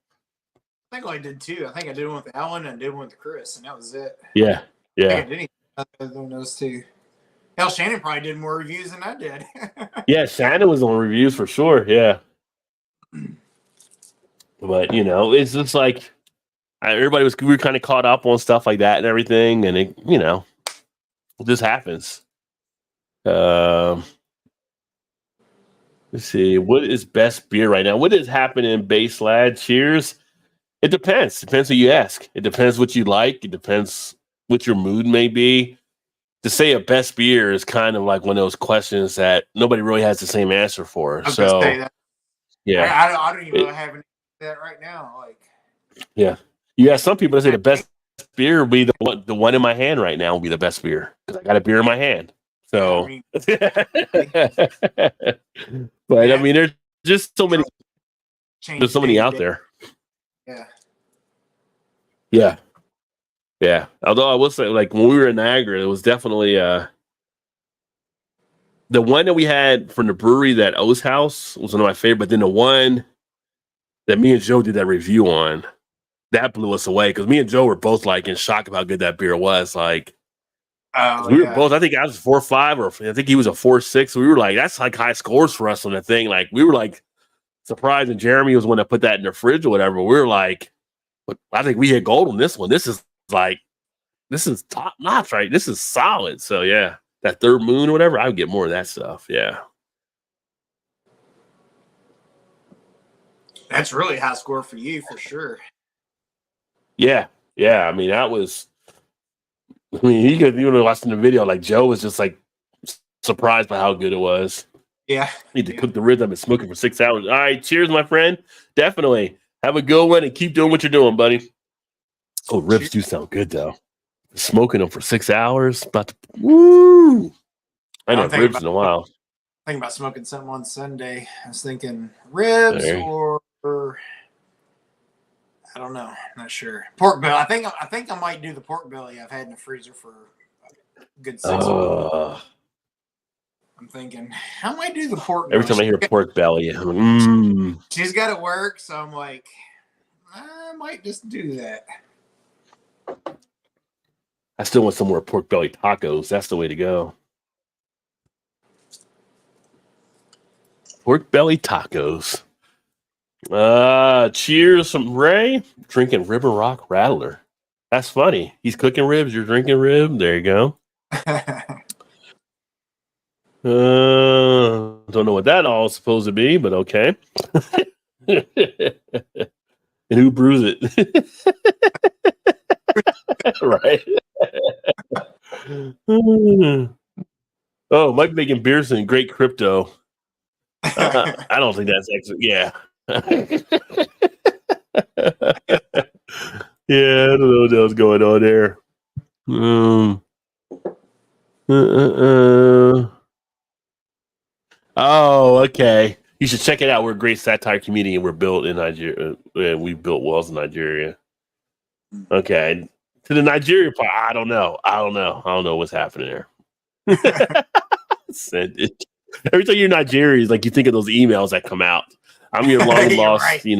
I think I did 2. I think I did one with Alan and I did one with Chris, and that was it. Yeah. Yeah. I think I did anything on those 2. Hell, Shannon probably did more reviews than I did. Yeah, Shannon was on reviews for sure. Yeah. But, it's just like we were kind of caught up on stuff like that and everything. And it just happens. Let's see. What is best beer right now? What is happening in Base Lad? Cheers. It depends. Depends who you ask. It depends what you like. It depends what your mood may be. To say a best beer is kind of like one of those questions that nobody really has the same answer for. I was gonna say that. Yeah, I don't even have that right now. Like, yeah, you have some people that say the best beer will be the one in my hand right now will be the best beer because I got a beer in my hand. So, but I mean, there's just so many. There's so many out there. Yeah. Yeah. Although I will say, like when we were in Niagara, it was definitely the one that we had from the brewery, that O's House, was one of my favorite. But then the one that me and Joe did that review on, that blew us away because me and Joe were both like in shock of how good that beer was. Like, we were both. I think I was 4.5, or I think he was a 4.6. So we were like, that's like high scores for us on the thing. Like, we were like surprised, and Jeremy was the one that put that in the fridge or whatever. We were like, I think we hit gold on this one. This is top notch, right? This is solid. So yeah, that Third Moon or whatever, I would get more of that stuff. Yeah. That's really high score for you for sure. Yeah. Yeah. I mean, you could even watching the video, like Joe was just like surprised by how good it was. Yeah. Need to cook the ribs. I've been smoking for 6 hours. All right. Cheers, my friend. Definitely. Have a good one and keep doing what you're doing, buddy. Oh, ribs do sound good though. Smoking them for 6 hours. Woo! I know ribs in a while. Thinking about smoking something on Sunday. I was thinking ribs or I don't know. Not sure. Pork belly. I think I might do the pork belly I've had in the freezer for a good 6 months. I'm thinking I might do the pork belly. Every time I hear pork belly, she's got to work, so I'm like, I might just do that. I still want some more pork belly tacos. That's the way to go. Pork belly tacos. Cheers from Ray. Drinking River Rock Rattler. That's funny. He's cooking ribs. You're drinking rib. There you go. Don't know what that all is supposed to be, but okay. And who brews it? Right. Oh, Mike making beers and great crypto. I don't think that's actually. Yeah. Yeah, I don't know what else going on there. Oh, okay. You should check it out. We're a great satire community, and we're built in Nigeria. We built walls in Nigeria. Okay. To the Nigeria part, I don't know. I don't know what's happening there. Send it. Every time you're in Nigeria, it's like you think of those emails that come out. I'm your long lost, right. The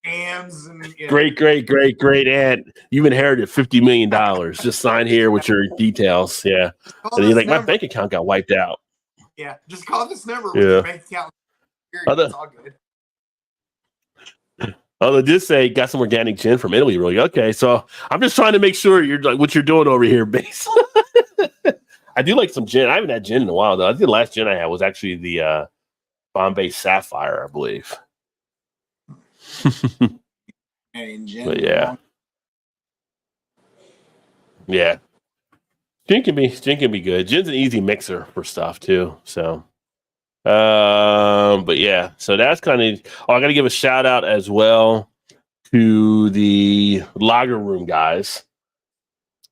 scams and great aunt. You've inherited $50 million. Just sign here with your details. Yeah. And you're like, my bank account got wiped out. Yeah. Just call this number with your bank account. It's all good. Oh, they did say got some organic gin from Italy. Really? Okay. So I'm just trying to make sure you're like what you're doing over here, base. I do like some gin. I haven't had gin in a while though. I think the last gin I had was actually the Bombay Sapphire, I believe. But yeah. Yeah. Gin can be good. Gin's an easy mixer for stuff too. So but yeah, so that's kind of I gotta give a shout out as well to the Lager Room guys.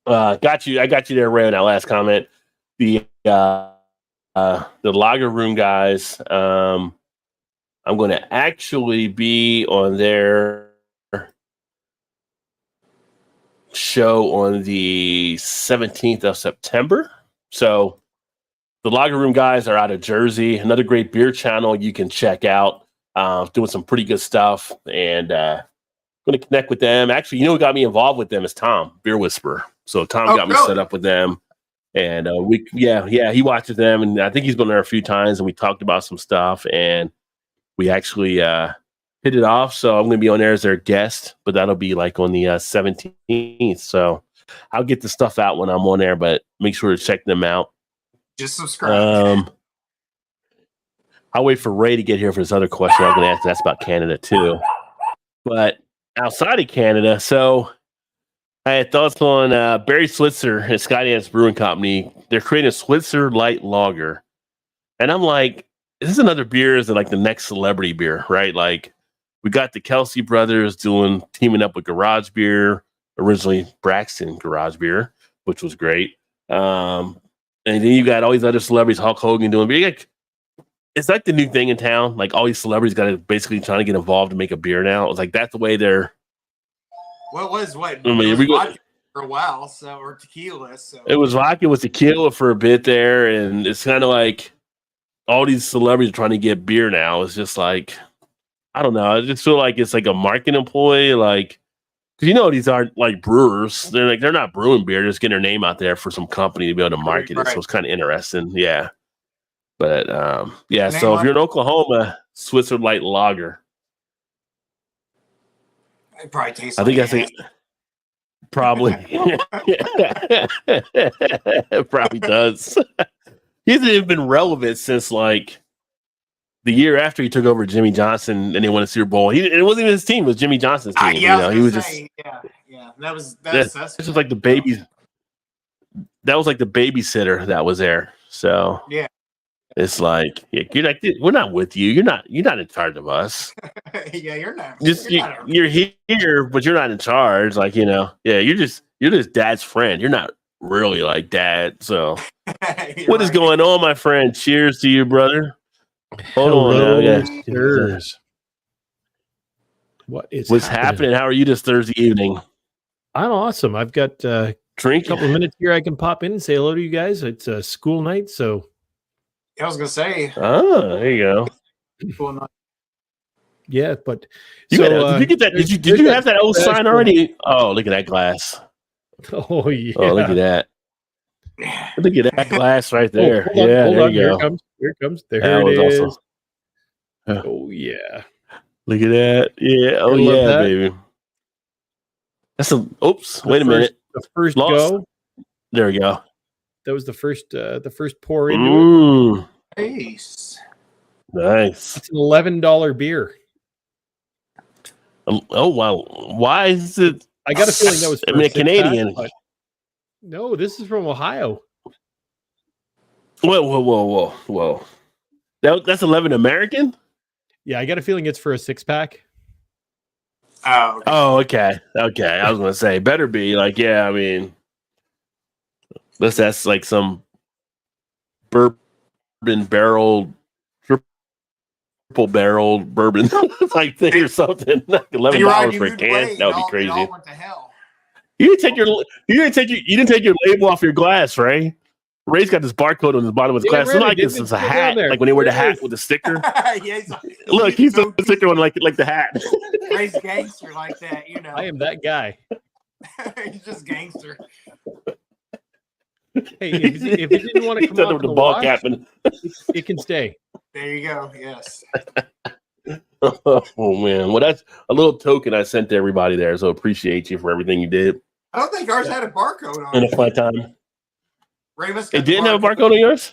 I got you there, Ray, on that last comment. The Lager Room guys, I'm gonna actually be on their show on the 17th of September. So the Lager Room guys are out of Jersey. Another great beer channel you can check out. Doing some pretty good stuff, and going to connect with them. Actually, who got me involved with them is Tom, Beer Whisperer. So Tom got me set up with them, and he watches them, and I think he's been there a few times, and we talked about some stuff, and we actually hit it off. So I'm going to be on there as their guest, but that'll be like on the 17th. So I'll get the stuff out when I'm on there, but make sure to check them out. Just subscribe. I'll wait for Ray to get here for this other question I was going to ask. That's about Canada too. But outside of Canada, so I had thoughts on Barry Switzer and Skydance Brewing Company. They're creating a Switzer Light Lager. And I'm like, is this another beer? Is it like the next celebrity beer, right? Like we got the Kelsey brothers teaming up with Garage Beer, originally Braxton Garage Beer, which was great. And then you got all these other celebrities, Hulk Hogan doing beer. Like, it's like the new thing in town. Like all these celebrities got to basically trying to get involved to make a beer now. It's like that's the way they're. Well, it was what? I mean, we vodka for a while, or tequila. So it was vodka with tequila for a bit there, and it's kind of like all these celebrities are trying to get beer now. It's just like I don't know. I just feel like it's like a marketing employee, like. Because these aren't like brewers. They're not brewing beer. They're just getting their name out there for some company to be able to market it. So it's kind of interesting. Yeah. But yeah. So if you're in Oklahoma, Switzer Light Lager. It probably tastes. I think that's it. Probably. It probably does. He hasn't even been relevant since like the year after he took over Jimmy Johnson and they won a Super Bowl. It wasn't even his team; it was Jimmy Johnson's team. He was just That's just like the baby. That was like the babysitter that was there. So yeah, it's like you're like we're not with you. You're not in charge of us. Yeah, you're not. You're here, but you're not in charge. Like Yeah, you're just dad's friend. You're not really like dad. So what is going on, my friend? Cheers to you, brother. Hold on. Cheers. What's happening? How are you this Thursday evening? I'm awesome. I've got a couple of minutes here. I can pop in and say hello to you guys. It's a school night, so I was gonna say. Oh, there you go. Cool night. Yeah, but did you get that? Did you have that old sign already? Oh, look at that glass. Oh yeah. Oh, look at that. Look at that glass right there. Hold on. You go. Here it comes. There it is. Awesome. Oh yeah. Look at that. Yeah. Oh yeah, that. Baby. That's wait a minute. The first go. There we go. That was the first pour into it. Nice. It's an $11 beer. Oh wow. Why is it? I got a feeling that was a Canadian. No, this is from Ohio. Whoa. That's 11 American? Yeah, I got a feeling it's for a 6-pack. Oh, okay. I was gonna say better be like, yeah, I mean that's like some bourbon barrel triple barrel bourbon type thing or something. Like $11 for a can. That would be crazy. It all went to hell. You didn't take your label off your glass, Ray. Ray's got this barcode on the bottom of his glass. It's like this is a hat, like when they wear the hat with the sticker. Look, he's the sticker on like the hat. Ray's gangster like that, you know. I am that guy. He's just gangster. Hey, if it didn't want to come out with the ball cap, it can stay. There you go. Yes. Oh man, well that's a little token I sent to everybody there. So appreciate you for everything you did. I don't think ours had a barcode on in it. A fun time. It didn't have a barcode on yours?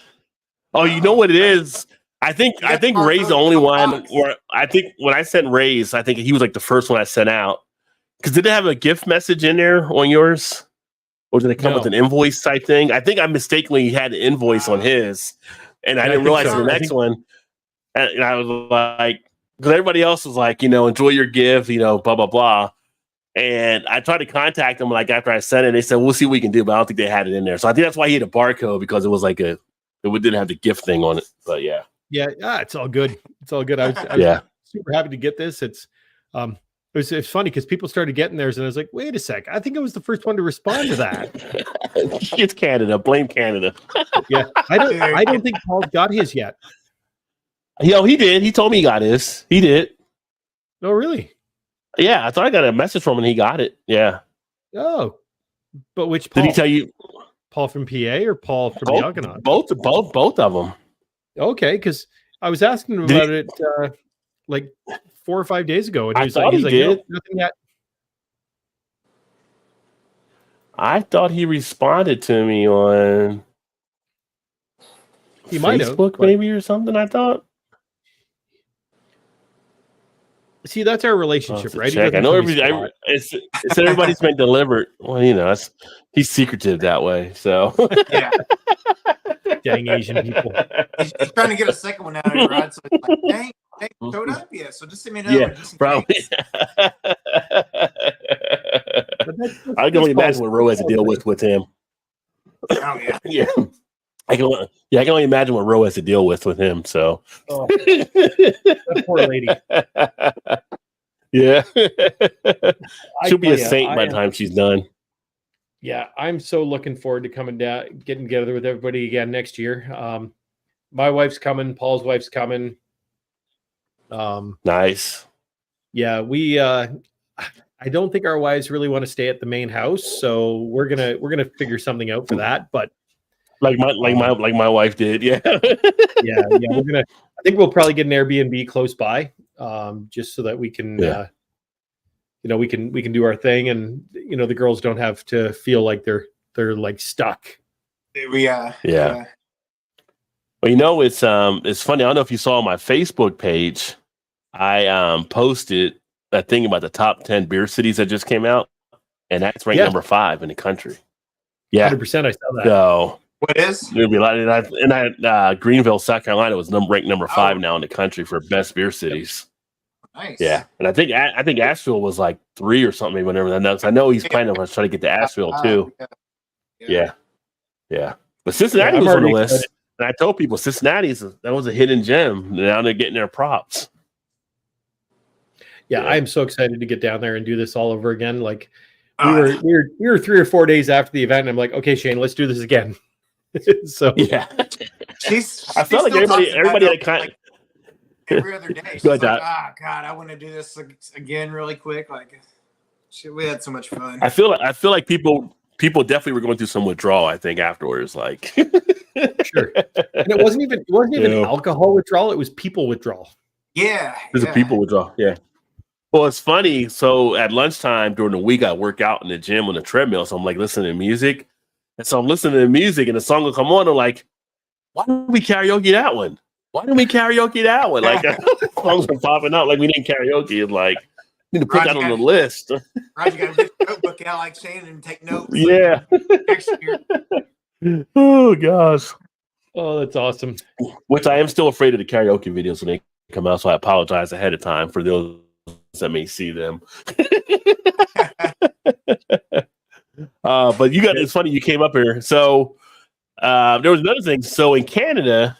Oh, you know what it is? I think Ray's the only one where I think when I sent Ray's, I think he was like the first one I sent out. Because did it have a gift message in there on yours? Or did it come with an invoice type thing? I think I mistakenly had an invoice on his, and I didn't realize the next one. And I was like, because everybody else was like, enjoy your gift, blah, blah, blah. And I tried to contact them like after I sent it. They said, we'll see what we can do, but I don't think they had it in there. So I think that's why he had a barcode, because it was like it didn't have the gift thing on it. But yeah. Yeah, it's all good. It's all good. I was super happy to get this. It's funny because people started getting theirs, and I was like, wait a sec. I think I was the first one to respond to that. It's Canada. Blame Canada. Yeah. I don't think Paul's got his yet. He did. He told me he got his. He did. Oh, really? Yeah, I thought I got a message from him and he got it. Yeah. Oh. But which Paul? Did he tell you? Paul from PA or Paul from the Argonaut? Both of them. Okay, because I was asking him about it like 4 or 5 days ago, and he's like, nothing yet. I thought he responded to me on Facebook maybe or something, I thought. See, that's our relationship, right? I know it's everybody's been delivered. Well, he's secretive that way. So yeah. Dang Asian people. He's trying to get a second one out of it, right? So it's like, dang, showed up yet. So just send me another one. Just probably. I can only imagine what Ro has to deal with him. Oh yeah. Yeah. I can only imagine what Ro has to deal with him. So, that poor lady. Yeah, she'll be a saint by the time she's done. Yeah, I'm so looking forward to coming down, getting together with everybody again next year. My wife's coming. Paul's wife's coming. Nice. Yeah, we. I don't think our wives really want to stay at the main house, so we're gonna figure something out for that. But like my wife did, yeah. yeah. We're gonna. I think we'll probably get an Airbnb close by, just so that we can, we can do our thing, and the girls don't have to feel like they're like stuck. Yeah. Well, it's funny. I don't know if you saw on my Facebook page, I posted that thing about the top 10 beer cities that just came out, and that's ranked number 5 in the country. Yeah, 100%. I saw that. So what is? It'll be a lot. And Greenville, South Carolina, was ranked number 5 now in the country for best beer cities. Nice. Yeah, and I think Asheville was like 3 or something. Whenever that knows, I know he's planning on trying to get to Asheville too. Yeah. But Cincinnati was on the list, and I told people that was a hidden gem. Now they're getting their props. Yeah, I'm so excited to get down there and do this all over again. Like we were 3 or 4 days after the event, and I'm like, okay, Shane, let's do this again. So yeah, I felt like everybody had kind every other day. She's like, God, I want to do this again really quick. Like, we had so much fun. I feel like people definitely were going through some withdrawal. I think afterwards, like sure, and it wasn't even alcohol withdrawal; it was people withdrawal. Yeah, there's a people withdrawal. Yeah. Well, it's funny. So at lunchtime during the week, I work out in the gym on the treadmill. So I'm like listening to music. And so I'm listening to music and the song will come on. I'm like, why didn't we karaoke that one? Like, songs are popping up like we didn't karaoke. And like, need to put that on the list. Right, you got to get a notebook out like Shane and take notes. Yeah. Next year. Oh, gosh. Oh, that's awesome. Which I am still afraid of the karaoke videos when they come out. So I apologize ahead of time for those that may see them. But it's funny you came up here. So there was another thing. So in Canada,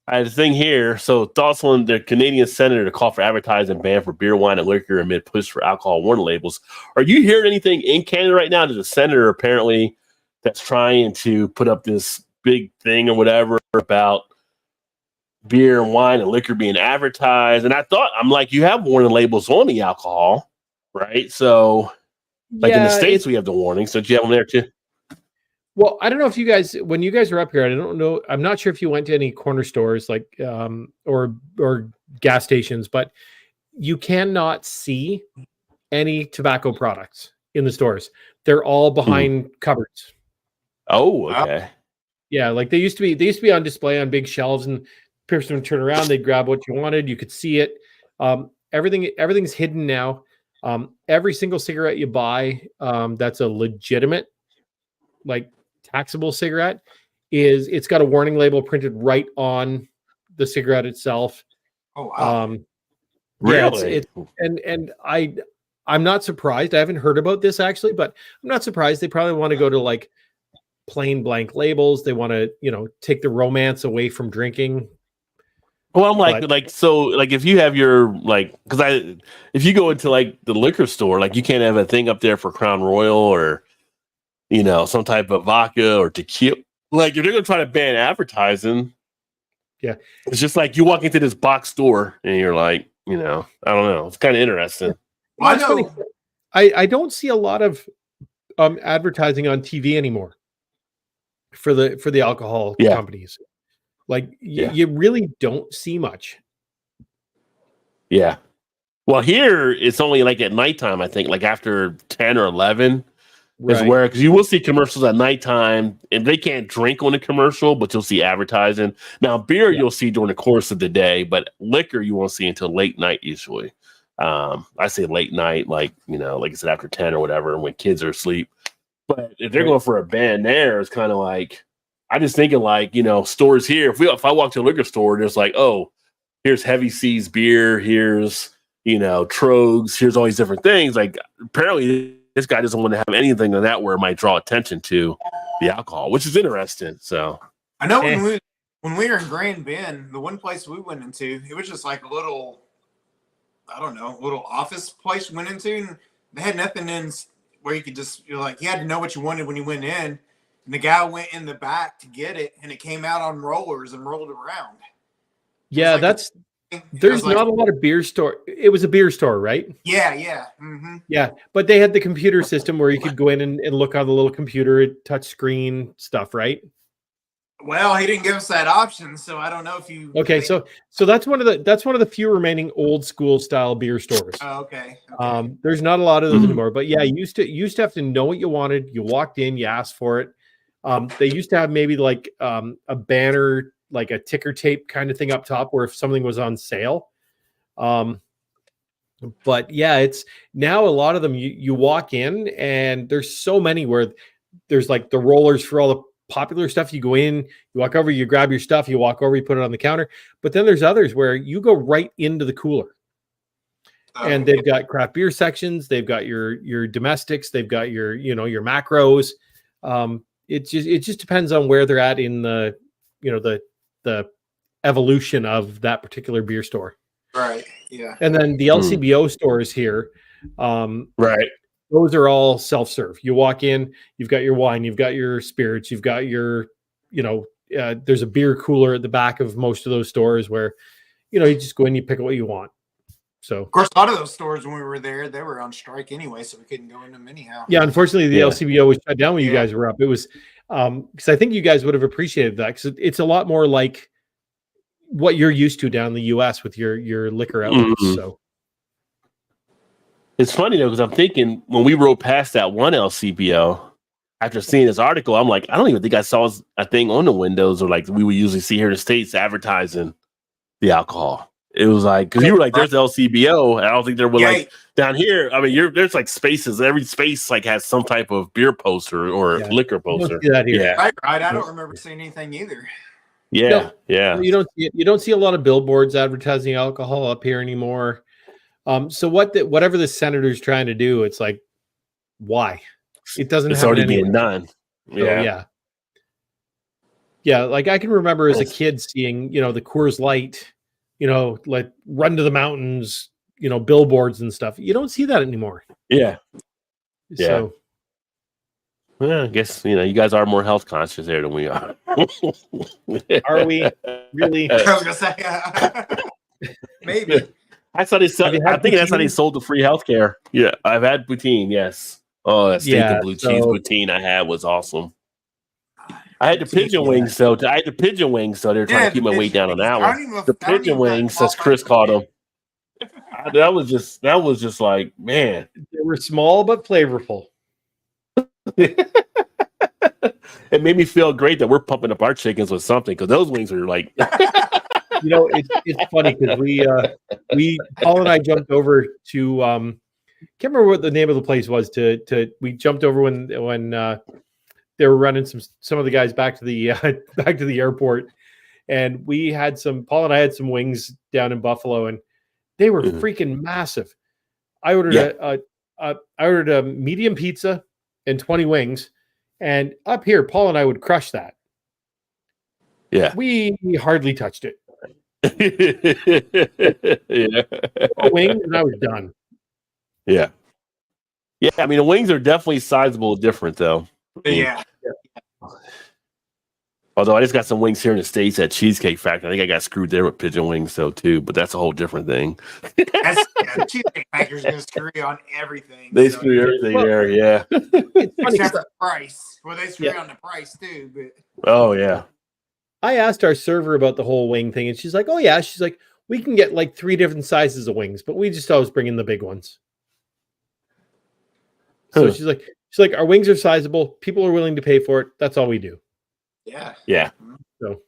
I had a thing here. So thoughts on the Canadian senator to call for advertising ban for beer, wine, and liquor amid push for alcohol warning labels. Are you hearing anything in Canada right now? There's a senator apparently that's trying to put up this big thing or whatever about beer and wine and liquor being advertised. And I'm like, you have warning labels on the alcohol, right? So like in the States, we have the warning. So do you have them there too? Well, I don't know if you guys, when you guys were up here, I don't know. I'm not sure if you went to any corner stores like or gas stations, but you cannot see any tobacco products in the stores. They're all behind cupboards. Oh, okay. Yeah, like they used to be on display on big shelves, and person would turn around, they'd grab what you wanted. You could see it. Everything's hidden now. Every single cigarette you buy, that's a legitimate, like taxable cigarette, it's got a warning label printed right on the cigarette itself. Oh wow. Really? And I'm not surprised. I haven't heard about this actually, but I'm not surprised. They probably want to go to like plain blank labels. They want to, take the romance away from drinking. Well, I'm like, if you have your if you go into like the liquor store, like you can't have a thing up there for Crown Royal or, some type of vodka or tequila. Like if they're going to try to ban advertising, yeah, it's just like you walk into this box store and you're like, I don't know. It's kind of interesting. Well, I know. I don't see a lot of advertising on TV anymore for the alcohol companies. Like you really don't see much. Yeah. Well, here it's only like at nighttime, I think, like after 10 or 11 is where, because you will see commercials at nighttime and they can't drink on the commercial, but you'll see advertising. Now, beer you'll see during the course of the day, but liquor you won't see until late night usually. I say late night, like I said, after 10 or whatever, when kids are asleep. But if they're going for a ban there, it's kind of like, I just thinking like, stores here, if I walk to a liquor store, there's like, oh, here's Heavy Seas beer, here's, Trogs, here's all these different things. Like apparently this guy doesn't want to have anything on that where it might draw attention to the alcohol, which is interesting. So I know when we were in Grand Bend, the one place we went into, it was just like a little, I don't know, little office place we went into, and they had nothing in where you could just, you had to know what you wanted when you went in. And the guy went in the back to get it, and it came out on rollers and rolled around. Yeah, there's not a lot of beer store. It was a beer store, right? Yeah, yeah. Mm-hmm. Yeah, but they had the computer system where you could go in and look on the little computer, touch screen stuff, right? Well, he didn't give us that option, so I don't know if you. Okay, so that's one of the few remaining old school style beer stores. Oh, okay. There's not a lot of those anymore, but yeah, you used to have to know what you wanted. You walked in, you asked for it. They used to have maybe like a banner, like a ticker tape kind of thing up top where if something was on sale. But yeah, it's now a lot of them you walk in and there's so many where there's like the rollers for all the popular stuff. You go in, you walk over, you grab your stuff, you walk over, you put it on the counter. But then there's others where you go right into the cooler. And they've got craft beer sections, they've got your domestics, they've got your macros. It just depends on where they're at in the the evolution of that particular beer store. Right. Yeah. And then the LCBO stores here, right. Those are all self-serve. You walk in, you've got your wine, you've got your spirits, you've got your, there's a beer cooler at the back of most of those stores where, you just go in, you pick up what you want. So, of course, a lot of those stores when we were there, they were on strike anyway, so we couldn't go in them anyhow. Yeah, unfortunately, the LCBO was shut down when you guys were up. It was because I think you guys would have appreciated that because it's a lot more like what you're used to down in the U.S. with your liquor outlets. Mm-hmm. So it's funny though because I'm thinking when we rode past that one LCBO, after seeing this article, I'm like, I don't even think I saw a thing on the windows or like we would usually see here in the States advertising the alcohol. It was like, because you were like, there's LCBO. And I don't think there were like down here. I mean, there's like spaces. Every space like has some type of beer poster or liquor poster. Yeah, right. I don't remember seeing anything either. Yeah, yeah. You don't see a lot of billboards advertising alcohol up here anymore. So whatever the senator's trying to do, it's like, why? It doesn't. It's have already it anyway. being done. So, yeah. Yeah, like I can remember as a kid seeing, the Coors Light, like run to the mountains, billboards and stuff. You don't see that anymore. Yeah. So, well, I guess you guys are more health conscious there than we are. are we really? I was gonna say maybe. I thought I think that's how they sold the free healthcare. Yeah, I've had poutine. Yes. Oh, that steak and blue cheese poutine I had was awesome. I had the pigeon wings though. They're trying to keep my weight down on that one. The pigeon wings, as Chris called them. That was just like, man. They were small but flavorful. It made me feel great that we're pumping up our chickens with something, because those wings are like it's funny because we Paul and I jumped over to can't remember what the name of the place was we jumped over when they were running some of the guys back to the airport, and Paul and I had some wings down in Buffalo, and they were freaking massive. I ordered a medium pizza and 20 wings, and up here Paul and I would crush that. Yeah, we hardly touched it. Yeah, wings, and I was done. Yeah. I mean, the wings are definitely sizable different, though. Yeah. Although I just got some wings here in the States at Cheesecake Factory. I think I got screwed there with pigeon wings, though, too. But that's a whole different thing. The Cheesecake Factory's going to screw you on everything. They screw everything there, yeah. Except for the price. Well, they screw on the price, too. But oh, yeah. I asked our server about the whole wing thing, and she's like, oh, yeah. She's like, we can get like 3 different sizes of wings, but we just always bring in the big ones. So she's like, our wings are sizable. People are willing to pay for it. That's all we do. Yeah. Yeah. So,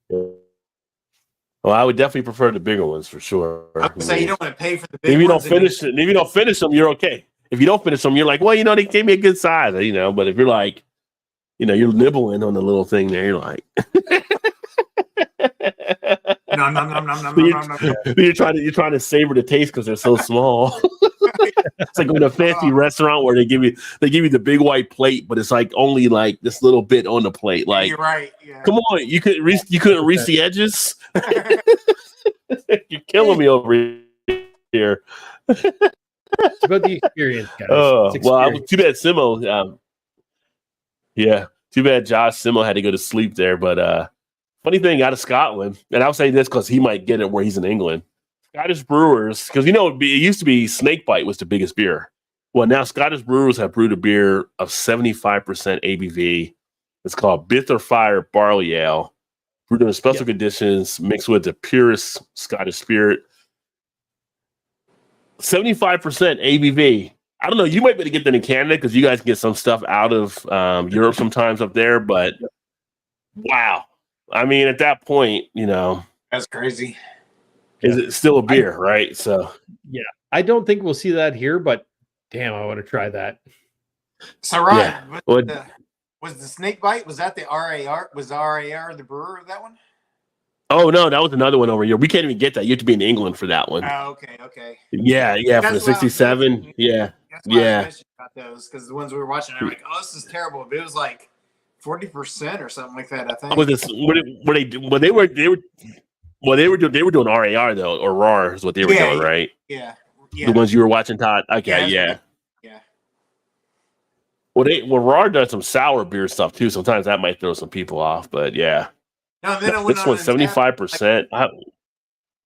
well, I would definitely prefer the bigger ones for sure. I would say you don't want to pay for the big ones. If you don't finish them, you're okay. If you don't finish them, you're like, well, they gave me a good size, But if you're like, you're nibbling on the little thing there, you're like, you're trying to savor the taste because they're so small. It's like going to a fancy restaurant where they give you the big white plate, but it's like only like this little bit on the plate. Like, you're right. Yeah. Come on, you couldn't reach the edges. You're killing me over here. It's about the experience, guys. Well, too bad Simo. Too bad Josh Simo had to go to sleep there. But funny thing, out of Scotland, and I'll say this because he might get it where he's in England. Scottish brewers, because it used to be Snakebite was the biggest beer. Well, now Scottish brewers have brewed a beer of 75% ABV. It's called Bitter Fire Barley Ale, brewed in special conditions, mixed with the purest Scottish spirit. 75% ABV. I don't know. You might be able to get that in Canada because you guys get some stuff out of Europe sometimes up there. But wow, I mean, at that point, that's crazy. Is it still a beer, right? So yeah, I don't think we'll see that here, but damn, I want to try that. So Ryan, was the Snakebite? Was that the RAR? Was RAR the brewer of that one? Oh no, that was another one over here. We can't even get that. You have to be in England for that one. Oh, okay. Yeah, for the 67. Yeah. That's why I was about those, because the ones we were watching are like, oh, this is terrible. But it was like 40% or something like that, I think. They were doing RAR though, or RAR is what they were doing, right? Yeah. The ones you were watching, Todd. Okay, yeah. Well, RAR does some sour beer stuff too. Sometimes that might throw some people off, but yeah. No, then this one's 75%.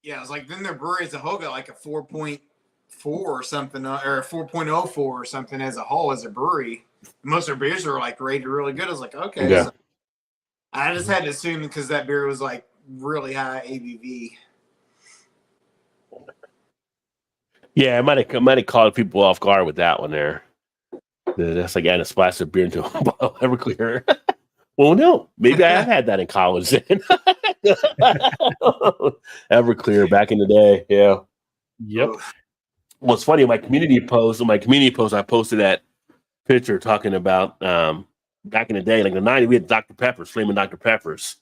Yeah, it was like then their brewery as a whole got like a 4.4 or something, or a 4.04 or something as a whole as a brewery. Most of their beers were like rated really good. I was like, okay. Yeah. So I just had to assume because that beer was like really high ABV. Yeah, I might have caught people off guard with that one there. That's like adding a splash of beer into a bottle of Everclear. Well, no, maybe I have had that in college then. Everclear back in the day, yeah. Yep. Well, it's funny. On my community post, I posted that picture talking about back in the day, like the 90s, we had Dr. Peppers, Flaming Dr. Peppers,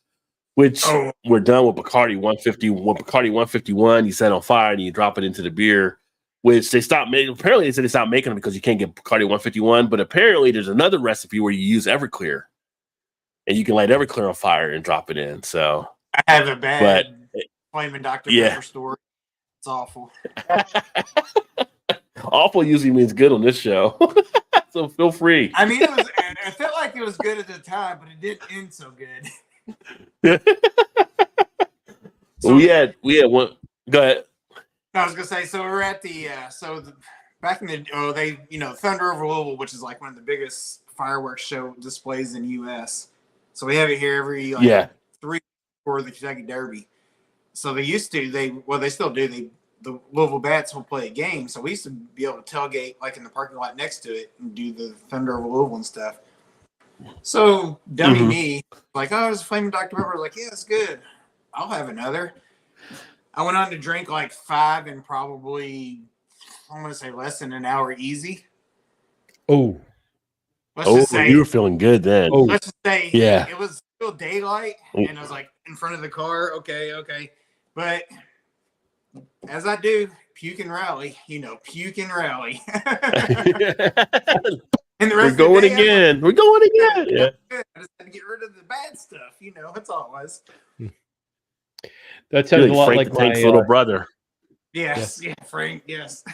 which were done with Bacardi 150. When Bacardi 151, you set on fire and you drop it into the beer. Which they stopped making. Apparently, they said they stopped making them because you can't get Bacardi 151. But apparently, there's another recipe where you use Everclear. and you can light Everclear on fire and drop it in. So I have a bad flaming Dr. Pepper story. It's awful. Awful usually means good on this show. So feel free. I mean, I felt like it was good at the time, but it didn't end so good. So we had one. Go ahead. I was gonna say, so we're at back in the Thunder over Louisville, which is like one of the biggest fireworks show displays in the U.S. So we have it here every 3 for the Kentucky Derby. So they still do. The Louisville Bats will play a game, so we used to be able to tailgate like in the parking lot next to it and do the Thunder over Louisville and stuff. So dummy me, like, oh, it's a flaming Dr. Pepper. I was like, yeah, it's good. I'll have another. I went on to drink like 5 and probably, I'm going to say less than an hour easy. Oh. Let's just say, you were feeling good then. Oh. Let's just say it was still daylight, and I was like in front of the car. Okay. But as I do, puke and rally, puke and rally. And the rest We're going again. We're going again. Yeah. I just had to get rid of the bad stuff. That's all it was. That sounds a lot Frank like the Tank's my little brother. Yes, yeah, Frank. Yes.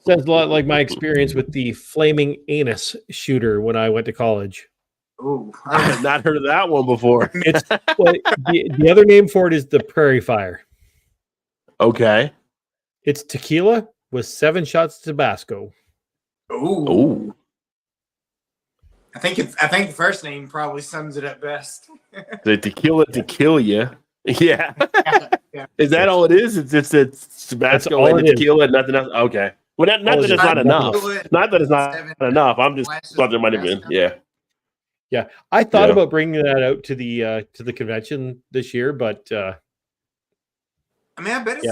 Sounds a lot like my experience with the flaming anus shooter when I went to college. Ooh, I have not heard of that one before. It's the other name for it is the prairie fire. Okay. It's tequila with 7 shots of Tabasco. Ooh. I think the first name probably sums it up best. The tequila to kill you. Yeah. Yeah. Is that all it is? It's Tabasco and tequila and nothing else? Okay. Well, not that it's not enough. Not that it's not enough. I'm just thought there might have been. Yeah. Yeah. I thought about bringing that out to the convention this year, but I mean, I bet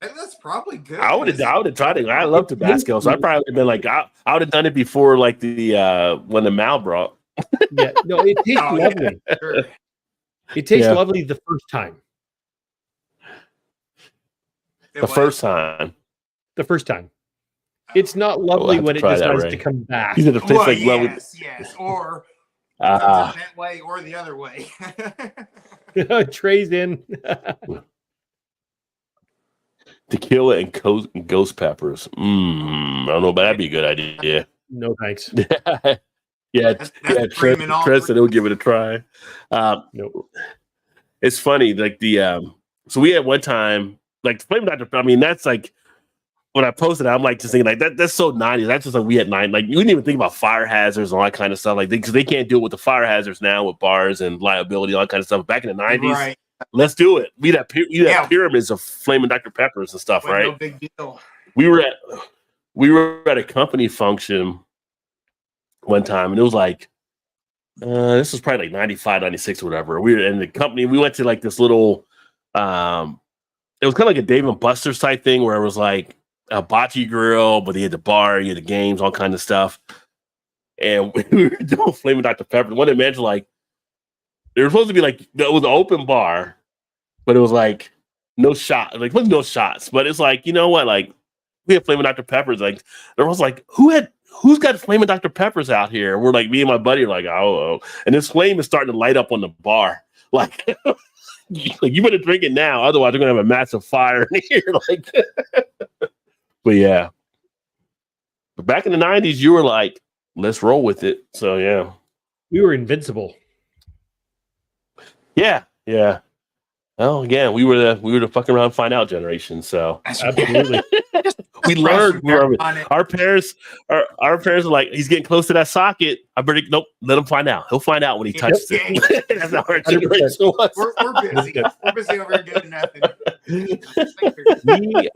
that's probably good. I would have tried it. I love Tabasco, so I probably would have been like, I would have done it before, like the when the Mal brought. Yeah, no, it tastes lovely. Yeah, sure. It tastes lovely the first time. The first time. It's not lovely when it decides to come back. Yes, or that way or the other way. Trey's in. Tequila and ghost peppers. I don't know, but that'd be a good idea. No thanks. Trent said he'll give it a try. Nope. It's funny, like so we had one time, like Flame Dr. I mean, that's like when I posted it, I'm like just thinking like that's so 90s. That's just like we had 9. Like you didn't even think about fire hazards and all that kind of stuff. Like because they can't do it with the fire hazards now with bars and liability, all that kind of stuff. Back in the 90s. Right. Let's do it. We had pyramids of flaming Dr. Peppers and stuff, right? No big deal. We were at a company function one time, and it was like this was probably like 95, 96 or whatever. We were in the company. We went to like this little it was kind of like a Dave and Buster's type thing where it was like a bocce grill, but they had the bar, you had the games, all kinds of stuff. And we were doing flaming Dr. Pepper. One of the mentioned like they were supposed to be like it was an open bar, but it was like no shot, like it wasn't no shots, but it's like, you know what, like we had flaming Dr. Peppers. Like there was like who's got flaming Dr. Peppers out here? And we're like, me and my buddy are like, oh, and this flame is starting to light up on the bar. Like, you better drink it now, otherwise they're gonna have a massive fire in here. Like, but yeah. But back in the 90s, you were like, let's roll with it. So yeah. We were invincible. Yeah. Oh, again, we were the fucking around find out generation. So absolutely, we learned. Our parents are like, he's getting close to that socket. I better let him find out. He'll find out when he touches it. That's how our generation was. We're busy. We're busy over here doing nothing. We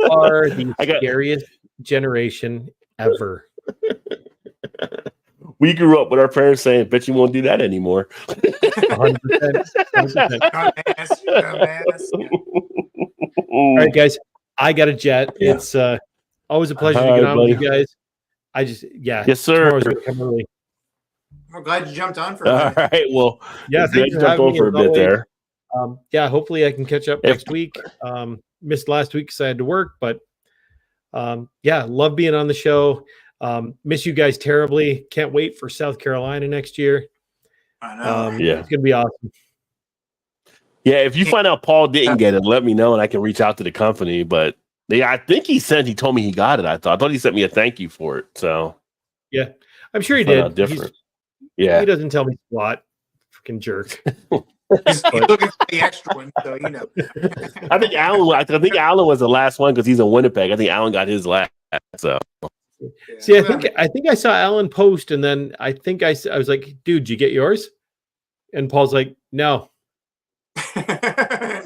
are the scariest generation ever. We grew up with our parents saying, bet you won't do that anymore. 100%. All right, guys. I got a jet. Yeah. It's always a pleasure to get on with you guys. Yes, sir. We're glad you jumped on for a minute. All right. Well, yeah, thanks for having me for a bit there. Hopefully I can catch up next week. Missed last week because I had to work, but love being on the show. Miss you guys terribly. Can't wait for South Carolina next year. I know. Yeah. It's gonna be awesome. Yeah, if you find out Paul didn't get it, let me know and I can reach out to the company. But I think he told me he got it. I thought he sent me a thank you for it. So Yeah, I'm sure he find out did. different. He Yeah. doesn't tell me squat. Freaking jerk. He's looking for the extra one, so you know. I think Alan was the last one because he's in Winnipeg. I think Alan got his last. So See, I think I saw Alan post, and then I think I was like, "Dude, did you get yours?" And Paul's like, "No."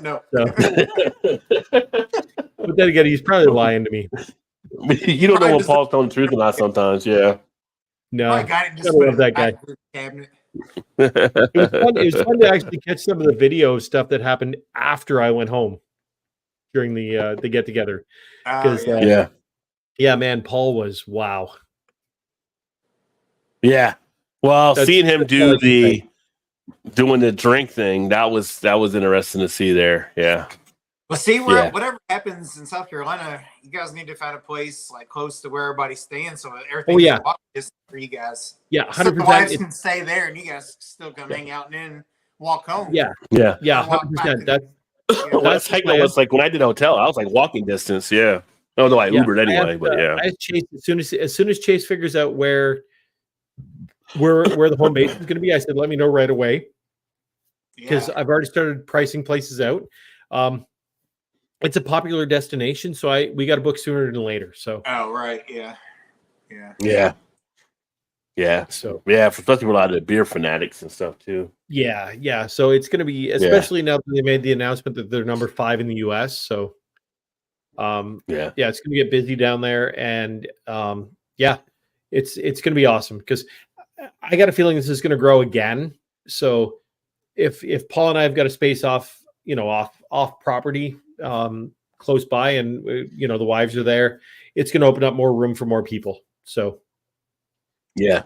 No. So, but then again, he's probably lying to me. you don't know when Paul's telling the truth or not sometimes. Yeah. No, I got it. I Just put it love in that the guy. back of the cabinet. It was fun to actually catch some of the video stuff that happened after I went home during the get together. Because yeah, man, Paul was wow. Yeah. Well, seeing him do doing the drink thing, that was interesting to see there. Yeah. Well, see, whatever happens in South Carolina, you guys need to find a place like close to where everybody's staying, so everything's walking distance for you guys. Yeah, 100%. So the wives can stay there, and you guys still come hang out and then walk home. Yeah, 100%. That's like when I did a hotel, I was like walking distance. Yeah. Oh no, I Ubered anyway, but yeah. I chased as soon as Chase figures out where the home base is going to be. I said, let me know right away because I've already started pricing places out. It's a popular destination, so we got to book sooner than later. So right, yeah. So especially for a lot of the beer fanatics and stuff too. Yeah. So it's going to be, especially now that they made the announcement that they're number 5 in the U.S. So it's going to get busy down there, and it's going to be awesome because I got a feeling this is going to grow again. So if Paul and I have got a space off property, close by, and the wives are there, it's going to open up more room for more people. So yeah.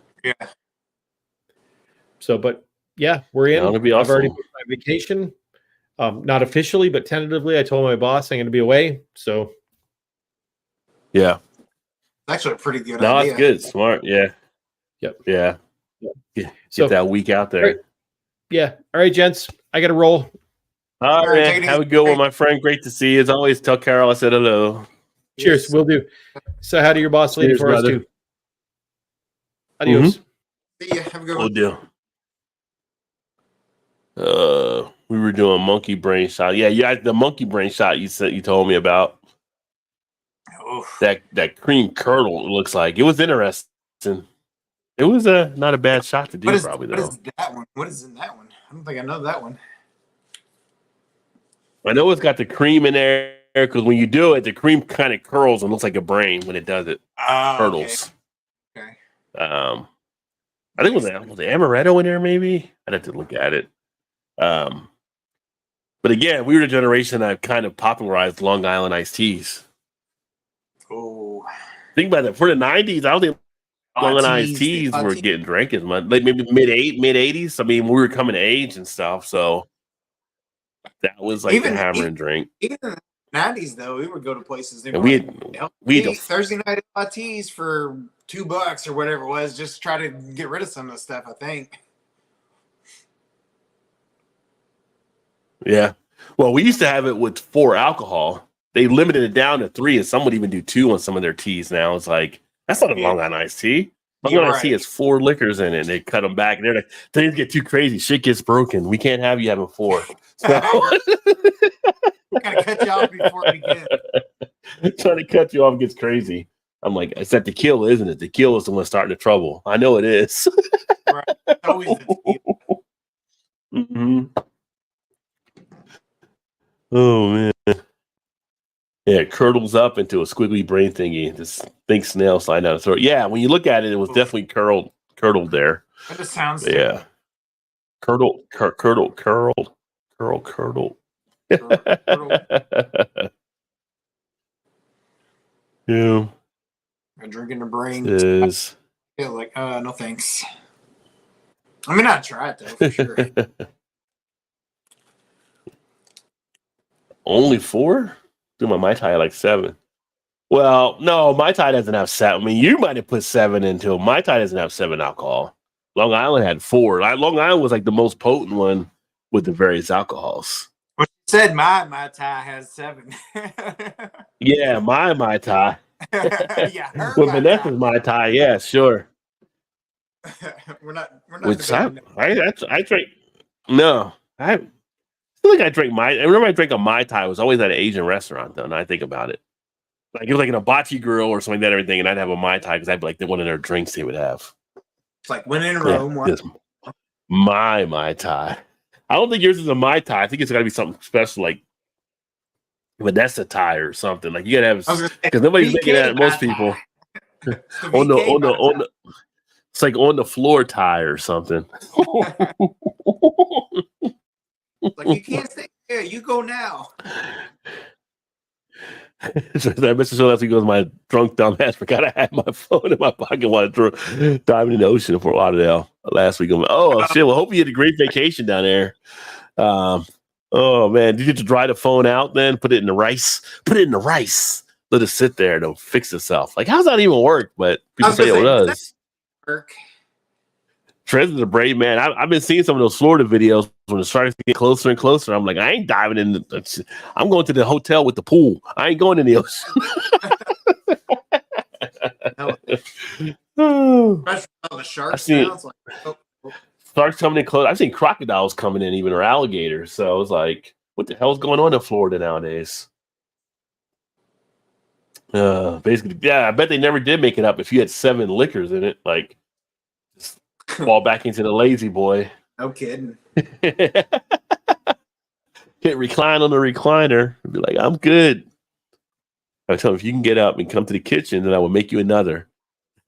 So, but yeah, we're in. That'll be awesome. I've already booked my vacation, not officially, but tentatively. I told my boss I'm going to be away. So yeah, actually a pretty good idea. That's good, smart. Yeah. Yep. Yeah. Get that week out there. Right. Yeah. All right, gents. I got to roll. All right. Have a good one, my friend. Great to see you. As always, tell Carol I said hello. Cheers. Yes. Will do. So, how do your boss lady for us too? Adios. See ya. Have a good one. Will do. We were doing monkey brain shot. Yeah, the monkey brain shot you told me about. Oof. That cream curdle looks like it was interesting. It was not a bad shot to do, probably though. What is that one? What is in that one? I don't think I know that one. I know it's got the cream in there because when you do it, the cream kind of curls and looks like a brain when it does it. Curdles. Okay. I think was the amaretto in there. Maybe I'd have to look at it. But again, we were the generation that kind of popularized Long Island iced teas. Oh, think about it. For the 90s, I don't think Long Island iced teas were getting drank as much. Like maybe mid 80s. I mean, we were coming to age and stuff, so that was like the hammer and drink. Even in the 90s, though, we would go to places. And we had Thursday night teas for $2 or whatever it was, just to try to get rid of some of the stuff. I think. Yeah. Well, we used to have it with 4 alcohol. They limited it down to 3, and some would even do 2 on some of their teas. Now it's like that's not a Long Island iced tea. Long Island iced tea has 4 liquors in it, and they cut them back. And they're like, things get too crazy. Shit gets broken. We can't have you having 4. So we gotta cut you off before we begin. Trying to cut you off gets crazy. I'm like, it's that tequila, isn't it? Tequila is the one starting the trouble. I know it is. Right. It's always the tequila. Mm-hmm. Oh man. Yeah, it curdles up into a squiggly brain thingy. This big snail sliding down the throat. Yeah, when you look at it, it was definitely curdled there. That just sounds curdled. Yeah. I'm drinking the brain. Is like, no thanks. I mean, I'd try it though for sure. Only 4? Do my Mai Tai like 7. Well, no, Mai Tai doesn't have 7. I mean, you might have put 7 into it. Mai Tai doesn't have 7 alcohol. Long Island had 4. Long Island was like the most potent one with the various alcohols. Well, you said my Tai has 7. Yeah, my Mai Tai. Yeah, her With Mai Vanessa's Mai Tai, yeah, sure. we're not Which I debating drank. No, I feel like I drank I remember I drank a Mai Tai. It was always at an Asian restaurant, though. Now I think about it, like it was like an hibachi grill or something like that. Everything, and I'd have a Mai Tai because I'd be like one of their drinks they would have. It's like when in Rome. Yeah, my Mai Tai. I don't think yours is a Mai Tai. I think it's got to be something special, like Vanessa Tai or something. Like you gotta have because nobody's making that. Most people on the it's like on the floor tie or something. Like you can't stay here. You go now. So that Mr. So last week goes, my drunk dumbass forgot I had my phone in my pocket while diving in the ocean for Lauderdale last week. I'm like, oh shit! Well, hope you had a great vacation down there. Oh man, did you get to dry the phone out? Then put it in the rice. Put it in the rice. Let it sit there and it'll fix itself. Like, how's that even work? But people say it does. Work. Trez is a brave man. I've been seeing some of those Florida videos when it starts to get closer and closer. I'm like, I ain't diving in. I'm going to the hotel with the pool. I ain't going in the ocean. The sharks. Sharks coming in close. I've seen crocodiles coming in, even, or alligators. So I was like, what the hell's going on in Florida nowadays? Basically, yeah, I bet they never did make it up if you had 7 liquors in it. Like, fall back into the lazy boy. No kidding. Hit recline on the recliner and be like, I'm good. I tell them, if you can get up and come to the kitchen, then I will make you another.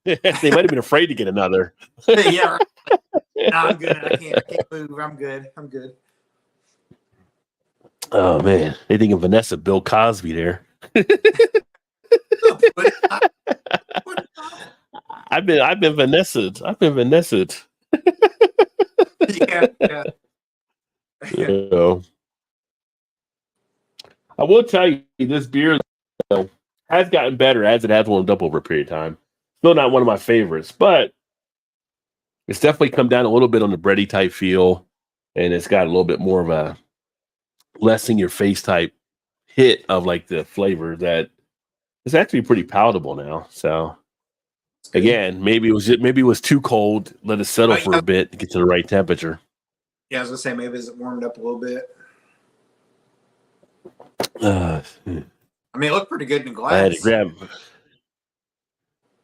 They might have been afraid to get another. Yeah, right. No, I'm good. I can't move. I'm good. Oh man, they thinking Vanessa Bill Cosby there. I've been Vanessa'd. Yeah. I will tell you, this beer has gotten better as it has warmed up over a period of time. Still not one of my favorites, but it's definitely come down a little bit on the bready type feel, and it's got a little bit more of a less in your face type hit of like the flavor that is actually pretty palatable now. So again, maybe it was too cold. Let it settle for a bit to get to the right temperature. Yeah, I was gonna say maybe it's warmed up a little bit. I mean, it looked pretty good in glass.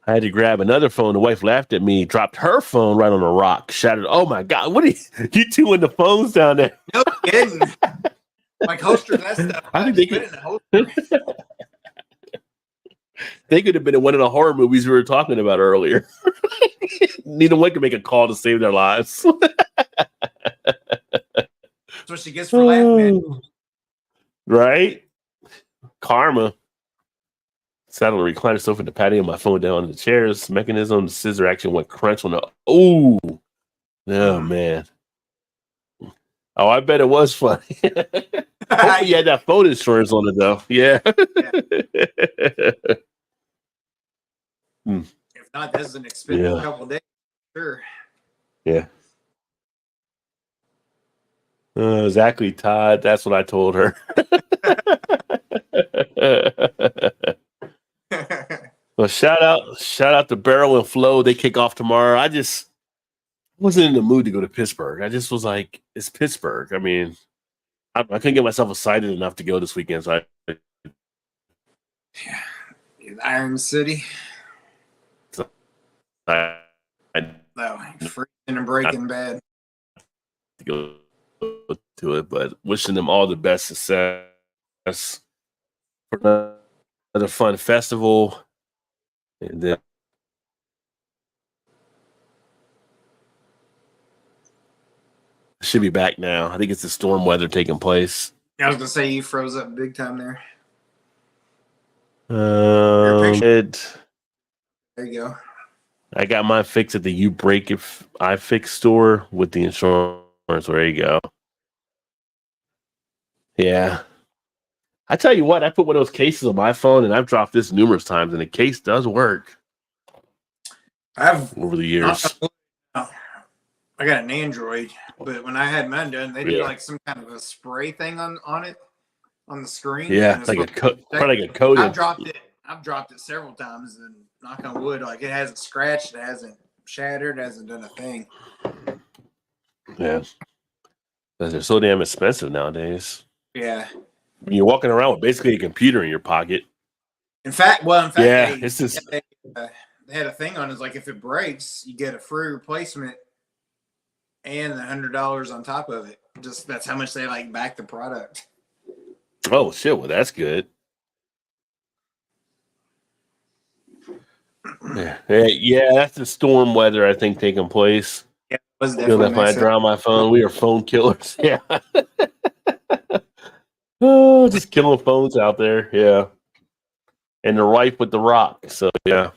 I had to grab another phone. The wife laughed at me, dropped her phone right on a rock, shattered. Oh my God, what are you two in the phones down there? No kidding. Like holster that stuff. I think they could. In the holster. They could have been in one of the horror movies we were talking about earlier. Neither one could make a call to save their lives. That's what she gets for laughing. Right? Karma. Sat on the recliner sofa in the patio, my phone down on the chairs mechanism. The scissor action went crunch on the. Oh man. Oh, I bet it was funny. Hopefully you had that phone insurance on it though. Yeah. If not, this is an expensive couple of days. Sure. Yeah. Exactly, Todd. That's what I told her. Well, shout out to Barrel and Flow. They kick off tomorrow. I just wasn't in the mood to go to Pittsburgh. I just was like, it's Pittsburgh. I mean, I couldn't get myself excited enough to go this weekend. So Iron City. No, freezing and breaking bad. To go to it, but wishing them all the best success for another fun festival. And then should be back now. I think it's the storm weather taking place. I was gonna say you froze up big time there. There you go. I got mine fixed at the You Break If I Fix store with the insurance. There you go. Yeah. I tell you what, I put one of those cases on my phone, and I've dropped this numerous times, and the case does work. I've over the years. I got an Android, but when I had mine done, they did Yeah. like some kind of a spray thing on it on the screen. Yeah, and it's like probably like a coating. I've dropped it several times, and knock on wood, like it hasn't scratched, it hasn't shattered, it hasn't done a thing. Yeah, they're so damn expensive nowadays. Yeah. You're walking around with basically a computer in your pocket. In fact, yeah, they had a thing on it. It's like if it breaks, you get a free replacement and $100 on top of it. Just that's how much they like back the product. Oh shit! Well, that's good. Yeah, that's the storm weather I think taking place. Yeah, it was That's why I drown my phone. We are phone killers. Yeah. Oh, just killing phones out there. Yeah. And they're rife with the rock. So yeah.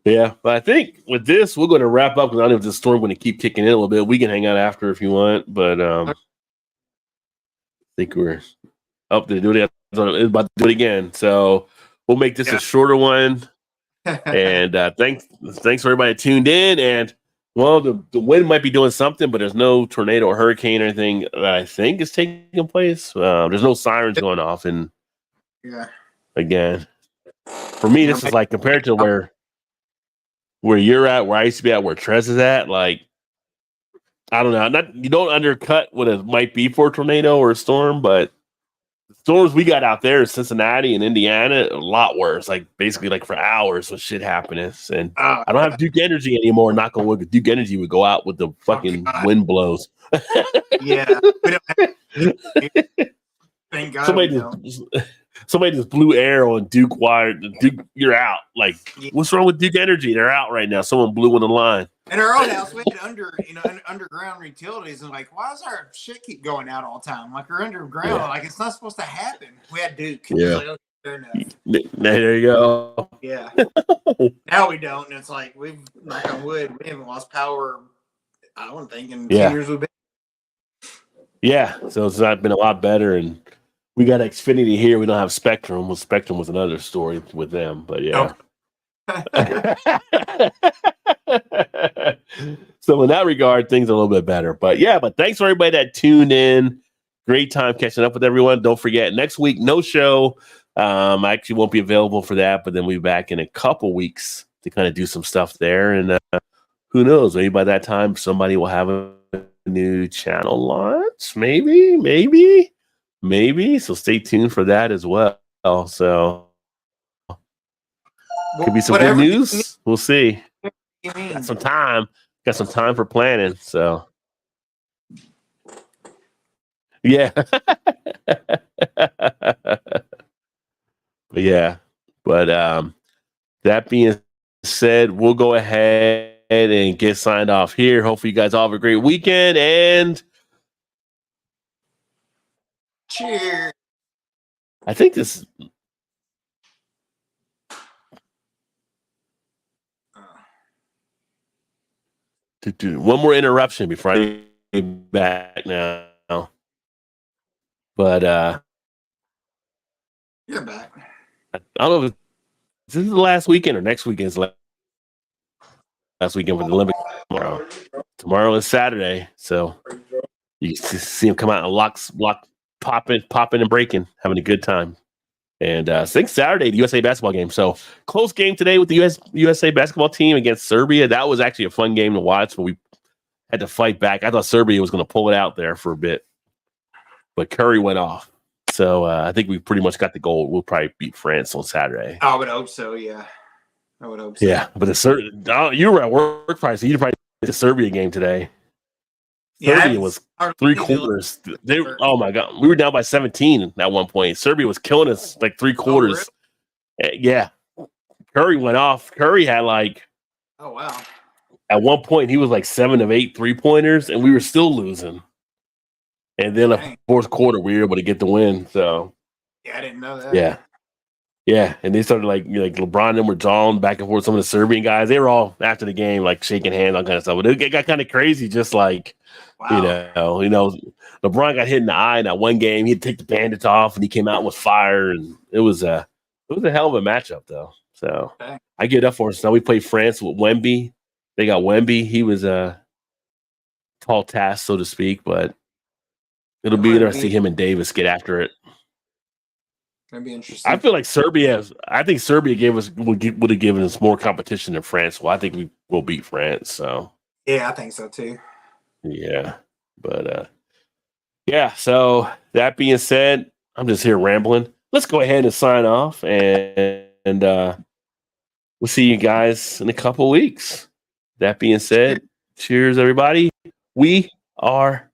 Yeah, but I think with this we're going to wrap up because I don't know if the storm going to keep kicking in a little bit. We can hang out after if you want, but I think we're up to do it. It's about to do it again, so we'll make this a shorter one. And thanks for everybody that tuned in. And well, the wind might be doing something, but there's no tornado or hurricane or anything that I think is taking place. There's no sirens going off, and again, for me, this is like compared to where you're at, where I used to be at, where Trez is at, like, I don't know. You don't undercut what it might be for a tornado or a storm, but the storms we got out there in Cincinnati and Indiana, a lot worse. Like, basically, like, for hours with shit happening. And I don't have Duke Energy anymore, knock on wood. Duke Energy would go out with the fucking wind blows. Yeah. Thank God. Somebody just blew air on Duke wire. Duke, you're out. Like, what's wrong with Duke Energy? They're out right now. Someone blew on the line. In our old house, we had underground utilities, and like, why does our shit keep going out all the time? Like, we're underground. Yeah. Like, it's not supposed to happen. We had Duke. Yeah. Like, okay, fair enough. There you go. Yeah. Now we don't, and it's like we've knock on wood. We haven't lost power. I don't think in 2 years we've been. Yeah. So it's not been a lot better, and we got Xfinity here. We don't have Spectrum. Well, Spectrum was another story with them, but yeah. So in that regard, things are a little bit better. But yeah, thanks for everybody that tuned in. Great time catching up with everyone. Don't forget, next week, no show. I actually won't be available for that, but then we'll be back in a couple weeks to kind of do some stuff there. And who knows? Maybe by that time, somebody will have a new channel launch. Maybe. So stay tuned for that as well. So could be some good news. We'll see. Got some time for planning. So yeah. But that being said, we'll go ahead and get signed off here. Hopefully you guys all have a great weekend, and cheers. I think this to do one more interruption before I get back now. But you're back. I don't know if this is the last weekend or next weekend's last weekend for the Olympics. Tomorrow is Saturday, so you see them come out in locks, popping and breaking, having a good time. And I think Saturday, the USA basketball game. So close game today with the USA basketball team against Serbia. That was actually a fun game to watch, but we had to fight back. I thought Serbia was going to pull it out there for a bit, but Curry went off. So I think we pretty much got the goal. We'll probably beat France on Saturday. I would hope so. Yeah, I would hope so. Yeah, but you were at work, probably, so you probably did the Serbia game today. Serbia was 3 quarters. Oh my God, we were down by 17 at one point. Serbia was killing us like 3 quarters. Really? Yeah, Curry went off. Curry had oh wow. At one point he was like 7 of 8 3-pointers, and we were still losing. And then the fourth quarter we were able to get the win. So yeah, I didn't know that. Yeah, and they started like LeBron and them were jawing back and forth. Some of the Serbian guys, they were all after the game like shaking hands, all kind of stuff. But it got kind of crazy, just like. Wow. You know, LeBron got hit in the eye in that one game. He'd take the bandage off, and he came out with fire, and it was a hell of a matchup, though. So Okay. I get up for us. Now we play France with Wemby. They got Wemby. He was a tall task, so to speak, but it'll be interesting to see him and Davis get after it. Gonna be interesting. I feel like I think Serbia would have given us more competition than France. Well, I think we will beat France. So Yeah, I think so too. yeah, but yeah. So that being said, I'm just here rambling. Let's go ahead and sign off, and we'll see you guys in a couple weeks. That being said, cheers, everybody. We are